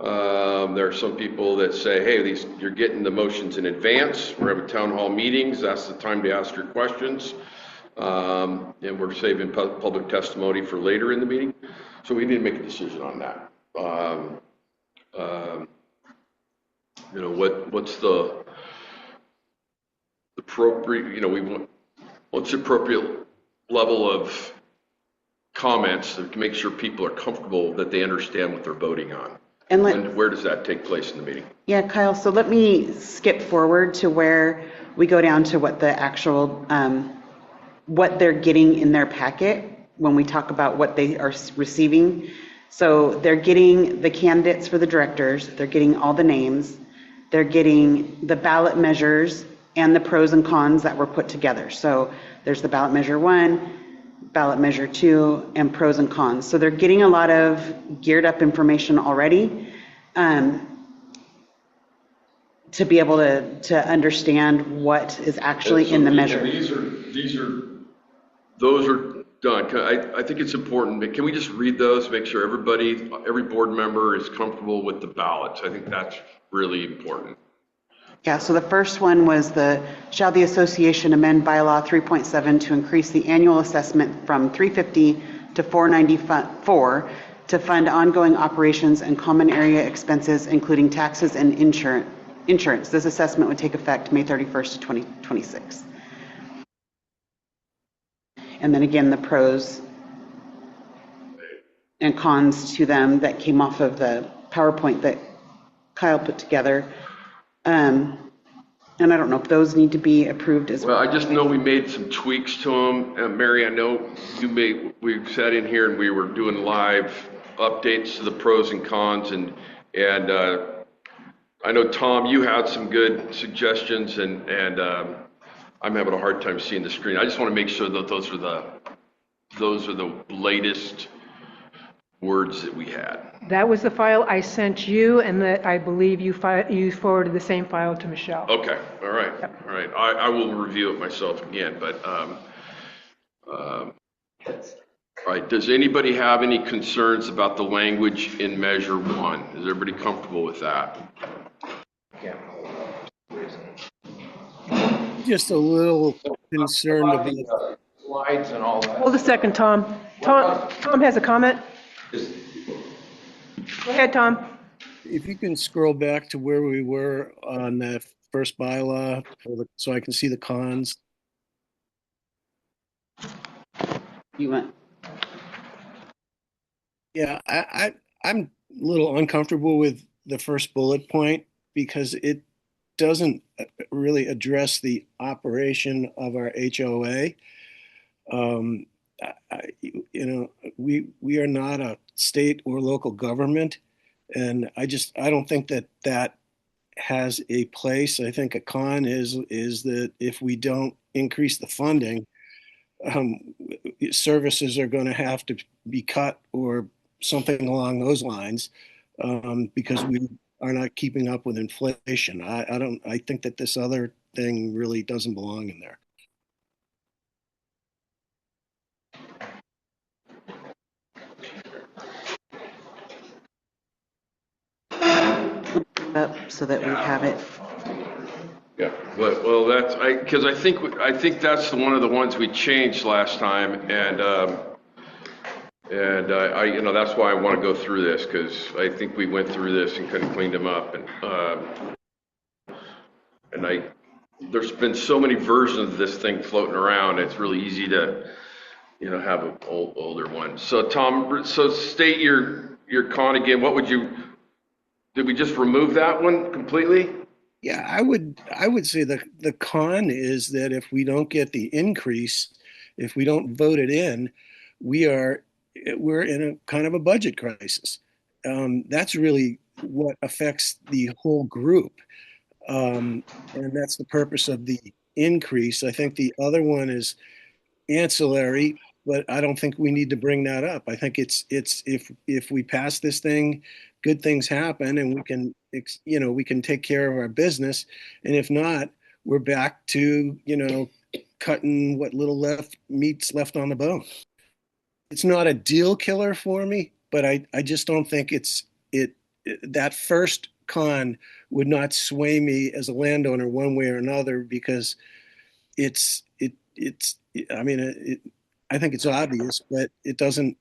There are some people that say, hey, you're getting the motions in advance. We're having town hall meetings. That's the time to ask your questions. And we're saving public testimony for later in the meeting. So we need to make a decision on that. What's the appropriate, what's the appropriate level of comments to make sure people are comfortable that they understand what they're voting on? And where does that take place in the meeting? Yeah, Kyle, so let me skip forward to where we go down to what the actual, what they're getting in their packet when we talk about what they are receiving. So they're getting the candidates for the directors, they're getting all the names, they're getting the ballot measures and the pros and cons that were put together. So there's the ballot measure 1, ballot measure 2, and pros and cons. So they're getting a lot of geared up information already to be able to understand what is actually in the measure. Those are done. I think it's important, but can we just read those, make sure every board member is comfortable with the ballots? I think that's really important. Yeah, so the first one was shall the association amend bylaw 3.7 to increase the annual assessment from $350 to $494 to fund ongoing operations and common area expenses, including taxes and insurance. This assessment would take effect May 31st, 2026. And then again, the pros and cons to them that came off of the PowerPoint that Kyle put together. And I don't know if those need to be approved as well. Well, I just know we made some tweaks to them. Mary, I know we sat in here and we were doing live updates to the pros and cons, and I know, Tom, you had some good suggestions, and I'm having a hard time seeing the screen. I just want to make sure that those are the latest words that we had. That was the file I sent you, and that I believe you forwarded the same file to Michelle. Okay, all right, Yep. all right. I will review it myself again, but, all right, does anybody have any concerns about the language in Measure 1? Is everybody comfortable with that? Just a little concerned about. Slides and all that. Hold a second, Tom. Tom has a comment. Go ahead, Tom. If you can scroll back to where we were on that first bylaw, so I can see the cons. You went, Yeah, I'm a little uncomfortable with the first bullet point because it doesn't really address the operation of our HOA. We are not a state or local government, and I don't think that has a place. I think a con is that if we don't increase the funding, services are going to have to be cut or something along those lines, because we are not keeping up with inflation. I think that this other thing really doesn't belong in there. up so that we have it. Yeah, but, well, because I think that's one of the ones we changed last time, and that's why I want to go through this, because I think we went through this and kind of cleaned them up, and there's been so many versions of this thing floating around, it's really easy to, have an older one. So Tom, state your con again. Did we just remove that one completely? Yeah, I would say the con is that if we don't get the increase, if we don't vote it in, we're in a kind of a budget crisis. That's really what affects the whole group, and that's the purpose of the increase. I think the other one is ancillary, but I don't think we need to bring that up. I think it's if we pass this thing, good things happen, and we can take care of our business, and if not, we're back to cutting what little meat's left on the bone. It's not a deal killer for me, but I just don't think that first con would not sway me as a landowner one way or another, because it's I mean I think it's obvious, but it doesn't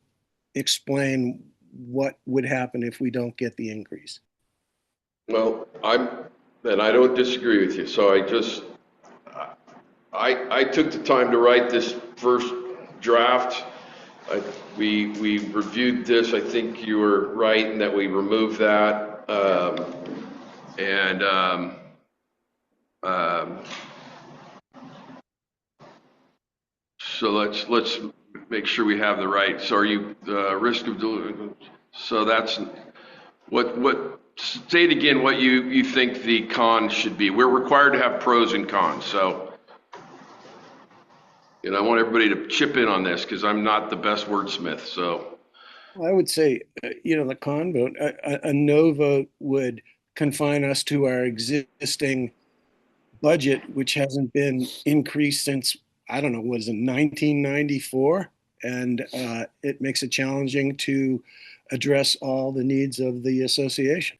explain what would happen if we don't get the increase. Well, I don't disagree with you. So I took the time to write this first draft. We reviewed this. I think you were right in that we removed that. So let's make sure we have the right. So are you risk of dilution? So that's what. State again what you think the con should be. We're required to have pros and cons. So, I want everybody to chip in on this because I'm not the best wordsmith. So, I would say, the con vote, a no vote would confine us to our existing budget, which hasn't been increased since, I don't know, what is it, 1994? And it makes it challenging to address all the needs of the association.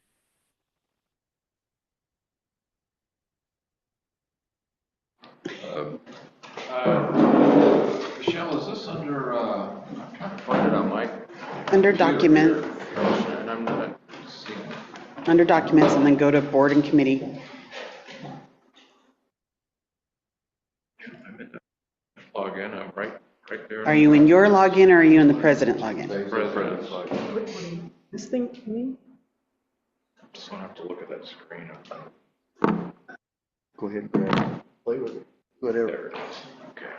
Michelle, is this under, I'm trying to find it on my. Under document, And I'm not seeing it. under documents, and then go to board and committee. I'm in the login, I'm right there. Are you in your login or are you in the president login? President's login. This thing, you mean? Just gonna have to look at that screen. Go ahead and grab it. Play with it. Whatever. There it is. Okay.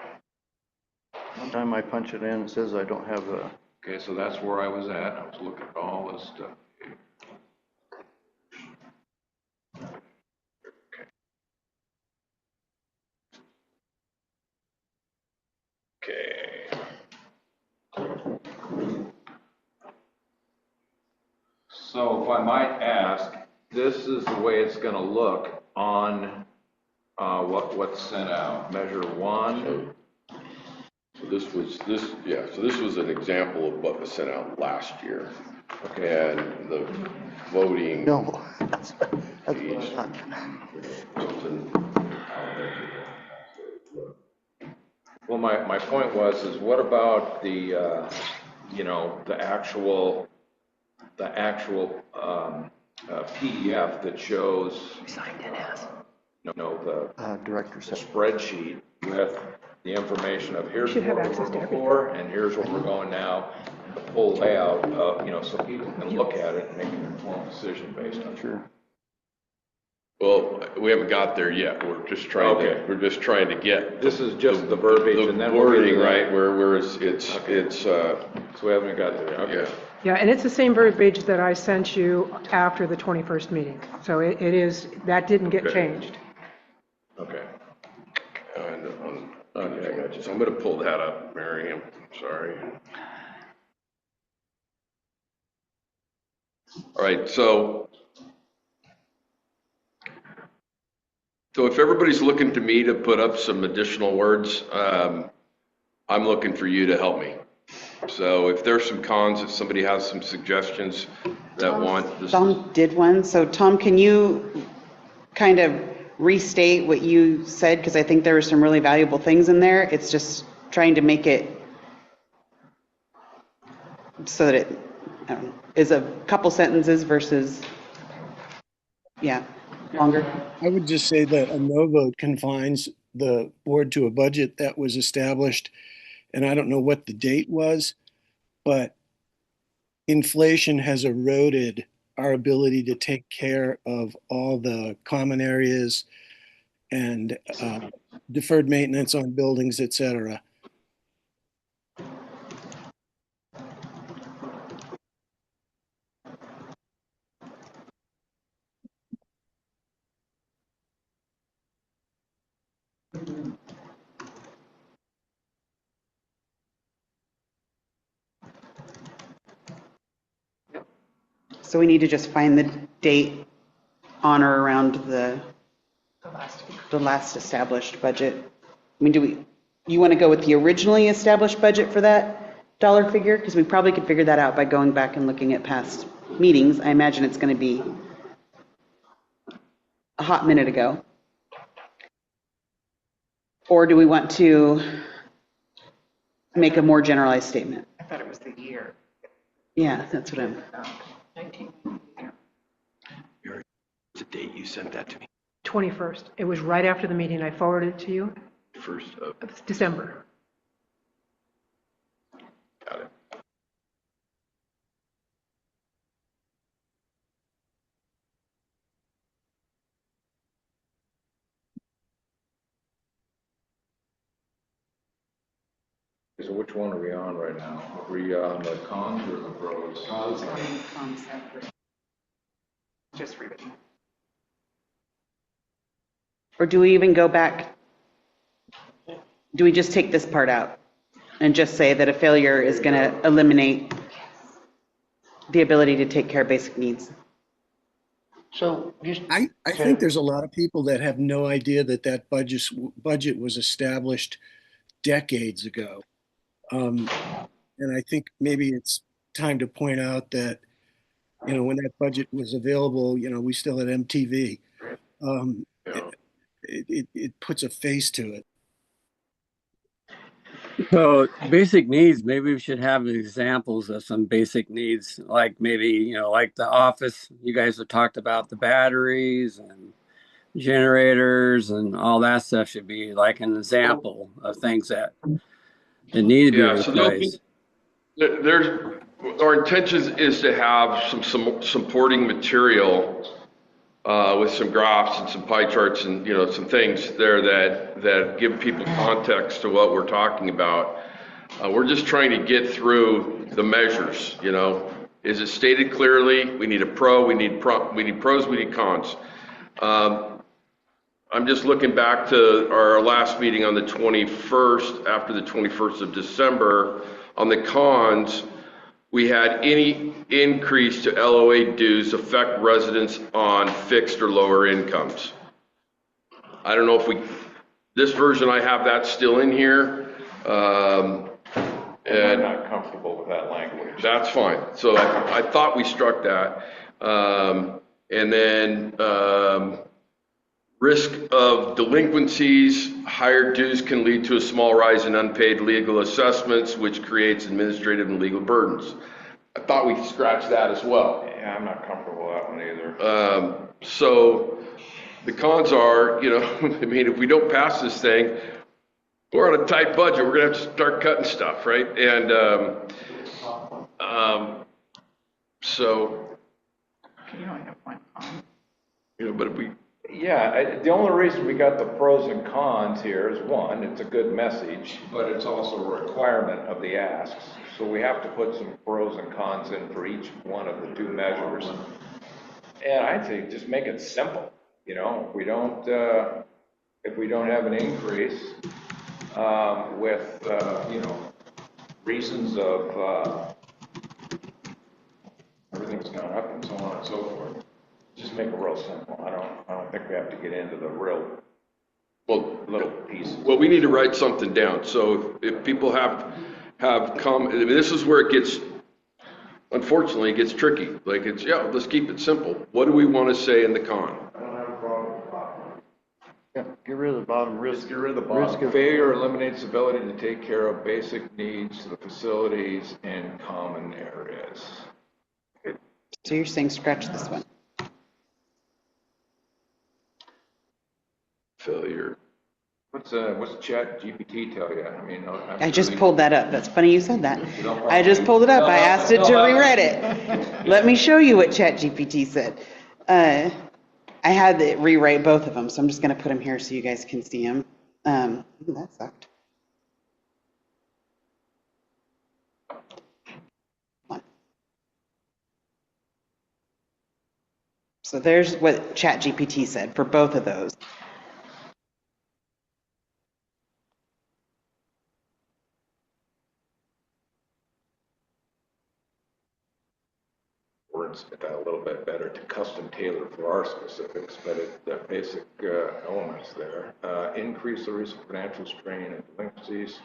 One time I punch it in, it says I don't have a. Okay, so that's where I was at. I was looking at all this stuff. Okay. So if I might ask, this is the way it's gonna look on, what's sent out, measure one. So this was an example of what was sent out last year. Okay. And the voting. No. Page. Well, my point is what about the, the actual PDF that shows, the Director said. spreadsheet with the information of here's Should have where we access to were everything. before and here's where we're going now, the full layout of, so people can look at it and make an informed decision based on it. Sure. Well, we haven't got there yet. We're just trying to get. This is just the verbiage and then we'll get wording, to that. right? Where it's So we haven't got there. Okay. yeah. Yeah, and it's the same verbiage that I sent you after the 21st meeting. So it is, that didn't get Okay. changed. Okay. Okay. So I'm going to pull that up, Mary. I'm sorry. All right. So if everybody's looking to me to put up some additional words, I'm looking for you to help me. So if there's some cons, if somebody has some suggestions that want this. Tom did one. So Tom, can you kind of restate what you said? Because I think there were some really valuable things in there. It's just trying to make it so that it is a couple sentences versus, longer. I would just say that a no vote confines the board to a budget that was established, and I don't know what the date was, but inflation has eroded our ability to take care of all the common areas and deferred maintenance on buildings, et cetera. So we need to just find the date on or around the last established budget. I mean, you want to go with the originally established budget for that dollar figure? Because we probably could figure that out by going back and looking at past meetings. I imagine it's going to be a hot minute ago. Or do we want to make a more generalized statement? I thought it was the year. Yeah, that's what I'm. 19. The date you sent that to me, 21st. It was right after the meeting. I forwarded it to you. first of, It's December. Got it. So which one are we on right now? Are we on the cons or the pros? Just rewritten. Or do we even go back? Do we just take this part out and just say that a failure is going to eliminate the ability to take care of basic needs? So I think there's a lot of people that have no idea that that budget was established decades ago. And I think maybe it's time to point out that, when that budget was available, we still had MTV. It puts a face to it. So basic needs, maybe we should have examples of some basic needs, like maybe, like the office, you guys have talked about the batteries and generators and all that stuff should be like an example of things that need to be replaced. Our intention is to have some supporting material with some graphs and some pie charts and some things there that give people context to what we're talking about. We're just trying to get through the measures. Is it stated clearly? We need a pro. We need pros. We need cons. I'm just looking back to our last meeting on the 21st, after the 21st of December, on the cons. we had any increase to LOA dues affect residents on fixed or lower incomes. I don't know if this version, I have that still in here. And I'm not comfortable with that language. That's fine. So I thought we struck that. And then risk of delinquencies, higher dues can lead to a small rise in unpaid legal assessments, which creates administrative and legal burdens. I thought we scratched that as well. Yeah, I'm not comfortable with that one either. So the cons are, I mean, if we don't pass this thing, we're on a tight budget. We're going to have to start cutting stuff, right? And so, but if we, yeah, the only reason we got the pros and cons here is one, it's a good message, but it's also a requirement of the asks. So we have to put some pros and cons in for each one of the two measures. And I'd say just make it simple. If we don't have an increase with reasons of everything's gone up and so on and so forth, just make it real simple. I don't think we have to get into the real little pieces. Well, we need to write something down. So if people have come, I mean, this is where it gets, unfortunately, it gets tricky. Like let's keep it simple. What do we want to say in the con? I don't have a problem with the bottom. Yeah, get rid of the bottom risk. Just get rid of the bottom. Failure eliminates the ability to take care of basic needs to the facilities and common areas. So you're saying scratch this one? Failure. What's Chat GPT tell you? I mean, I just pulled that up. That's funny you said that. I just pulled it up. I asked it to rewrite it. Let me show you what Chat GPT said. I had it rewrite both of them, so I'm just going to put them here so you guys can see them. Ooh, that sucked. So there's what Chat GPT said for both of those. Words a little bit better to custom tailor for our specifics, but the basic elements there. Increase the risk of financial strain and delinquencies.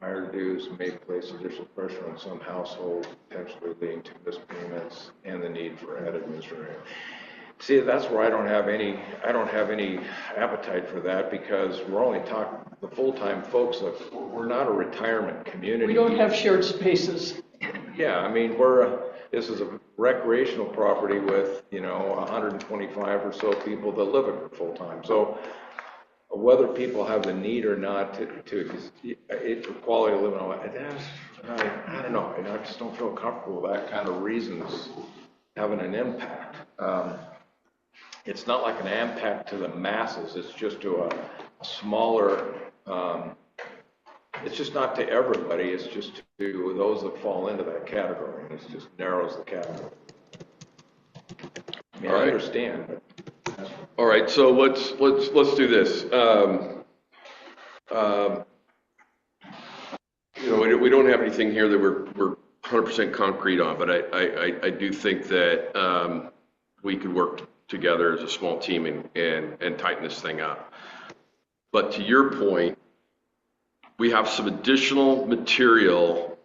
Higher dues may place additional pressure on some households, potentially leading to missed payments and the need for added administration. See, that's where I don't have any appetite for that, because we're only talking the full-time folks. We're not a retirement community. We don't have shared spaces. Yeah, I mean, this is a recreational property with 125 or so people that live it full-time. So whether people have the need or not for quality of living, I don't know. I just don't feel comfortable with that kind of reasons having an impact. It's not like an impact to the masses. It's just to a smaller. It's just not to everybody. It's just to those that fall into that category. And it just narrows the category. I mean, I understand. But all right. So let's do this. We don't have anything here that we're 100% concrete on, but I do think that we could work together as a small team and tighten this thing up. But to your point, we have some additional material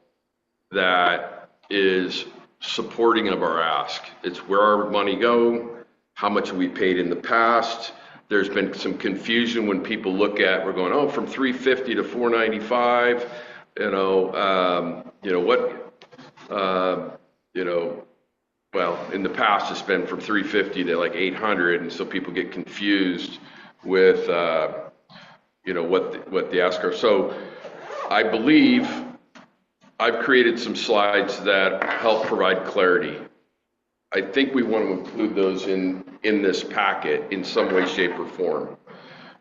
that is supporting of our ask. It's where our money go, how much we paid in the past. There's been some confusion when people look at, we're going, from 350 to 495, well, in the past it's been from 350 to like 800, and so people get confused with what the ask are. So I believe I've created some slides that help provide clarity. I think we want to include those in this packet in some way, shape, or form.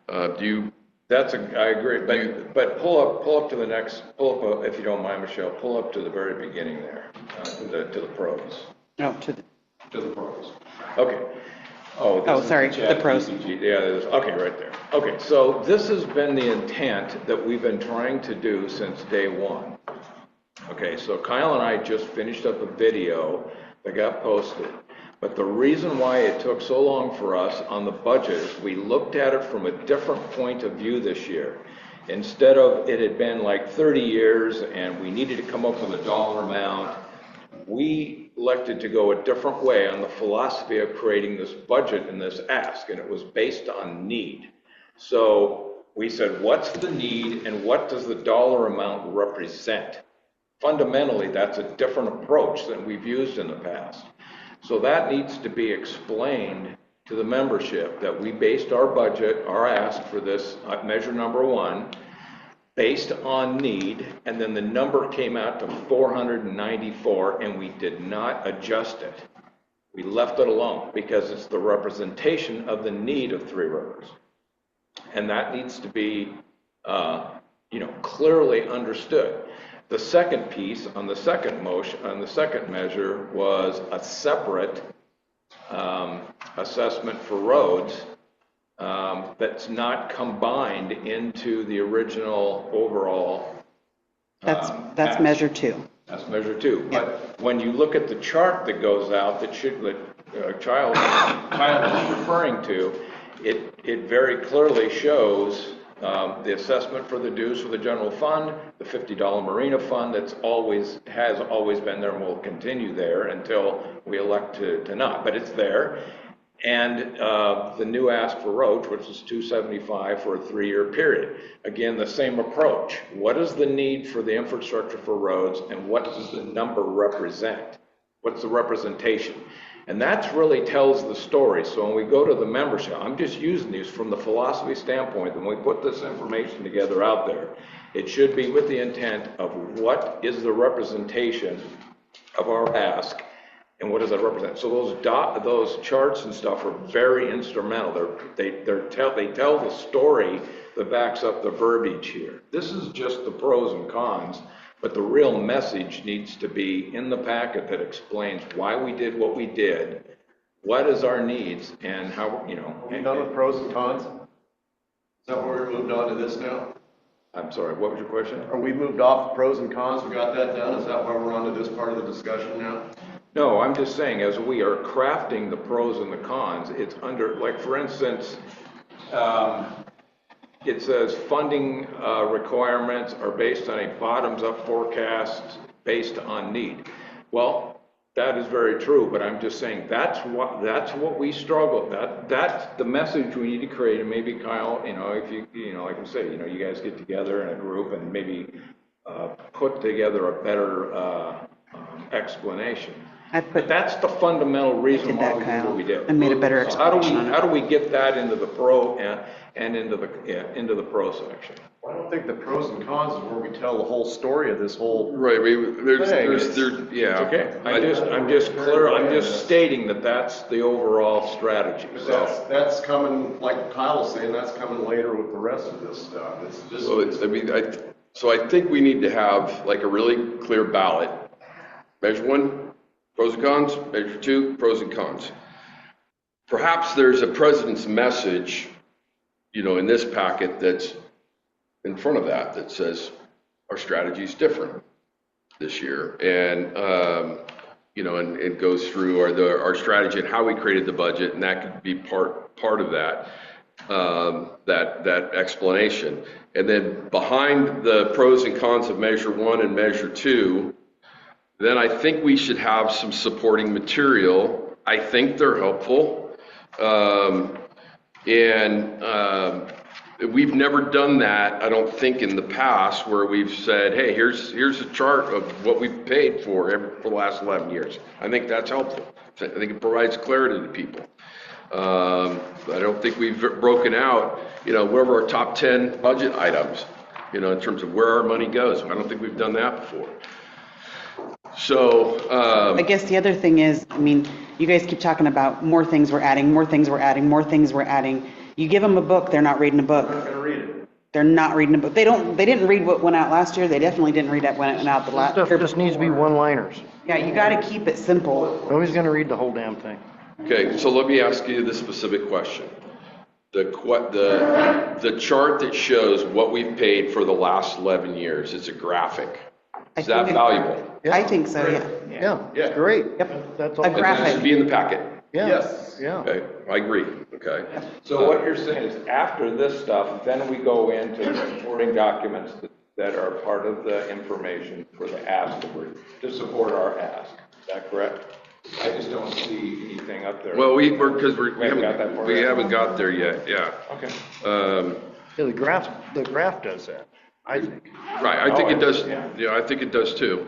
I agree. But pull up to the next. If you don't mind, Michelle. Pull up to the very beginning there, to the pros. No, to the pros. Okay. Sorry, the pros. Yeah, okay, right there. Okay, so this has been the intent that we've been trying to do since day one. Okay, so Kyle and I just finished up a video that got posted. But the reason why it took so long for us on the budget is we looked at it from a different point of view this year. Instead of it had been like 30 years and we needed to come up with a dollar amount, we elected to go a different way on the philosophy of creating this budget and this ask, and it was based on need. So we said, what's the need and what does the dollar amount represent? Fundamentally, that's a different approach than we've used in the past. So that needs to be explained to the membership that we based our budget, our ask for this measure number 1, based on need, and then the number came out to 494, and we did not adjust it. We left it alone because it's the representation of the need of Three Rivers. And that needs to be, clearly understood. The second piece on the second motion, on the second measure, was a separate assessment for roads that's not combined into the original overall. That's measure 2. That's measure 2. Yep. But when you look at the chart that goes out that Kyle is referring to, it very clearly shows the assessment for the dues for the general fund, the $50 marina fund has always been there and will continue there until we elect to not, but it's there. And the new ask for roads, which is $275 for a 3-year period. Again, the same approach. What is the need for the infrastructure for roads, and what does the number represent? What's the representation? And that really tells the story. So when we go to the membership, I'm just using these from the philosophy standpoint. When we put this information together out there, it should be with the intent of what is the representation of our ask, and what does that represent? So those charts and stuff are very instrumental. They tell the story that backs up the verbiage here. This is just the pros and cons, but the real message needs to be in the packet that explains why we did what we did, what is our needs, and how, Are we done with pros and cons? Is that where we moved on to this now? I'm sorry, what was your question? Are we moved off the pros and cons? We got that done? Is that why we're on to this part of the discussion now? No, I'm just saying, as we are crafting the pros and the cons, it's under, like, for instance, it says funding requirements are based on a bottoms-up forecast based on need. Well, that is very true, but I'm just saying that's what we struggle. That's the message we need to create. And maybe Kyle, if you like we say, you guys get together in a group and maybe put together a better explanation. But that's the fundamental reason why we did what we did. I made a better explanation. How do we get that into the pro and into the pro section? Well, I don't think the pros and cons is where we tell the whole story of this whole right. There's It's okay. I'm just stating that that's the overall strategy. So that's coming, like Kyle was saying, that's coming later with the rest of this stuff. So I think we need to have like a really clear ballot. Measure 1. Pros and cons, measure 2, pros and cons. Perhaps there's a president's message, in this packet that's in front of that says our strategy is different this year, and and it goes through our strategy and how we created the budget, and that could be part of that that explanation. And then behind the pros and cons of measure 1 and measure 2. Then I think we should have some supporting material. I think they're helpful. We've never done that, I don't think, in the past, where we've said, hey, here's a chart of what we've paid for the last 11 years. I think that's helpful. I think it provides clarity to people. I don't think we've broken out, what are our top 10 budget items, in terms of where our money goes. I don't think we've done that before. So I guess the other thing is, you guys keep talking about more things we're adding, more things we're adding, more things we're adding. You give them a book, they're not reading a book. They're not going to read it. They're not reading a book. They didn't read what went out last year. They definitely didn't read what went out the last. Stuff just needs to be one-liners. Yeah, you got to keep it simple. Nobody's going to read the whole damn thing. Okay, so let me ask you this specific question. The chart that shows what we've paid for the last 11 years, it's a graphic. Is that valuable? I think so, yeah. Yeah, Yeah. great. Yep. That's all. A And that graphic. should be in the packet. Yeah. Yes. Yeah. Okay, I agree, okay. So what you're saying is after this stuff, then we go into the supporting documents that are part of the information for the ask to support our ask. Is that correct? I just don't see anything up there. Well, we haven't got that far yet. haven't got there yet, yeah. Okay. Yeah, the graph does that, I think. Right, I think it does, yeah. yeah, I think it does too.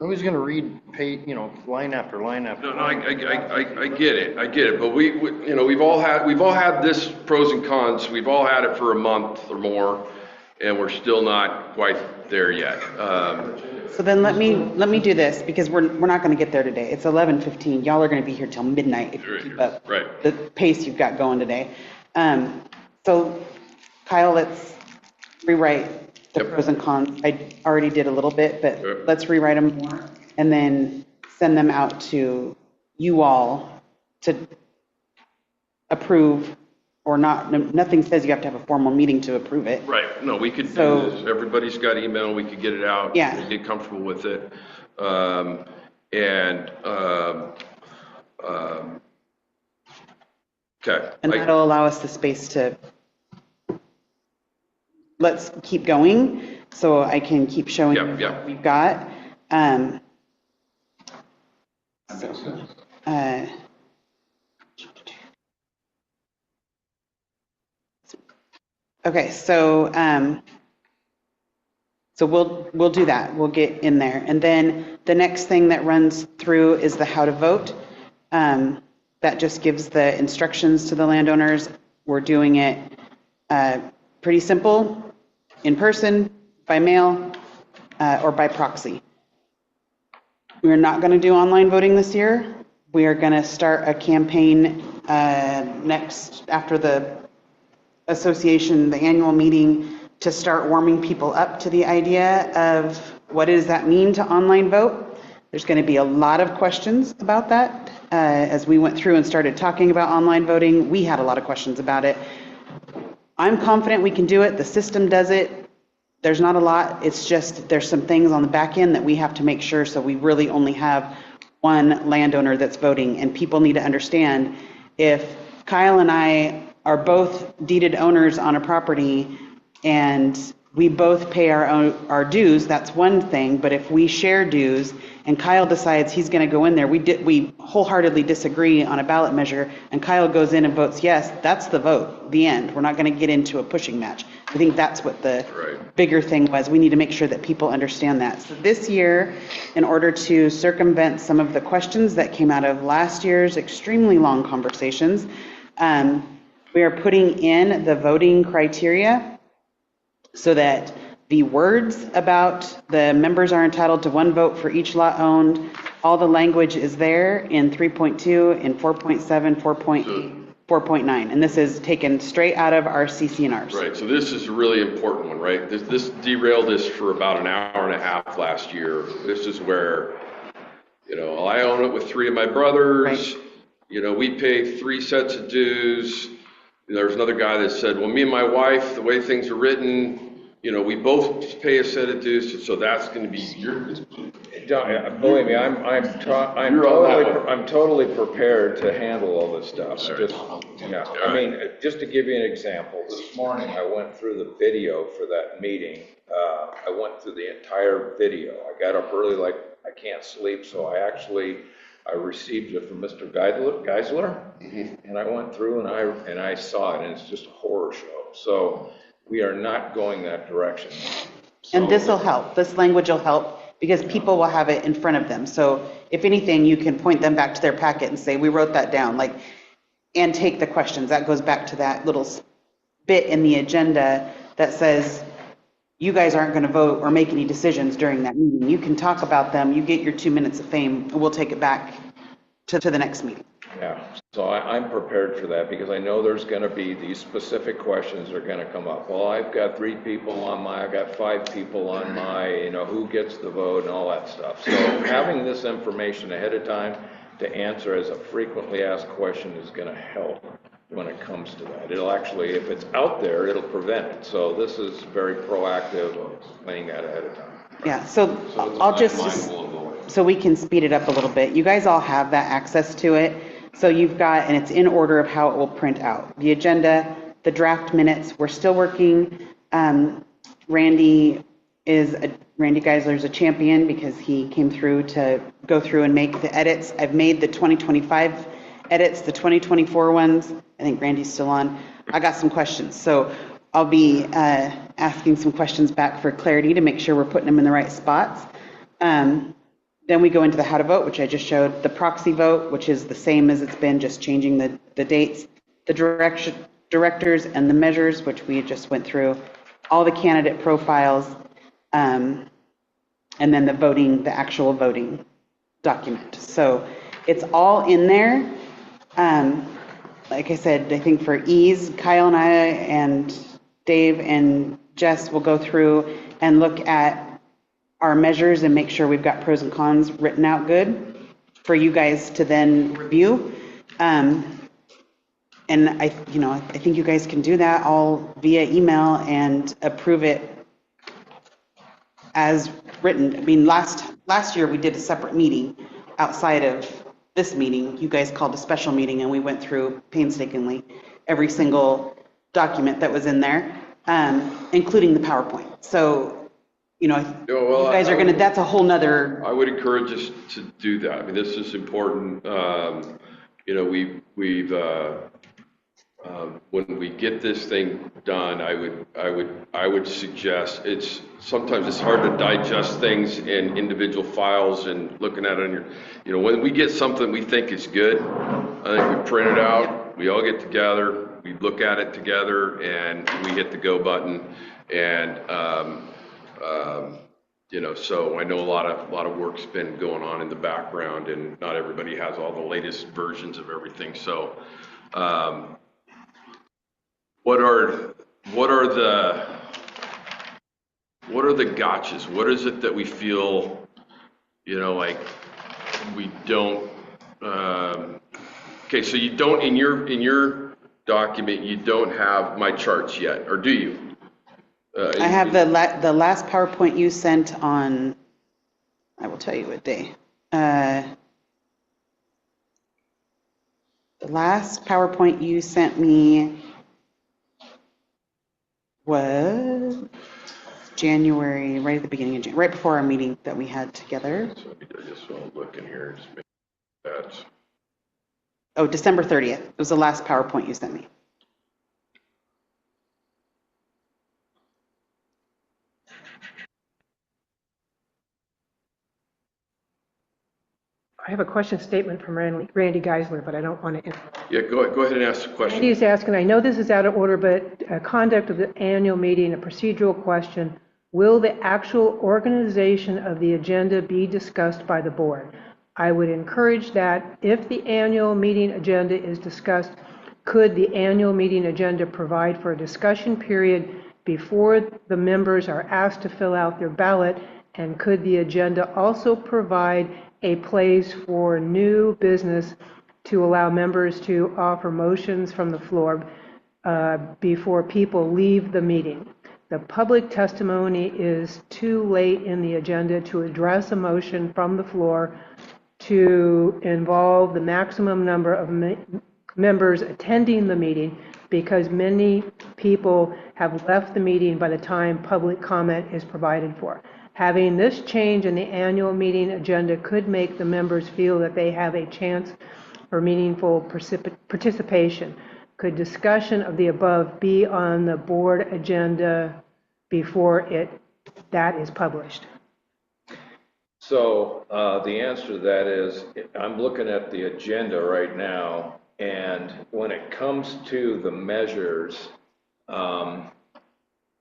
Nobody's gonna read line after line after No, line. I get it, but we've all had this pros and cons, we've all had it for a month or more, and we're still not quite there yet. So then let me do this, because we're not gonna get there today. It's 11:15. Y'all are gonna be here till midnight if you keep up Right. the pace you've got going today. So Kyle, let's rewrite the Yep. pros and cons. I already did a little bit, but Yep. let's rewrite them more and then send them out to you all to approve or not. Nothing says you have to have a formal meeting to approve it. Right, no, we could do So- this, everybody's got email, we could get it out. Yeah. Get comfortable with it. Okay. And that'll allow us the space to, let's keep going, so I can keep showing you Yeah. what we've got. Okay, so we'll do that. We'll get in there. And then the next thing that runs through is the how to vote. That just gives the instructions to the landowners. We're doing it pretty simple, in person, by mail, or by proxy. We're not going to do online voting this year. We are going to start a campaign after the association, the annual meeting, to start warming people up to the idea of what does that mean to online vote. There's going to be a lot of questions about that. As we went through and started talking about online voting, we had a lot of questions about it. I'm confident we can do it. The system does it. There's not a lot. It's just there's some things on the back end that we have to make sure, so we really only have one landowner that's voting. And people need to understand, if Kyle and I are both deeded owners on a property and we both pay our dues, that's one thing. But if we share dues and Kyle decides he's going to go in there, we wholeheartedly disagree on a ballot measure, and Kyle goes in and votes yes, that's the vote, the end. We're not going to get into a pushing match. I think that's what the bigger thing was. We need to make sure that people understand that. So this year, in order to circumvent some of the questions that came out of last year's extremely long conversations, we are putting in the voting criteria so that the words about the members are entitled to one vote for each lot owned, all the language is there in 3.2, in 4.7, 4.8, 4.9. And this is taken straight out of our CC&Rs. Right, so this is a really important one, right? This derailed us for about an hour and a half last year. This is where, I own it with three of my brothers. Right. We pay 3 sets of dues. There was another guy that said, well, me and my wife, the way things are written, we both pay a set of dues, so that's going to be your. Believe me, I'm totally prepared to handle all this stuff. I mean, just to give you an example, this morning I went through the video for that meeting. I went through the entire video. I got up early, like I can't sleep, so I received it from Mr. Geisler, and I went through and I saw it, and it's just a horror show. So we are not going that direction. And this will help. This language will help because people will have it in front of them. So if anything, you can point them back to their packet and say, we wrote that down, and take the questions. That goes back to that little bit in the agenda that says, you guys aren't going to vote or make any decisions during that meeting. You can talk about them. You get your 2 minutes of fame, and we'll take it back to the next meeting. Yeah, so I'm prepared for that because I know there's going to be these specific questions that are going to come up. Well, I've got 3 people I've got 5 people on my, who gets the vote and all that stuff. So having this information ahead of time to answer as a frequently asked question is going to help when it comes to that. It'll actually, if it's out there, it'll prevent it. So this is very proactive of explaining that ahead of time. Yeah, so So I'll it's just, mindful of the way. so we can speed it up a little bit. You guys all have that access to it. So you've got, and it's in order of how it will print out. The agenda, the draft minutes, we're still working. Randy Geisler's a champion because he came through to go through and make the edits. I've made the 2025 edits, the 2024 ones. I think Randy's still on. I got some questions. So I'll be asking some questions back for clarity to make sure we're putting them in the right spots. Then we go into the how to vote, which I just showed, the proxy vote, which is the same as it's been, just changing the dates, the directors and the measures, which we just went through, all the candidate profiles, and then the voting, the actual voting document. So it's all in there. Like I said, I think for ease, Kyle and I and Dave and Jess will go through and look at our measures and make sure we've got pros and cons written out good for you guys to then review. And I think you guys can do that all via email and approve it as written. I mean, last year we did a separate meeting outside of this meeting. You guys called a special meeting and we went through painstakingly every single document that was in there, including the PowerPoint. So, you guys are gonna, that's a whole nother. I would encourage us to do that. I mean, this is important. When we get this thing done, I would suggest, sometimes it's hard to digest things in individual files and looking at it on your, when we get something we think is good, I think we print it out, we all get together, we look at it together, and we hit the go button. And so I know a lot of work's been going on in the background, and not everybody has all the latest versions of everything. So, what are the gotchas? What is it that we feel, like we don't? Okay, so you don't in your document, you don't have my charts yet, or do you? I have the last PowerPoint you sent on, I will tell you what day. The last PowerPoint you sent me was January, right at the beginning of January, right before our meeting that we had together. So I just want to look in here and just make that. Oh, December 30th. It was the last PowerPoint you sent me. I have a question statement from Randy Geisler, but I don't want to. Yeah, go ahead and ask the question. Randy is asking, I know this is out of order, but conduct of the annual meeting, a procedural question. Will the actual organization of the agenda be discussed by the board? I would encourage that if the annual meeting agenda is discussed, could the annual meeting agenda provide for a discussion period before the members are asked to fill out their ballot? And could the agenda also provide a place for new business to allow members to offer motions from the floor before people leave the meeting? The public testimony is too late in the agenda to address a motion from the floor to involve the maximum number of members attending the meeting, because many people have left the meeting by the time public comment is provided for. Having this change in the annual meeting agenda could make the members feel that they have a chance for meaningful participation. Could discussion of the above be on the board agenda before that is published? So the answer to that is, I'm looking at the agenda right now, and when it comes to the measures,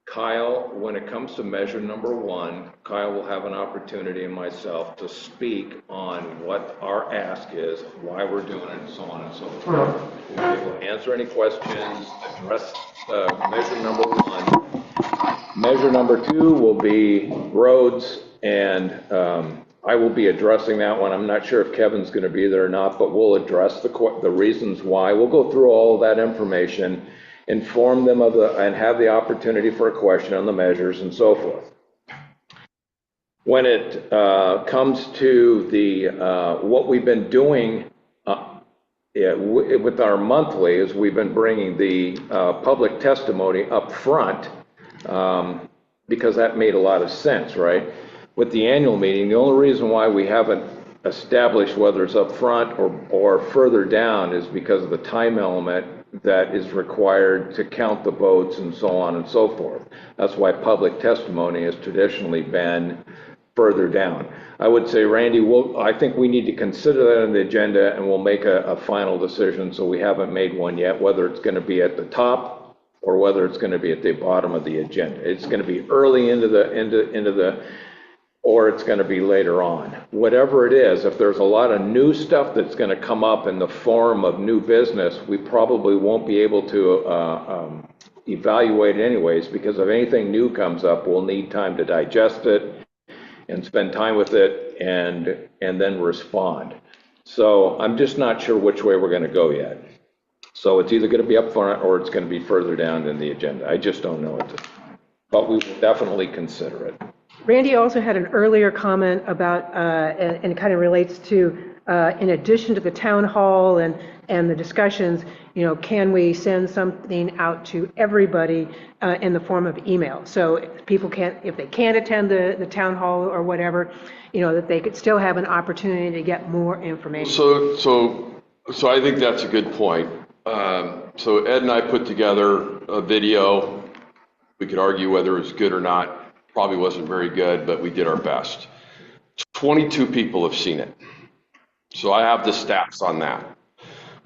Kyle, when it comes to measure number 1, Kyle will have an opportunity, and myself, to speak on what our ask is, why we're doing it, and so on and so forth. We'll be able to answer any questions, address measure number 1. Measure number 2 will be roads and I will be addressing that one. I'm not sure if Kevin's going to be there or not, but we'll address the reasons why. We'll go through all of that information, inform them of and have the opportunity for a question on the measures and so forth. When it comes to the what we've been doing with our monthly, is we've been bringing the public testimony up front because that made a lot of sense, right? With the annual meeting, the only reason why we haven't established whether it's up front or further down is because of the time element that is required to count the votes and so on and so forth. That's why public testimony has traditionally been further down. I would say, Randy, I think we need to consider that on the agenda, and we'll make a final decision. So we haven't made one yet, whether it's going to be at the top or whether it's going to be at the bottom of the agenda. It's going to be early into the or it's going to be later on. Whatever it is, if there's a lot of new stuff that's going to come up in the form of new business, we probably won't be able to evaluate it anyways, because if anything new comes up, we'll need time to digest it and spend time with it and then respond. So I'm just not sure which way we're going to go yet. So it's either going to be up front or it's going to be further down in the agenda. I just don't know it, but we will definitely consider it. Randy also had an earlier comment about, and it kind of relates to, in addition to the town hall and the discussions, can we send something out to everybody in the form of email? So if they can't attend the town hall or whatever, that they could still have an opportunity to get more information. So I think that's a good point. So Ed and I put together a video. We could argue whether it was good or not. Probably wasn't very good, but we did our best. 22 people have seen it. So I have the stats on that.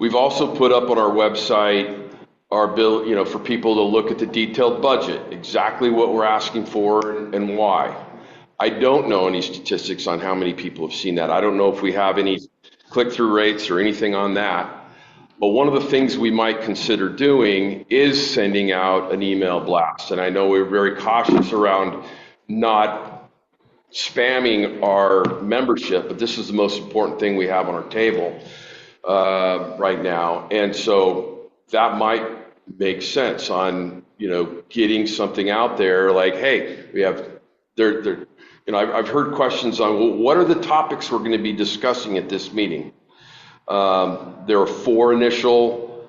We've also put up on our website our bill, for people to look at the detailed budget, exactly what we're asking for and why. I don't know any statistics on how many people have seen that. I don't know if we have any click-through rates or anything on that. But one of the things we might consider doing is sending out an email blast. And I know we're very cautious around not spamming our membership, but this is the most important thing we have on our table right now. And so that might make sense on, getting something out there like, hey, we have, I've heard questions on, well, what are the topics we're going to be discussing at this meeting? There are 4 initial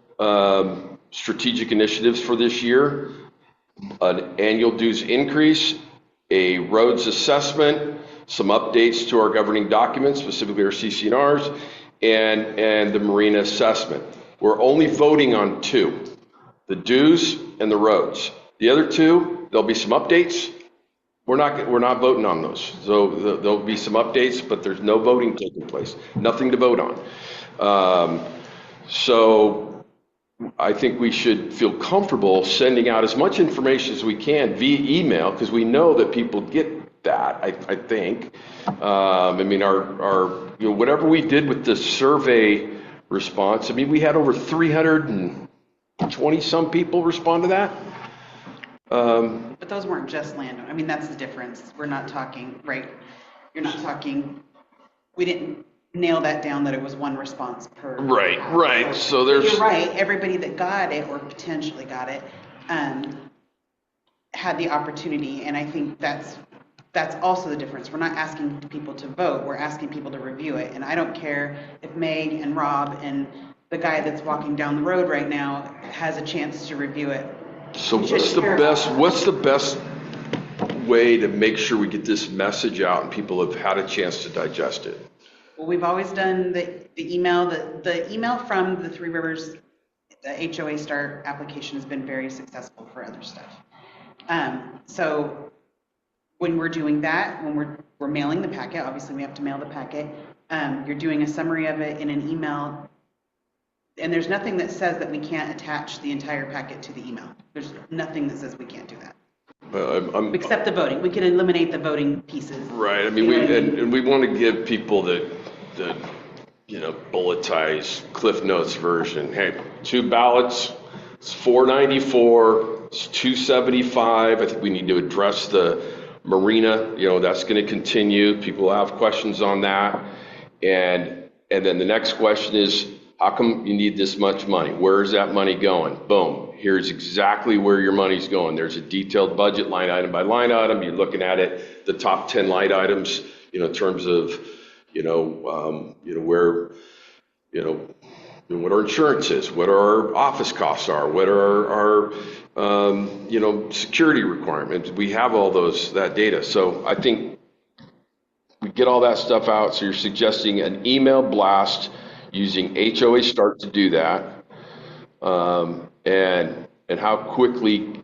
strategic initiatives for this year: an annual dues increase, a roads assessment, some updates to our governing documents, specifically our CC&Rs, and the marina assessment. We're only voting on 2, the dues and the roads. The other 2, there'll be some updates. We're not voting on those. So there'll be some updates, but there's no voting taking place. Nothing to vote on. So I think we should feel comfortable sending out as much information as we can via email, because we know that people get that, I think. Our whatever we did with the survey response, we had over 320 some people respond to that. But those weren't just landowners. That's the difference. We're not talking, right? You're not talking, we didn't nail that down that it was 1 response per. Right. So there's. You're right. Everybody that got it or potentially got it had the opportunity. And I think that's also the difference. We're not asking people to vote. We're asking people to review it. And I don't care if Meg and Rob and the guy that's walking down the road right now has a chance to review it. So what's the best way to make sure we get this message out and people have had a chance to digest it? Well, we've always done the email. The email from the Three Rivers, the HOA Start application has been very successful for other stuff. So when we're doing that, when we're mailing the packet, obviously we have to mail the packet. You're doing a summary of it in an email. And there's nothing that says that we can't attach the entire packet to the email. There's nothing that says we can't do that. Except the voting. We can eliminate the voting pieces. Right. We want to give people the bulletized Cliff Notes version. Hey, 2 ballots, it's $494, it's $275. I think we need to address the Marina, that's going to continue. People have questions on that. And then the next question is, how come you need this much money? Where is that money going? Boom. Here's exactly where your money's going. There's a detailed budget line item by line item. You're looking at it, the top 10 line items, in terms of, where, what our insurance is, what our office costs are, what are our security requirements. We have all that data. So I think we get all that stuff out. So you're suggesting an email blast using HOA Start to do that. And how quickly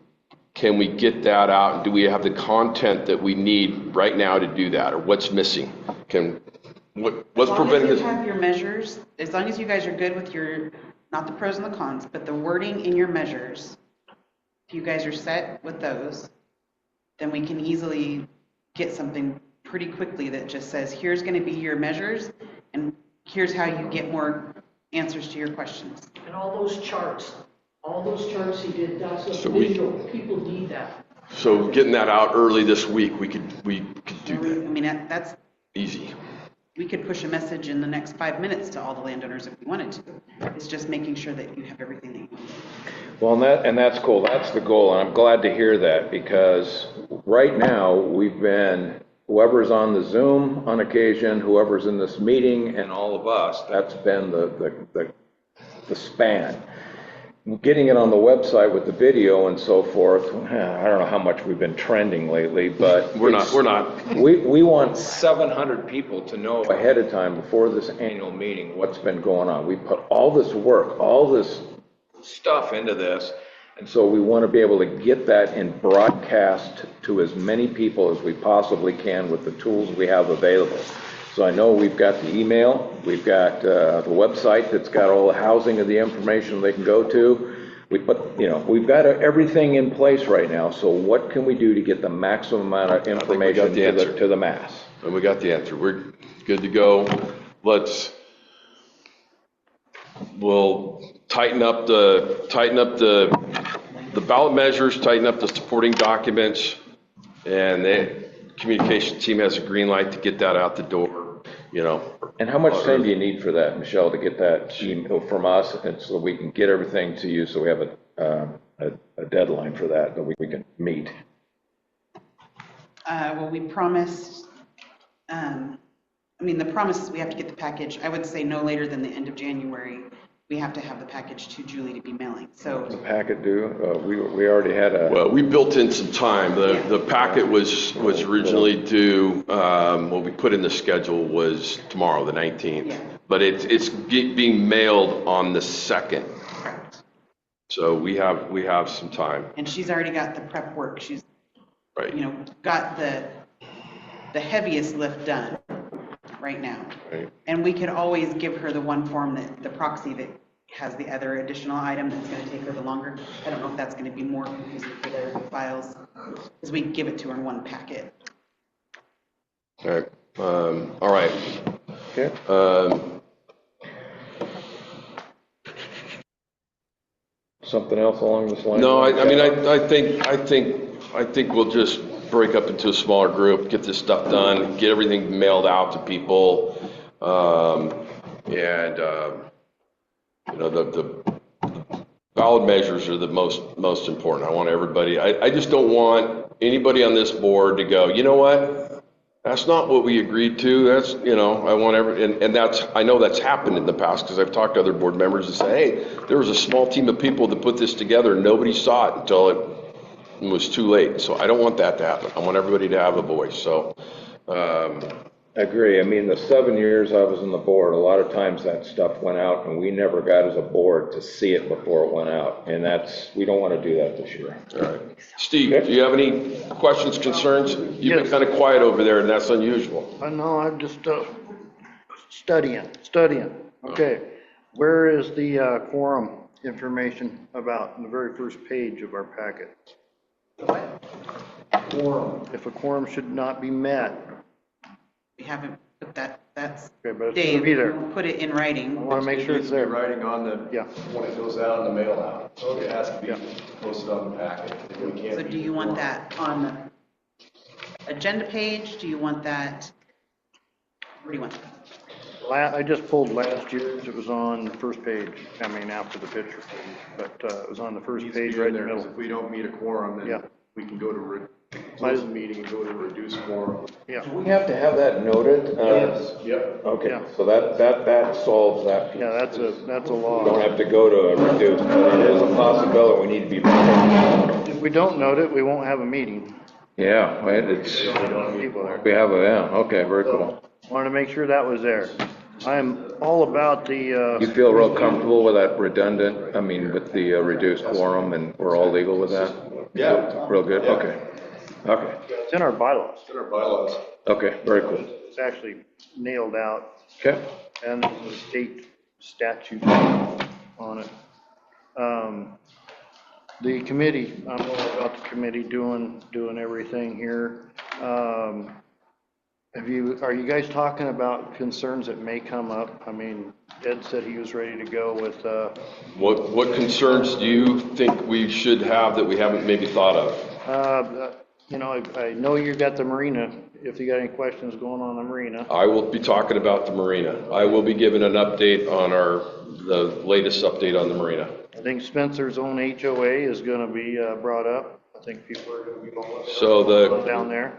can we get that out? And do we have the content that we need right now to do that? Or what's missing? What's preventing this? As long as you have your measures, as long as you guys are good with not the pros and the cons, but the wording in your measures, if you guys are set with those, then we can easily get something pretty quickly that just says, here's going to be your measures, and here's how you get more answers to your questions. And all those charts he did, that's a So visual, people need that. So getting that out early this week, we could do that. I mean, that's Easy. we could push a message in the next 5 minutes to all the landowners if we wanted to. It's just making sure that you have everything that you need. Well, that's cool. That's the goal, and I'm glad to hear that, because right now we've been, whoever's on the Zoom on occasion, whoever's in this meeting, and all of us, that's been the span. Getting it on the website with the video and so forth, I don't know how much we've been trending lately, but We're not. we want 700 people to know ahead of time before this annual meeting what's been going on. We put all this work, all this stuff into this, and so we want to be able to get that in broadcast to as many people as we possibly can with the tools we have available. So I know we've got the email, we've got the website that's got all the housing and the information they can go to. We've got everything in place right now. So what can we do to get the maximum amount of information to the mass? And we got the answer. We're good to go. We'll tighten up the ballot measures, tighten up the supporting documents, and the communication team has a green light to get that out the door. And how much time do you need for that, Michelle, to get that email from us, and so we can get everything to you, so we have a deadline for that we can meet? Well, we promised, the promise is we have to get the package, I would say no later than the end of January. We have to have the package to Julie to be mailing, so. The packet due, we already had Well, we built in some time. The packet was originally due, what we put in the schedule was tomorrow, the 19th. Yeah. But it's being mailed on the 2nd. Correct. So we have some time. And she's already got the prep work. She's, Right. got the heaviest lift done right now. Right. And we could always give her the one form the proxy that has the other additional item that's going to take her the longer. I don't know if that's going to be more confusing for their files, because we give it to her in one packet. All right. All right. Okay. Something else along this line? No, I think we'll just break up into a smaller group, get this stuff done, get everything mailed out to people, the ballot measures are the most important. I want everybody. I just don't want anybody on this board to go, you know what? That's not what we agreed to. That's, I want and I know that's happened in the past, because I've talked to other board members and say, hey, there was a small team of people that put this together and nobody saw it until it was too late. So I don't want that to happen. I want everybody to have a voice. So, I agree. The 7 years I was on the board, a lot of times that stuff went out and we never got as a board to see it before it went out. And we don't want to do that this year. All right. Steve, do you have any questions, concerns? You've been kind of quiet over there, and that's unusual. I know, I'm just studying. Okay, where is the quorum information about in the very first page of our packet? Quorum. If a quorum should not be met. We haven't put that's Okay, but it's Dave, gonna be there. we'll put it in writing. I want to make sure it's there. Writing on when it goes out in the mail out. So it has to be posted on the packet. So do you want that on agenda page? Do you want that? Where do you want that? I just pulled last year's, it was on the first page, I mean, after the picture page, but it was on the first Needs to page be right in in the there, 'cause middle. if we don't meet a quorum, Yeah. then we can go to close the meeting and go to reduced quorum. Yeah, Do we have to have that noted? Yes. Yep. Okay, Yeah. so that solves that piece. yeah, that's a We don't law. have to go to a reduced, but it is a possibility we need to be. If we don't note it, we won't have a meeting. Yeah, right, it's, People there. we have a, yeah, okay, very cool. Wanted to make sure that was there. I am all about the, You feel real comfortable with that redundant, I mean, with the reduced quorum, and we're all legal with that? Yeah. Real good, Yeah. okay. Okay, it's in our bylaws. In our bylaws. okay, very cool. It's actually nailed out, Okay, and there's a state statute on it. The committee, I'm all about the committee doing everything here. Are you guys talking about concerns that may come up? I mean, Ed said he was ready to go with, What concerns do you think we should have that we haven't maybe thought of? you know, I know you got the marina, if you got any questions going on the marina. I will be talking about the marina. I will be giving an update on the latest update on the marina. I think Spencer's own HOA is gonna be, brought up. I think people are gonna be going down there.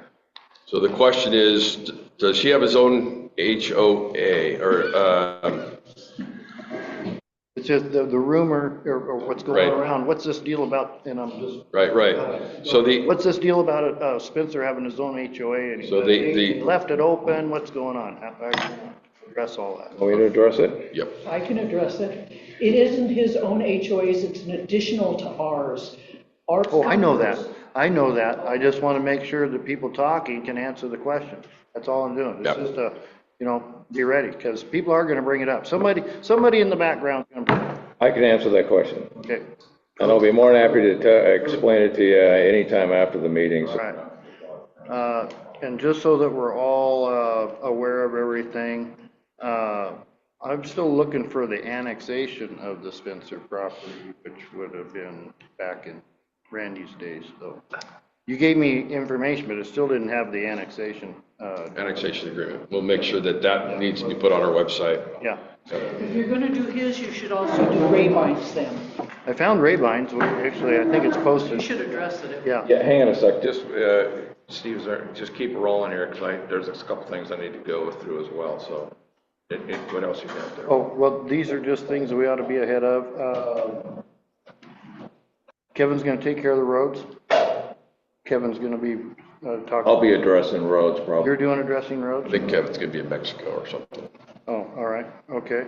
So the question is, does he have his own HOA or, It's just the rumor or what's going Right. around. What's this deal about, and I'm just, right. So what's this deal about, Spencer having his own HOA and So he left it open? What's going on? How do you address all that? want me to address it? Yep. I can address it. It isn't his own HOAs, it's an additional to ours. Ours Oh, I know comes- that. I know that. I just want to make sure that people talking can answer the question. That's all I'm doing. It's Yep. just be ready, because people are going to bring it up. Somebody in the background is going to bring it up. I can answer that question, Okay, and I'll be more than happy to explain it to you anytime after the meetings. all right. And just so that we're all aware of everything, I'm still looking for the annexation of the Spencer property, which would have been back in Randy's days, though. You gave me information, but it still didn't have the annexation. Annexation agreement. We'll make sure that needs to be put on our website. Yeah. If you're gonna do his, you should also do Raybines then. I found Raybines, actually, I think it's You posted. should address it. Yeah. Yeah, hang on a sec, just, Steve's there, just keep rolling here, because there's a couple things I need to go through as well, so. What else you got there? Oh, well, these are just things that we ought to be ahead of. Kevin's gonna take care of the roads. Kevin's gonna be talking. I'll be addressing roads probably. You're doing addressing I roads? think Kevin's gonna be in Mexico or something. Oh, all right, okay.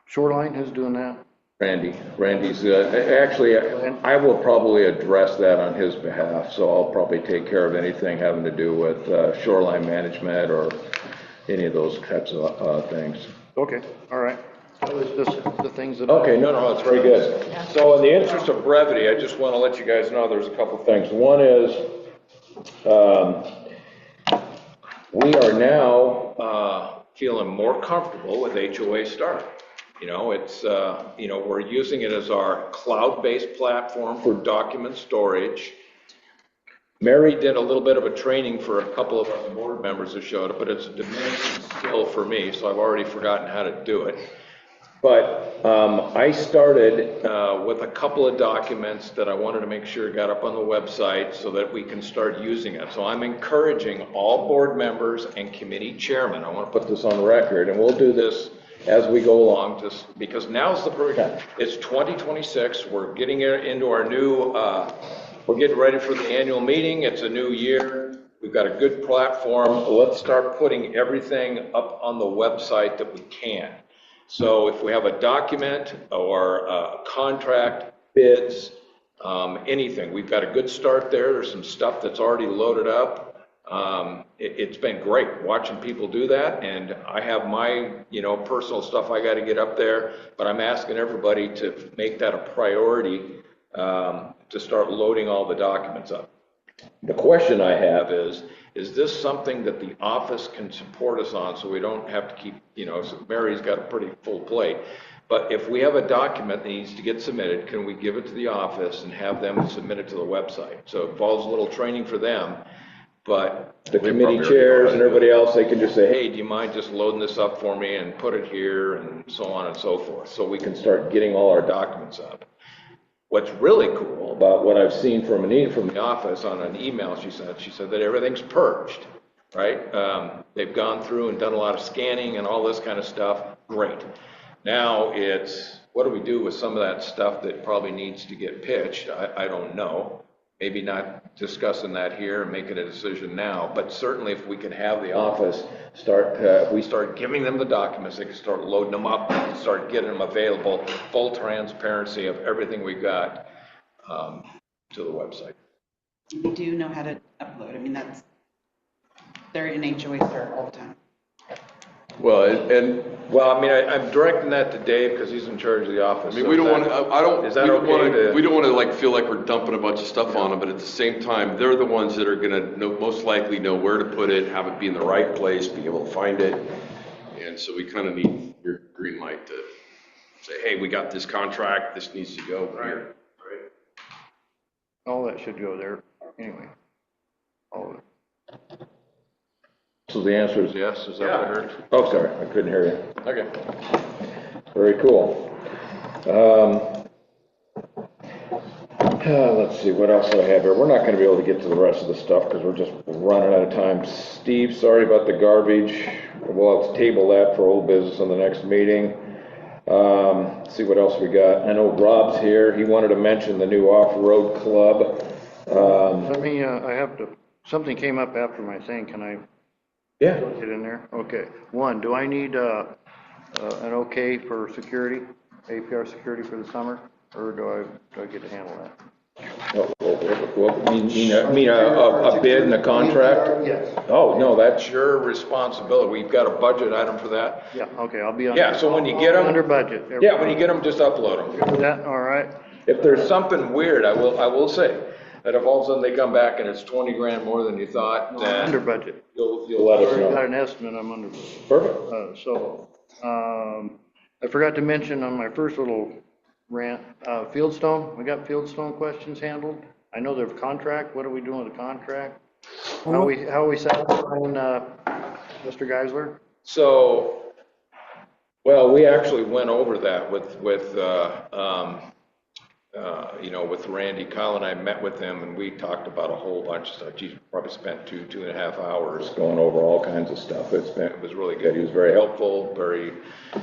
Shoreline, who's doing that? Randy's, actually, I will probably address that on his behalf, so I'll probably take care of anything having to do with shoreline management or any of those types of things. Okay, all right. That was just the things that. Okay, no, it's very good. So in the interest of brevity, I just want to let you guys know there's a couple things. One is, we are now feeling more comfortable with HOA Start. You know, it's, we're using it as our cloud-based platform for document storage. Mary did a little bit of a training for a couple of our board members who showed up, but it's a diminishing skill for me, so I've already forgotten how to do it. But I started with a couple of documents that I wanted to make sure got up on the website so that we can start using it. So I'm encouraging all board members and committee chairmen, I want to put this on record, and we'll do this as we go along, just because now's the perfect time. It's 2026, we're getting into our new, we're getting ready for the annual meeting, it's a new year, we've got a good platform, let's start putting everything up on the website that we can. So if we have a document or a contract, bids, anything, we've got a good start there, there's some stuff that's already loaded up. It's been great watching people do that, and I have my, personal stuff I got to get up there, but I'm asking everybody to make that a priority to start loading all the documents up. The question I have is this something that the office can support us on so we don't have to keep, so Mary's got a pretty full plate, but if we have a document that needs to get submitted, can we give it to the office and have them submit it to the website? So it involves a little training for them. But the committee chairs and everybody else, they can just say, hey, do you mind just loading this up for me and put it here and so on and so forth, so we can start getting all our documents up. What's really cool about what I've seen from Anita from the office on an email she said that everything's purged, right? They've gone through and done a lot of scanning and all this kind of stuff. Great. Now it's, what do we do with some of that stuff that probably needs to get pitched? I don't know. Maybe not discussing that here and making a decision now, but certainly if we can have the office start, if we start giving them the documents, they can start loading them up, start getting them available, full transparency of everything we got to the website. We do know how to upload. I mean, they're in HOAs there all the time. Well, I mean, I'm directing that to Dave because he's in charge of the office. I mean, we don't want to, is that okay? We don't want to like feel like we're dumping a bunch of stuff on them, but at the same time, they're the ones that are going to most likely know where to put it, have it be in the right place, be able to find it. And so we kind of need your green light to say, hey, we got this contract, this needs to go here. Right. All that should go there anyway. All of it. So the answer is yes, is that what I heard? Oh, sorry, I couldn't hear you. Okay. Very cool. Let's see, what else do I have here? We're not going to be able to get to the rest of the stuff because we're just running out of time. Steve, sorry about the garbage. We'll table that for old business on the next meeting. See what else we got. I know Rob's here. He wanted to mention the new off-road club. Let me, I have to, something came up after my thing. Can I? Yeah. Get in there? Okay. One, do I need an okay for security, APR security for the summer, or do I get to handle that? You mean a bid and a contract? Yes. Oh, no, that's your responsibility. We've got a budget item for that. Yeah, okay, I'll be on. Yeah, so when you get them. Under budget. Yeah, when you get them, just upload them. Good with that? All right. If there's something weird, I will say that if all of a sudden they come back and it's 20 grand more than you thought, then. Under budget. You'll let us know. I got an estimate, I'm under budget. Perfect. I forgot to mention on my first little rant, Fieldstone, we got Fieldstone questions handled. I know there's contract, what are we doing with the contract? How are we satisfying, Mr. Geisler? So, well, we actually went over that with Randy. Kyle and I met with him and we talked about a whole bunch of stuff. Geez, probably spent two and a half hours going over all kinds of stuff. It was really good. He was very helpful,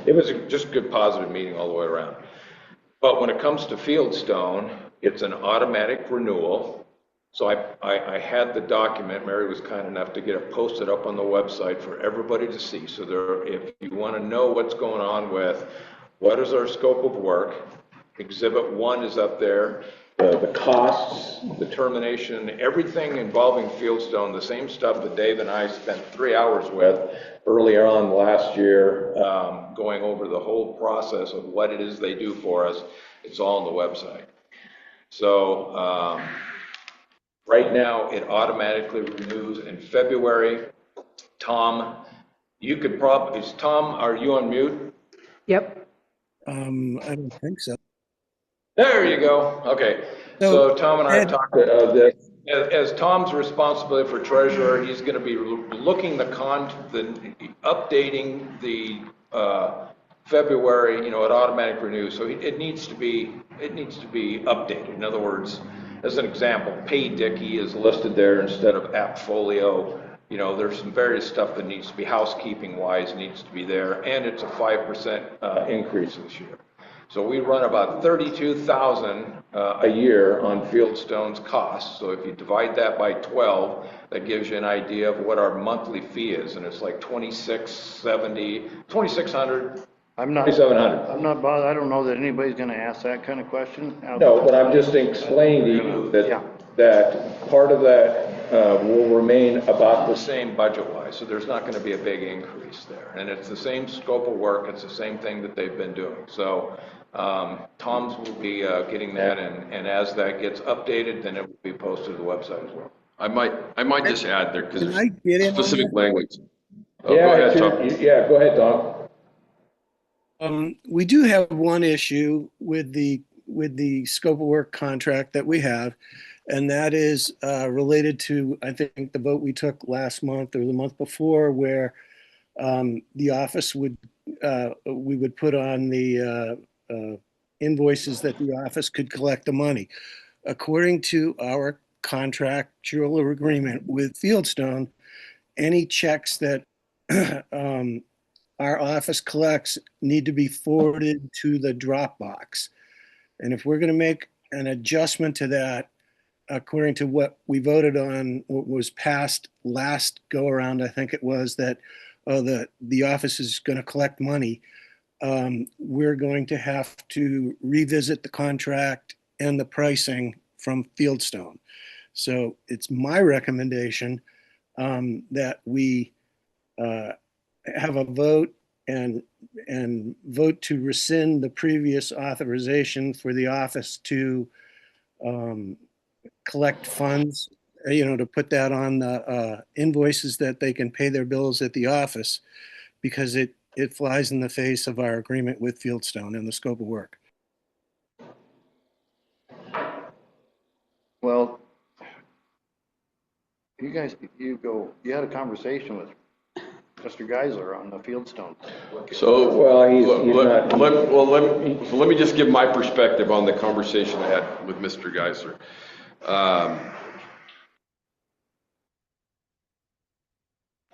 it was just a good positive meeting all the way around. But when it comes to Fieldstone, it's an automatic renewal. So I had the document. Mary was kind enough to get it posted up on the website for everybody to see. So if you want to know what's going on with what is our scope of work, Exhibit 1 is up there. The costs, the termination, everything involving Fieldstone, the same stuff that Dave and I spent 3 hours with earlier on last year, going over the whole process of what it is they do for us. It's all on the website. So right now it automatically renews in February. Tom, you could probably, Tom, are you on mute? Yep. I don't think so. There you go. Okay. So Tom and I have talked this. As Tom's responsibility for treasurer, he's going to be looking updating the February, it automatic renews. So it needs to be updated. In other words, as an example, Pay Dicky is listed there instead of Appfolio. There's some various stuff that needs to be housekeeping wise needs to be there, and it's a 5% increase this year. So we run about $32,000 a year on Fieldstone's costs. So if you divide that by 12, that gives you an idea of what our monthly fee is, and it's like $2,600. I'm not bothered. I don't know that anybody's going to ask that kind of question. No, but I'm just explaining to you that part of that will remain about the same budget-wise. So there's not going to be a big increase there, and it's the same scope of work. It's the same thing that they've been doing. So Tom's will be getting that, and as that gets updated, then it will be posted to the website as well. I might just add there because I get there's specific language. Go ahead, Tom. Yeah, go ahead, Tom. We do have one issue with the scope of work contract that we have, And that is related to, I think, the vote we took last month or the month before, where the office would, we would put on the invoices that the office could collect the money. According to our contractual agreement with Fieldstone, any checks that our office collects need to be forwarded to the Dropbox. And if we're going to make an adjustment to that, according to what we voted on, what was passed last go around, I think it was that the office is going to collect money. We're going to have to revisit the contract and the pricing from Fieldstone. So it's my recommendation that we have a vote and vote to rescind the previous authorization for the office to collect funds, to put that on the invoices that they can pay their bills at the office, because it flies in the face of our agreement with Fieldstone and the scope of work. Well, you had a conversation with Mr. Geisler on the Fieldstone. So, well, he's not. Let me just give my perspective on the conversation I had with Mr. Geisler.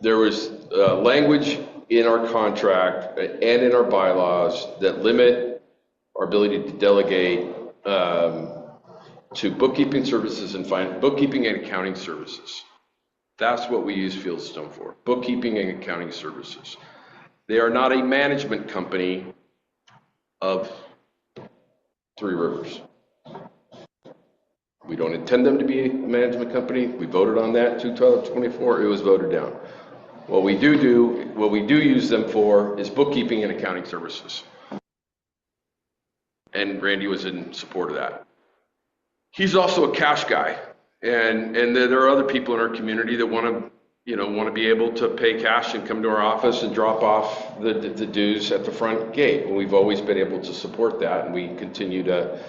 There was language in our contract and in our bylaws that limit our ability to delegate to bookkeeping services and bookkeeping and accounting services. That's what we use Fieldstone for, bookkeeping and accounting services. They are not a management company of Three Rivers. We don't intend them to be a management company. We voted on that in 2024. It was voted down. What we do use them for is bookkeeping and accounting services. And Randy was in support of that. He's also a cash guy. And there are other people in our community that want to be able to pay cash and come to our office and drop off the dues at the front gate. And we've always been able to support that, and we continue to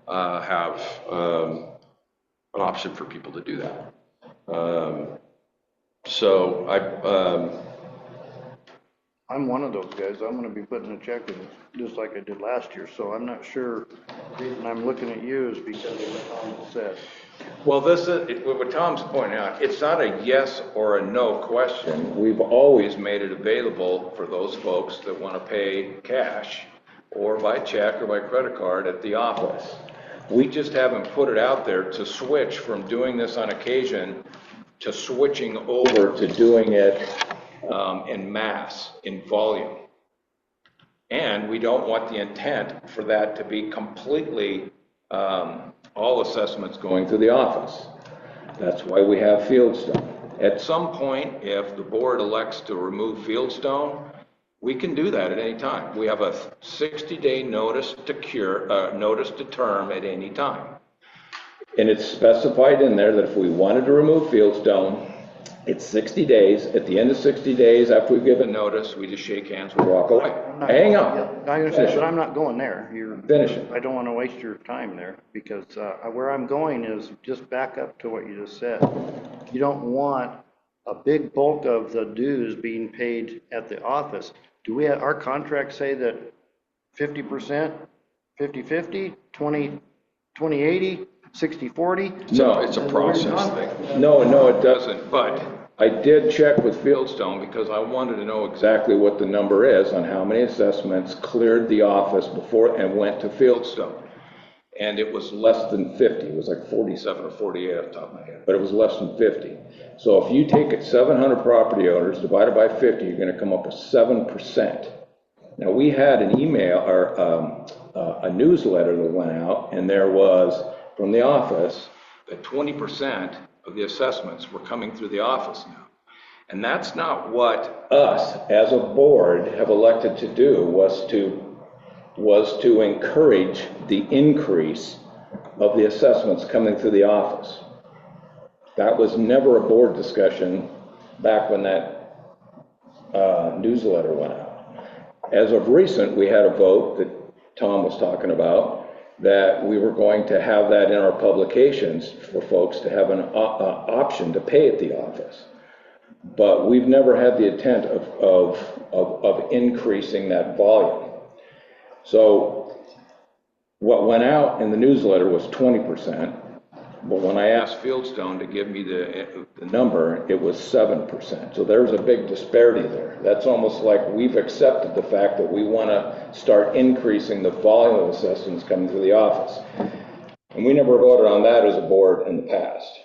have an option for people to do that. I'm one of those guys. I'm going to be putting a check in just like I did last year. So I'm not sure. The reason I'm looking at you is because of what Tom said. Well, this is what Tom's pointing out. It's not a yes or a no question. We've always made it available for those folks that want to pay cash or by check or by credit card at the office. We just haven't put it out there to switch from doing this on occasion to switching over to doing it in mass, in volume. And we don't want the intent for that to be completely all assessments going through the office. That's why we have Fieldstone. At some point, if the board elects to remove Fieldstone, we can do that at any time. We have a 60-day notice to term at any time. And it's specified in there that if we wanted to remove Fieldstone, it's 60 days. At the end of 60 days, after we give a notice, we just shake hands, we walk away. Hang on. I understand, but I'm not going there. Finish it. I don't want to waste your time there, because where I'm going is just back up to what you just said. You don't want a big bulk of the dues being paid at the office. Do we have our contract say that 50%, 50-50, 20-80, 60-40? No, it's a process thing. No, it doesn't. But I did check with Fieldstone because I wanted to know exactly what the number is on how many assessments cleared the office before and went to Fieldstone. And it was less than 50. It was like 47 or 48 off the top of my head, but it was less than 50. So if you take it 700 property owners divided by 50, you're going to come up with 7%. Now we had an email or a newsletter that went out, and there was from the office that 20% of the assessments were coming through the office now. And that's not what us as a board have elected to do, was to encourage the increase of the assessments coming through the office. That was never a board discussion back when that newsletter went out. As of recent, we had a vote that Tom was talking about, that we were going to have that in our publications for folks to have an option to pay at the office. But we've never had the intent of increasing that volume. So what went out in the newsletter was 20%. But when I asked Fieldstone to give me the number, it was 7%. So there's a big disparity there. That's almost like we've accepted the fact that we want to start increasing the volume of assessments coming through the office. And we never voted on that as a board in the past.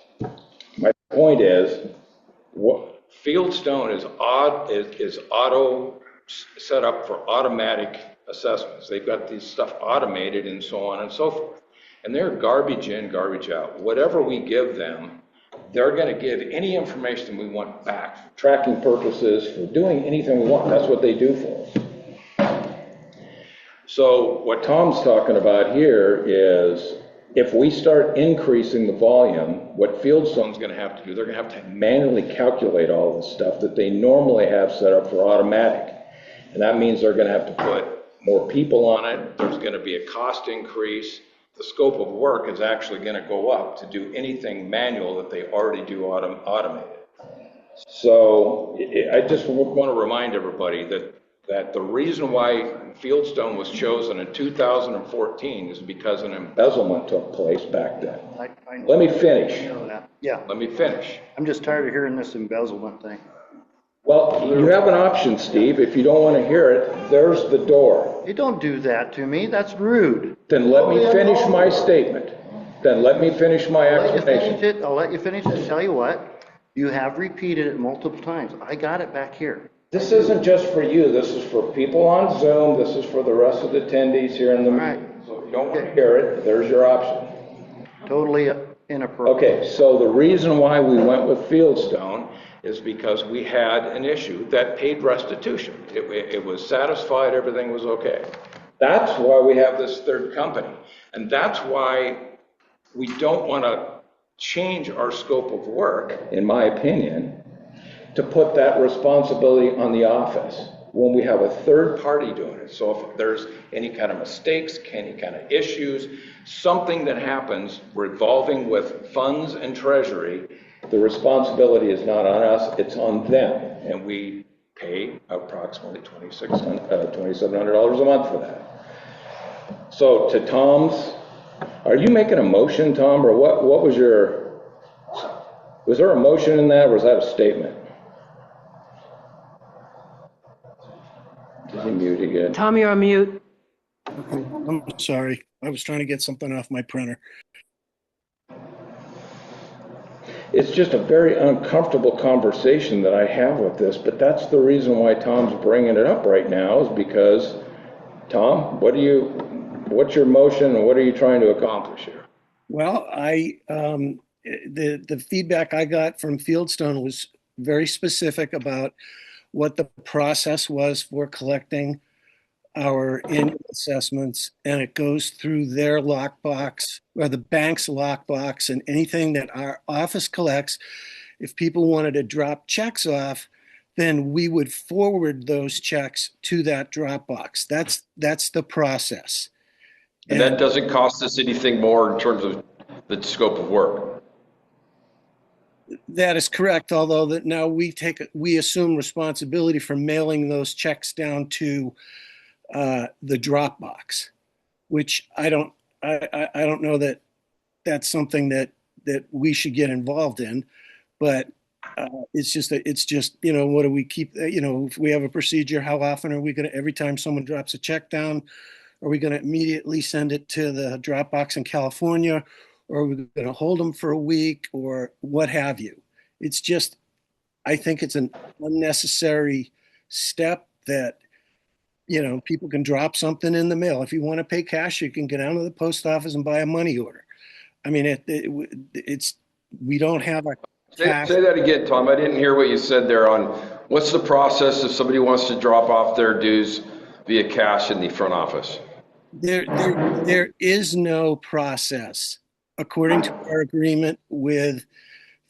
My point is, what Fieldstone is auto set up for automatic assessments. They've got this stuff automated and so on and so forth. And they're garbage in, garbage out. Whatever we give them, they're going to give any information we want back for tracking purposes, for doing anything we want. That's what they do for us. So what Tom's talking about here is if we start increasing the volume, what Fieldstone's going to have to do, they're going to have to manually calculate all the stuff that they normally have set up for automatic. And that means they're going to have to put more people on it. There's going to be a cost increase. The scope of work is actually going to go up to do anything manual that they already do automated. So I just want to remind everybody that the reason why Fieldstone was chosen in 2014 is because an embezzlement took place back then. Let me finish. Yeah. Let me finish. I'm just tired of hearing this embezzlement thing. Well, you have an option, Steve. If you don't want to hear it, there's the door. You don't do that to me. That's rude. Then let me finish my statement. Then let me finish my explanation. I'll let you finish it. Tell you what, you have repeated it multiple times. I got it back here. This isn't just for you. This is for people on Zoom. This is for the rest of the attendees here in the meeting. So if you don't want to hear it, there's your option. Totally inappropriate. Okay, so the reason why we went with Fieldstone is because we had an issue that paid restitution. It was satisfied, everything was okay. That's why we have this third company. And that's why we don't want to change our scope of work, in my opinion, to put that responsibility on the office when we have a third party doing it. So if there's any kind of mistakes, any kind of issues, something that happens revolving with funds and treasury, the responsibility is not on us, it's on them. And we pay approximately $2,700 a month for that. So to Tom's, are you making a motion, Tom, or what was there a motion in that, or was that a statement? Did he mute again? Tom, you're on mute. Okay, I'm sorry. I was trying to get something off my printer. It's just a very uncomfortable conversation that I have with this, but that's the reason why Tom's bringing it up right now, is because, Tom, what's your motion and what are you trying to accomplish here? Well, the feedback I got from Fieldstone was very specific about what the process was for collecting our annual assessments, and it goes through their lockbox or the bank's lockbox, and anything that our office collects, if people wanted to drop checks off, then we would forward those checks to that Dropbox. That's the process. And that doesn't cost us anything more in terms of the scope of work. That is correct, although that now we assume responsibility for mailing those checks down to the Dropbox, which I don't know that that's something that we should get involved in, but it's just what do we keep, if we have a procedure, how often are we going to, every time someone drops a check down, are we going to immediately send it to the Dropbox in California, or are we going to hold them for a week, or what have you? It's just, I think it's an unnecessary step that, people can drop something in the mail. If you want to pay cash, you can get down to the post office and buy a money order. I mean, we don't have a cash. Say that again, Tom. I didn't hear what you said there on what's the process if somebody wants to drop off their dues via cash in the front office? There is no process according to our agreement with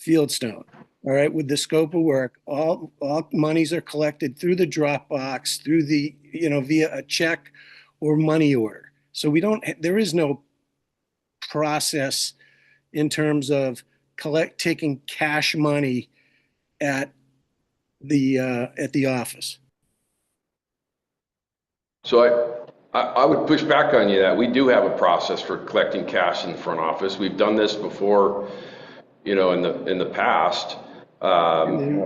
Fieldstone. All right, with the scope of work, all monies are collected through the Dropbox, through the, via a check or money order. So there is no process in terms of taking cash money at the office. So I would push back on you that we do have a process for collecting cash in the front office. We've done this before, in the past. And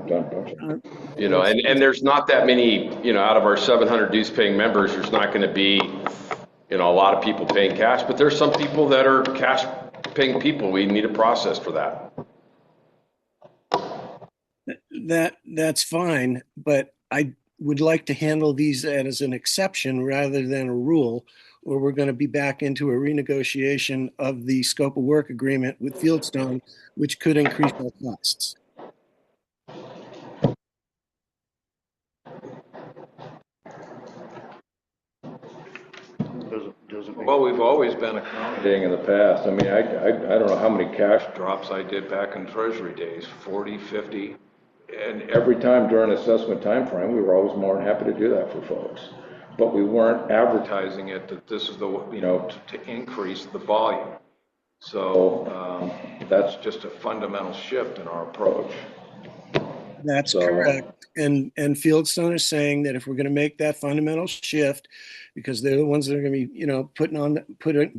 there's not that many, out of our 700 dues paying members, there's not going to be, a lot of people paying cash, but there's some people that are cash paying people. We need a process for that. That's fine, but I would like to handle these as an exception rather than a rule, or we're going to be back into a renegotiation of the scope of work agreement with Fieldstone, which could increase our costs. Well, we've always been accommodating in the past. I mean, I don't know how many cash drops I did back in Treasury days, 40, 50. And every time during assessment time frame, we were always more than happy to do that for folks. But we weren't advertising it that this is to increase the volume. So that's just a fundamental shift in our approach. That's correct. And Fieldstone is saying that if we're going to make that fundamental shift, because they're the ones that are going to be,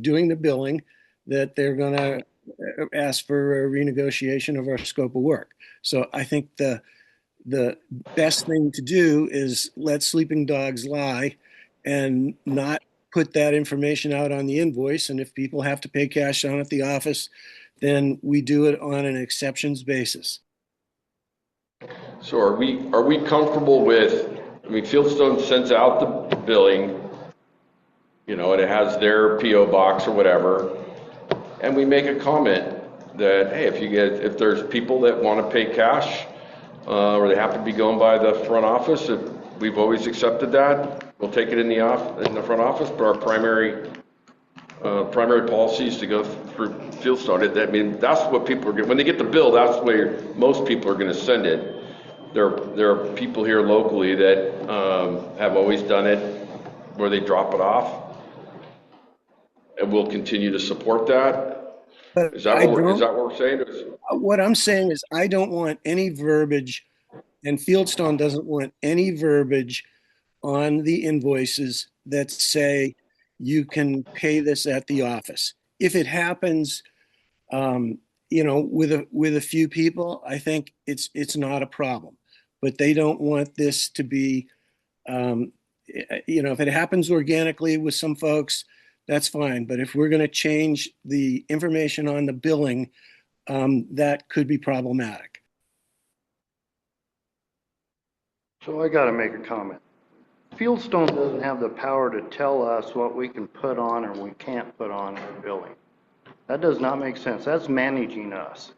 doing the billing, that they're going to ask for a renegotiation of our scope of work. So I think the best thing to do is let sleeping dogs lie and not put that information out on the invoice. And if people have to pay cash down at the office, then we do it on an exceptions basis. So are we comfortable with, Fieldstone sends out the billing, and it has their PO box or whatever, and we make a comment that, hey, if there's people that want to pay cash, or they happen to be going by the front office, we've always accepted that. We'll take it in the front office, but our primary policy is to go through Fieldstone. That's what people are getting. When they get the bill, that's where most people are going to send it. There are people here locally that have always done it where they drop it off. And we'll continue to support that. Is that what we're saying? What I'm saying is I don't want any verbiage, and Fieldstone doesn't want any verbiage on the invoices that say you can pay this at the office. If it happens, with a few people, I think it's not a problem. But they don't want this to be, if it happens organically with some folks, that's fine. But if we're going to change the information on the billing, that could be problematic. So I got to make a comment. Fieldstone doesn't have the power to tell us what we can put on or we can't put on in our billing. That does not make sense. That's managing us.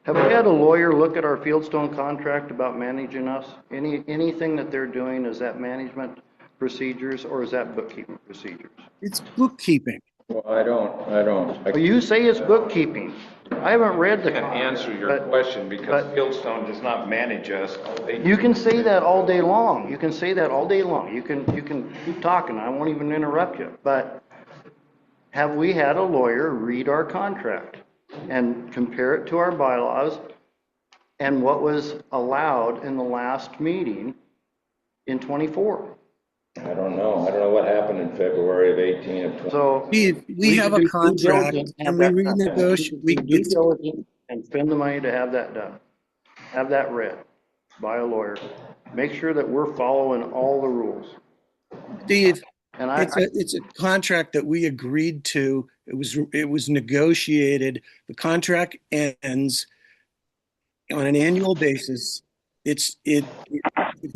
Have we had a lawyer look at our Fieldstone contract about managing us? Anything that they're doing, is that management procedures or is that bookkeeping procedures? It's bookkeeping. Well, I don't. Well, you say it's bookkeeping. I haven't read the contract. I can answer your question because Fieldstone does not manage us. You can say that all day long. You can say that all day long. You can keep talking. I won't even interrupt you. But have we had a lawyer read our contract and compare it to our bylaws and what was allowed in the last meeting in 24? I don't know. I don't know what happened in February of 18 of 20. So we have a contract and we renegotiate. And spend the money to have that done. Have that read by a lawyer. Make sure that we're following all the rules. Steve, it's a contract that we agreed to. It was negotiated. The contract ends on an annual basis. It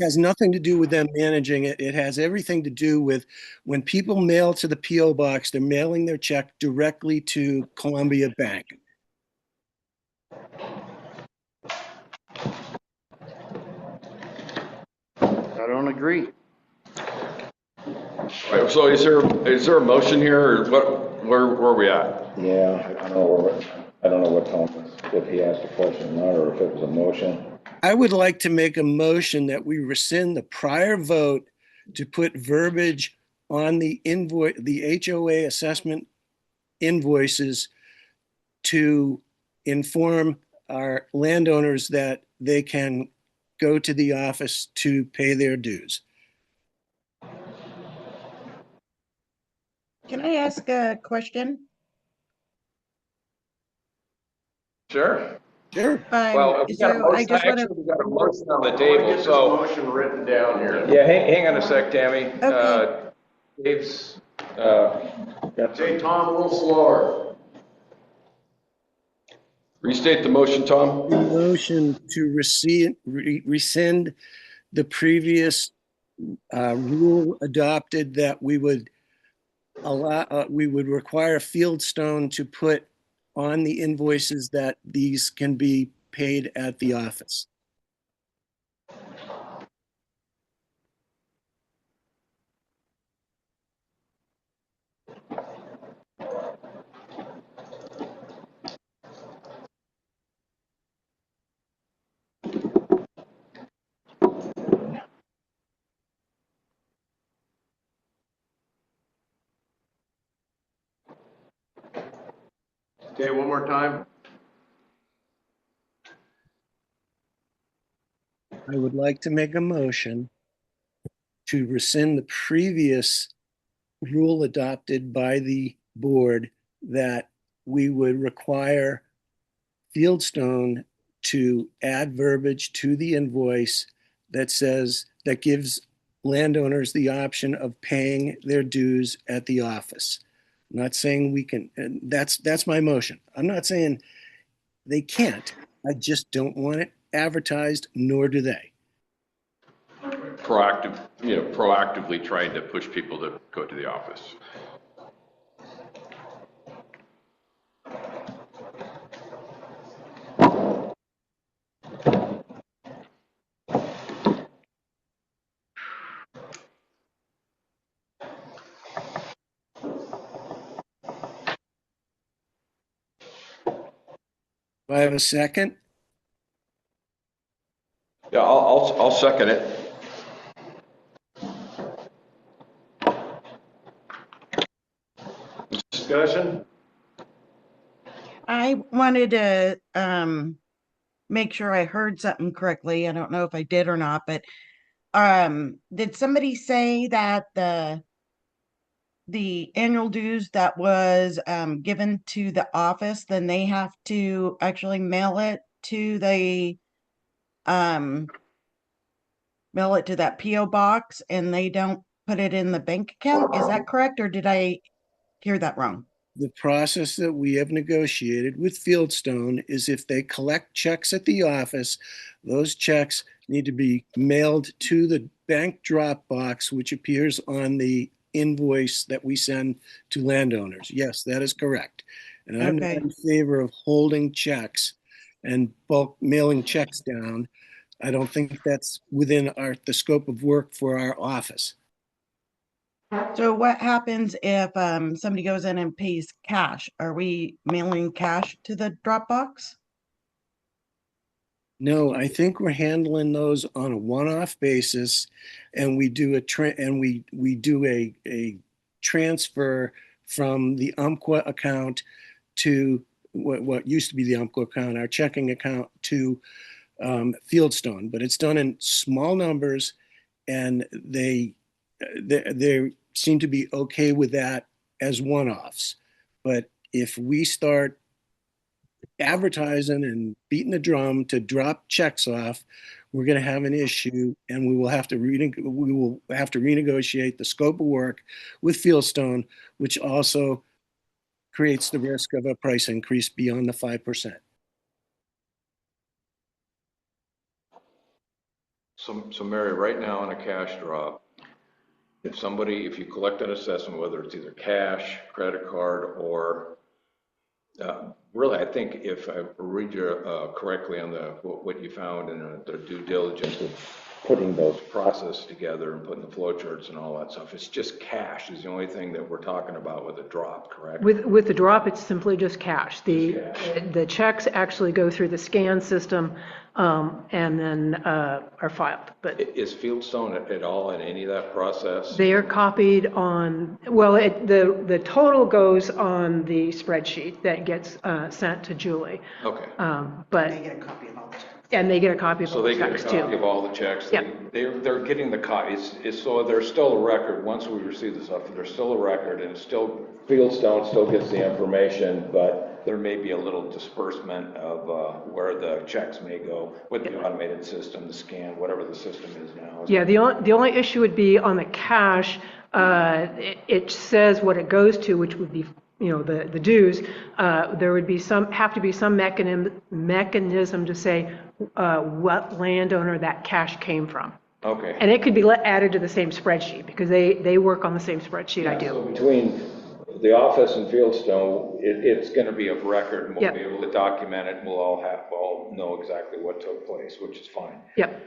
has nothing to do with them managing it. It has everything to do with when people mail to the PO box, they're mailing their check directly to Columbia Bank. I don't agree. All right, so is there a motion here, or where are we at? Yeah, I don't know what Tom, if he asked a question or not, or if it was a motion. I would like to make a motion that we rescind the prior vote to put verbiage on the HOA assessment invoices to inform our landowners that they can go to the office to pay their dues. Can I ask a question? Sure. Sure. Well, we got a So I motion, just want to, actually, we got a motion on the I want to table, get this so, motion written down here. yeah, hang on a sec, Tammy. Okay. Dave's, got Say, some. Tom, a little slower. Restate the motion, Tom. The motion to rescind the previous rule adopted that we would we would require Fieldstone to put on the invoices that these can be paid at the office. Say it one more time. I would like to make a motion to rescind the previous rule adopted by the board that we would require Fieldstone to add verbiage to the invoice that gives landowners the option of paying their dues at the office. I'm not saying we can, and that's my motion. I'm not saying they can't. I just don't want it advertised, nor do they. Proactively trying to push people to go to the office. Do I have a second? Yeah, I'll second it. Discussion? I wanted to make sure I heard something correctly. I don't know if I did or not, but did somebody say that the annual dues that was given to the office, then they have to actually um mail it to that PO box and they don't put it in the bank account? Is that correct, or did I hear that wrong? The process that we have negotiated with Fieldstone is if they collect checks at the office, those checks need to be mailed to the bank drop box, which appears on the invoice that we send to landowners. Yes, that is correct. And I'm not Okay. in favor of holding checks and bulk mailing checks down. I don't think that's within the scope of work for our office. So what happens if somebody goes in and pays cash? Are we mailing cash to the Dropbox? No, I think we're handling those on a one-off basis, and we do a transfer from the Umpqua account to what used to be the Umpqua account, our checking account, to Fieldstone. But it's done in small numbers, and they seem to be okay with that as one-offs. But if we start advertising and beating the drum to drop checks off, we're going to have an issue, and we will have to renegotiate the scope of work with Fieldstone, which also creates the risk of a price increase beyond the 5%. So Mary, right now on a cash drop, if you collect an assessment, whether it's either cash, credit card, or really, I think if I read you correctly on what you found in the due diligence, putting those processes together and putting the flow charts and all that stuff. It's just cash is the only thing that we're talking about with a drop, correct? With the drop, it's simply just cash. The checks actually go through the scan system and then are filed. But Is Fieldstone at all in any of that process? they are copied on, well, the total goes on the spreadsheet that gets sent to Julie. Okay. But They get a copy of all the checks. and they get a copy of So all they the get a checks copy too. of all the checks? Yeah. They're getting the copies, so there's still a record, once we receive the stuff, there's still a record, and it's still, Fieldstone still gets the information, but there may be a little disbursement of where the checks may go with the automated system, the scan, whatever the system is now. Yeah, the only issue would be on the cash, it says what it goes to, which would be, the dues. There would be have to be some mechanism to say what landowner that cash came from. Okay. And it could be added to the same spreadsheet because they work on the same spreadsheet I do. So between the office and Fieldstone, it's going to be of record, and we'll be able to document it, and we'll all know exactly what took place, which is fine. Yep.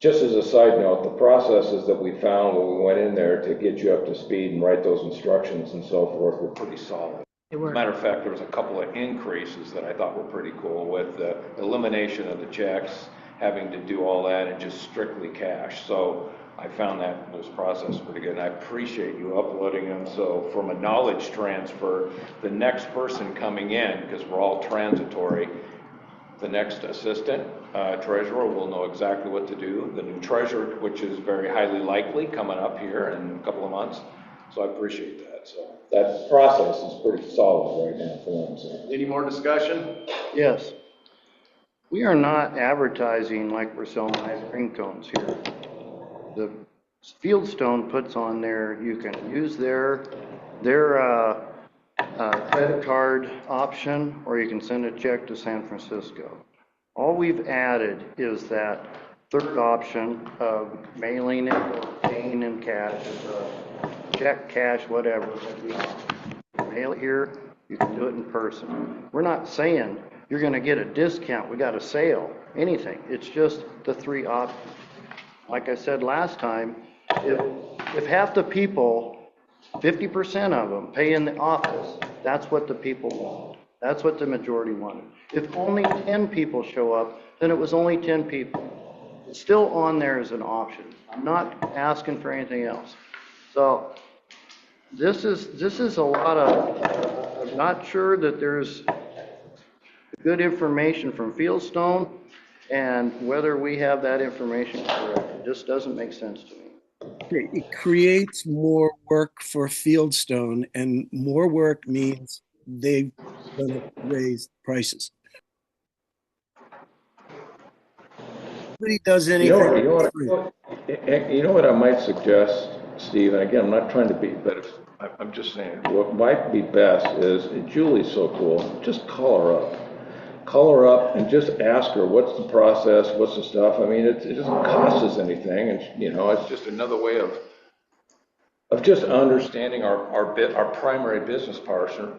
Just as a side note, the processes that we found when we went in there to get you up to speed and write those instructions and so forth were pretty solid. They were. Matter of fact, there was a couple of increases that I thought were pretty cool with the elimination of the checks, having to do all that and just strictly cash. So I found that those processes pretty good, and I appreciate you uploading them. So from a knowledge transfer, the next person coming in, because we're all transitory, the next assistant treasurer will know exactly what to do. The new treasurer, which is very highly likely coming up here in a couple of months. So I appreciate that. So that process is pretty solid right now for them. So. Any more discussion? Yes. We are not advertising like we're selling ice cream cones here. The Fieldstone puts on there, you can use their credit card option, or you can send a check to San Francisco. All we've added is that third option of mailing it or paying in cash, check, cash, whatever. Mail it here, you can do it in person. We're not saying you're going to get a discount, we got a sale, anything. It's just the three options. Like I said last time, if half the people, 50% of them pay in the office, that's what the people want. That's what the majority wanted. If only 10 people show up, then it was only 10 people. It's still on there as an option. I'm not asking for anything else. So this is a lot of, I'm not sure that there's good information from Fieldstone, and whether we have that information correct, it just doesn't make sense to me. It creates more work for Fieldstone, and more work means they're going to raise prices. Nobody does anything. You know what I might suggest, Steve, and again, I'm not trying to be, but I'm just saying, what might be best is, Julie's so cool, just call her up. Call her up and just ask her, what's the process, what's the stuff. I mean, it doesn't cost us anything, and it's just another way of just understanding our primary business partner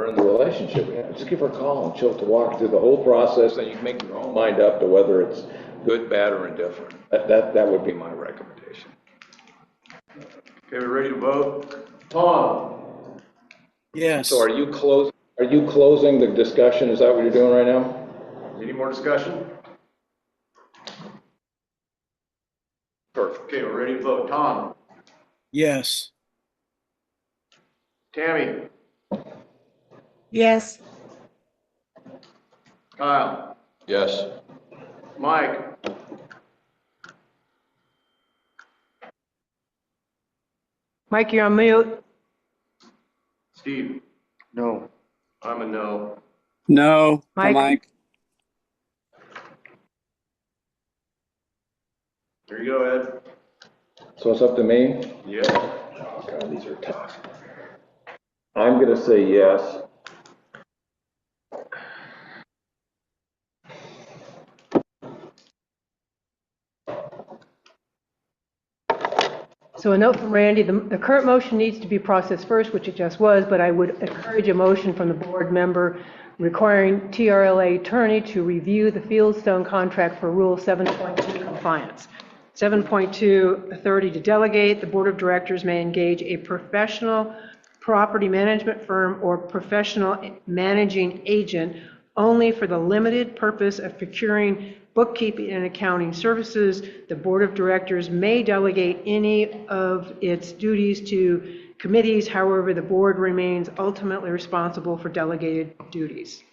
in the relationship we have. Just give her a call and she'll walk through the whole process, and you can make your own mind up to whether it's good, bad, or indifferent. That would be my recommendation. Okay, we're ready to vote. Tom? Yes. So are you closing the discussion? Is that what you're doing right now? Any more discussion? Perfect. Okay, we're ready to vote. Tom? Yes. Tammy? Yes. Kyle? Yes. Mike? Mike, you're on mute. Steve? No. I'm a no. No, for Mike. There you go, Ed. So it's up to me? Yeah. Oh, God, these are tough. I'm going to say yes. So a note from Randy, the current motion needs to be processed first, which it just was, but I would encourage a motion from the board member requiring TRLA attorney to review the Fieldstone contract for Rule 7.2 compliance. 7.2, authority to delegate. The Board of Directors may engage a professional property management firm or professional managing agent only for the limited purpose of procuring bookkeeping and accounting services. The Board of Directors may delegate any of its duties to committees. However, the board remains ultimately responsible for delegated duties.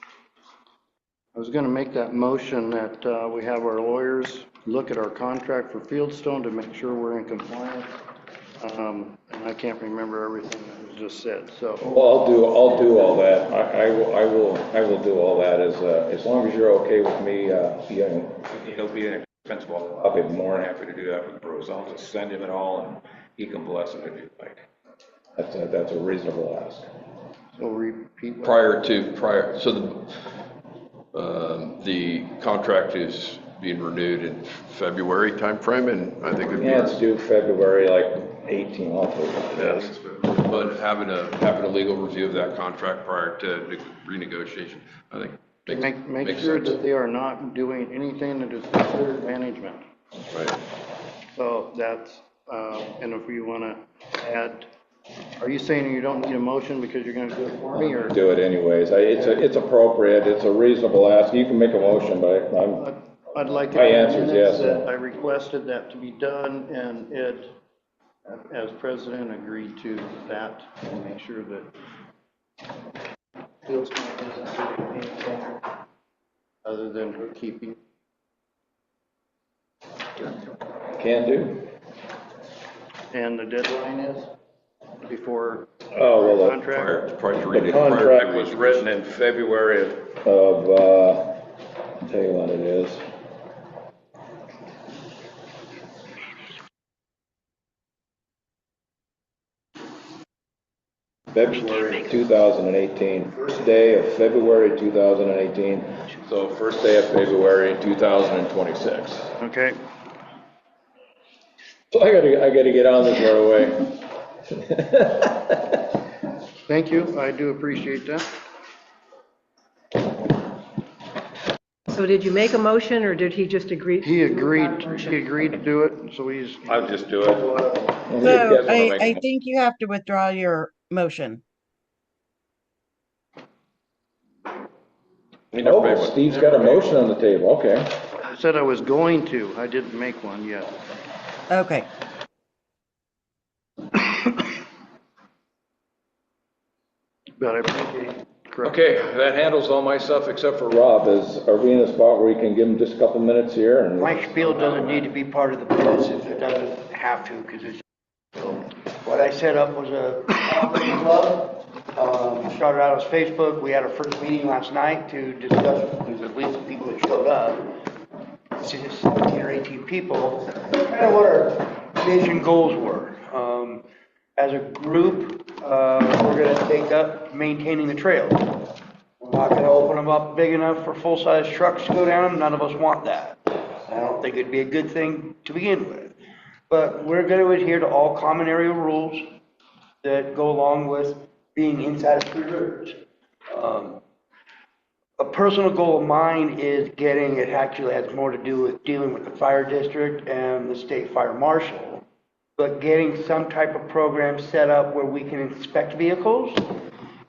I was going to make that motion that we have our lawyers look at our contract for Fieldstone to make sure we're in compliance. And I can't remember everything that was just said, so. Well, I'll do all that. I will do all that as long as you're okay with me, He'll be an expensive. I'll be more than happy to do that with Bruce. I'll just send him it all and he can bless it if you'd like. That's a reasonable ask. So repeat. So the contract is being renewed in February timeframe, and I think it'd be. Yeah, it's due February like 18, Yes, but having a legal review of that contract prior to renegotiation, I think Make sure that they are not doing anything that is considered management. Right. So that's, and if you want to add, are you saying you don't need a motion because you're going to do it for me, or? Do it anyways. It's appropriate. It's a reasonable ask. You can make a motion, but I'd like. My answer is yes. That I requested that to be done, and Ed, as president, agreed to that to make sure that Fieldstone doesn't do anything other than bookkeeping. Can do. And the deadline is before the contract? The contract was written in February of, I'll tell you when it is. February 2018, first day of February 2018, so first day of February 2026. Okay. So I gotta get on this right away. Thank you, I do appreciate that. So did you make a motion, or did he just agree? He agreed to do it, so he's. I'll just do it. So I think you have to withdraw your motion. Oh, Steve's got a motion on the table, okay. I said I was going to, I didn't make one yet. Okay. But I appreciate it. Correct. Okay, that handles all my stuff except for Rob. Are we in a spot where you can give him just a couple minutes here? And My spiel doesn't need to be part of the minutes if it doesn't have to, because it's, what I set up was a operating club. Started out as Facebook. We had our first meeting last night to discuss, there's at least the people that showed up, 17 or 18 people, kind of what our vision goals were. As a group, we're going to take up maintaining the trails. We're not going to open them up big enough for full-size trucks to go down them. None of us want that. I don't think it'd be a good thing to begin with. But we're going to adhere to all common area rules that go along with being inside of 3 rivers. A personal goal of mine is getting, it actually has more to do with dealing with the fire district and the state fire marshal, but getting some type of program set up where we can inspect vehicles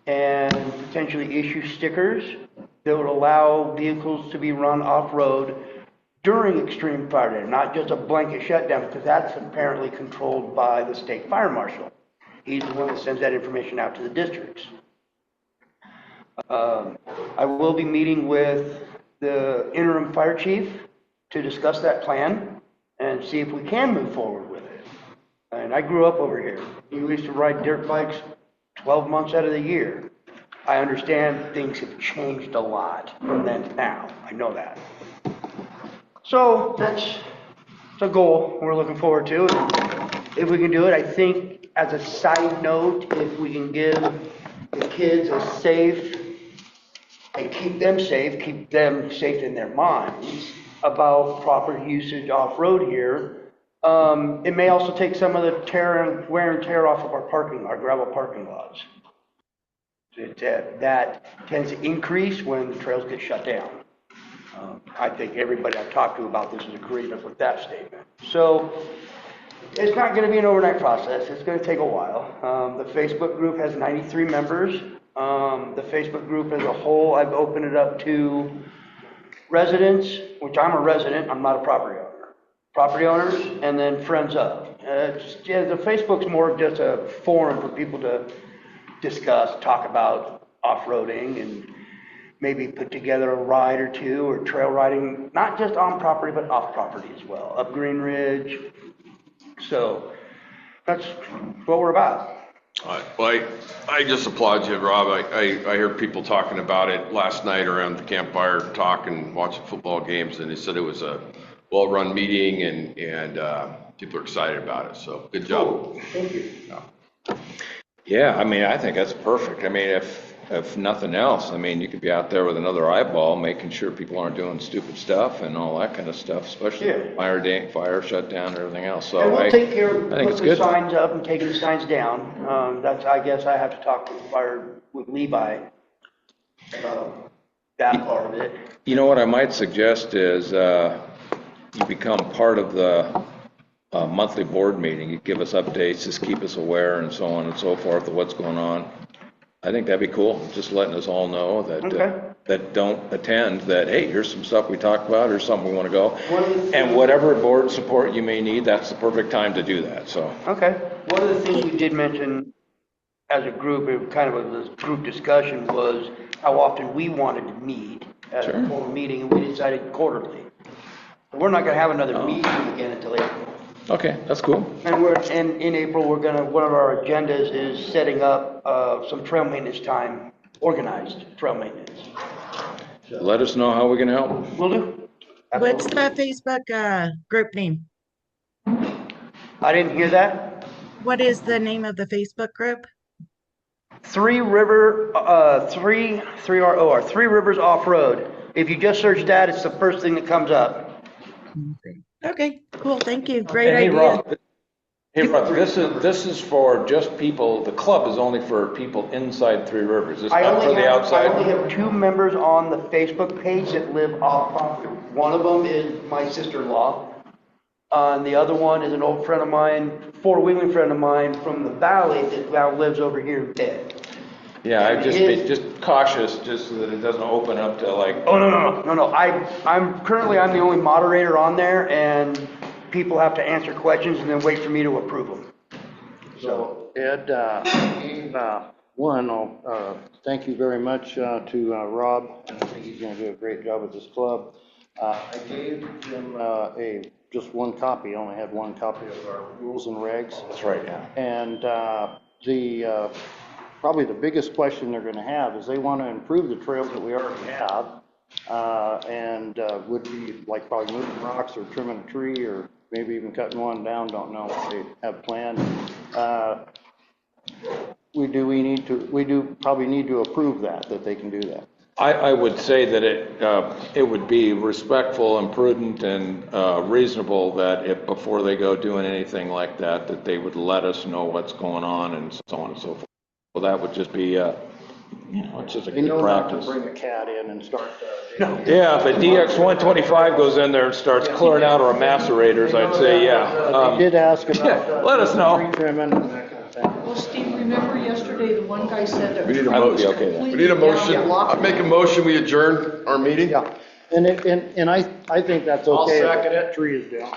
and potentially issue stickers that would allow vehicles to be run off-road during extreme fire day, not just a blanket shutdown, because that's apparently controlled by the state fire marshal. He's the one that sends that information out to the districts. I will be meeting with the interim fire chief to discuss that plan and see if we can move forward with it. And I grew up over here. We used to ride dirt bikes 12 months out of the year. I understand things have changed a lot from then to now. I know that. So that's a goal we're looking forward to. If we can do it, I think as a side note, if we can give the kids a safe and keep them safe in their minds about proper usage off-road here, it may also take some of the wear and tear off of our gravel parking lots. That tends to increase when the trails get shut down. I think everybody I've talked to about this is agreement with that statement. So it's not going to be an overnight process. It's going to take a while. The Facebook group has 93 members. The Facebook group as a whole, I've opened it up to residents, which I'm a resident, I'm not a property owner. Property owners, and then friends of. The Facebook's more just a forum for people to discuss, talk about off-roading, and maybe put together a ride or two, or trail riding, not just on property, but off property as well, up Green Ridge. So that's what we're about. Well, I just applaud you, Rob. I heard people talking about it last night around the campfire, talking, watching football games, and they said it was a well-run meeting, and people are excited about it. So good job. Cool. Thank you. Yeah, I mean, I think that's perfect. I mean, if nothing else, I mean, you could be out there with another eyeball, making sure people aren't doing stupid stuff and all that kind of stuff, especially fire shutdown and everything else. So and we'll take care of I think it's putting the good. signs up and taking the signs down. That's, I guess I have to talk with Levi about that part of it. You know what I might suggest is you become part of the monthly board meeting. You give us updates, just keep us aware and so on and so forth of what's going on. I think that'd be cool, just letting us all know that that don't attend, that, hey, here's some stuff we talked about, here's something we want to go. And whatever board support you may need, that's the perfect time to do that, so. Okay. One of the things we did mention as a group, it kind of a group discussion, was how often we wanted to meet at a full meeting, and we decided quarterly. We're not going to have another meeting again until April. Okay, that's cool. And in April, one of our agendas is setting up some trail maintenance time, organized trail maintenance. Let us know how we can help. Will do. What's the Facebook group name? I didn't hear that. What is the name of the Facebook group? Three Rivers Off-Road. If you just search that, it's the first thing that comes up. Okay, cool, thank you, great Hey, idea. Rob, this is for just people, the club is only for people inside Three Rivers, it's not for the outside? I only have 2 members on the Facebook page that live off property. One of them is my sister-in-law, and the other one is an old friend of mine, four-wheeling friend of mine from the valley that now lives over here in Pitt. Yeah, I just cautious, just so that it doesn't open up to like. Oh, no. I'm the only moderator on there, and people have to answer questions and then wait for me to approve them. So Ed, thank you very much to Rob. I think he's going to do a great job with this club. I gave him just one copy. I only had one copy of our rules and regs. That's right, yeah. And probably the biggest question they're going to have is they want to improve the trails that we already have, and would be like probably moving rocks or trimming a tree or maybe even cutting one down. Don't know what they have planned. We do probably need to approve that they can do that. I would say that it would be respectful and prudent and reasonable that if before they go doing anything like that, that they would let us know what's going on and so on and so forth. Well, that would just be, it's just a good practice. Bring a cat in and start. Yeah, if a DX125 goes in there and starts clearing out our macerators, I'd say, yeah. They did ask about let us know. tree trimming and that kind of thing. Well, Steve, remember yesterday, the one guy said that. We need a motion. We need a motion. I make a motion, we adjourn our meeting. Yeah, and I think that's okay. I'll second it. Tree is down.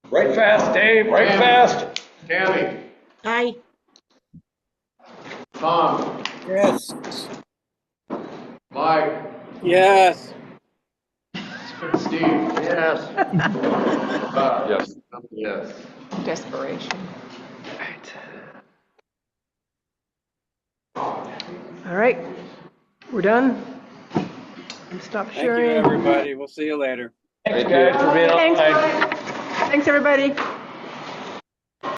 Right fast, Dave, right fast. Tammy, Aye. Tom, Yes. Mike, Yes. Steve. Yes. Yes. Yes. Desperation. All right, we're done. Stop Thank you, sharing. everybody. We'll see you later. Thanks, guys, for being on. Thanks, everybody.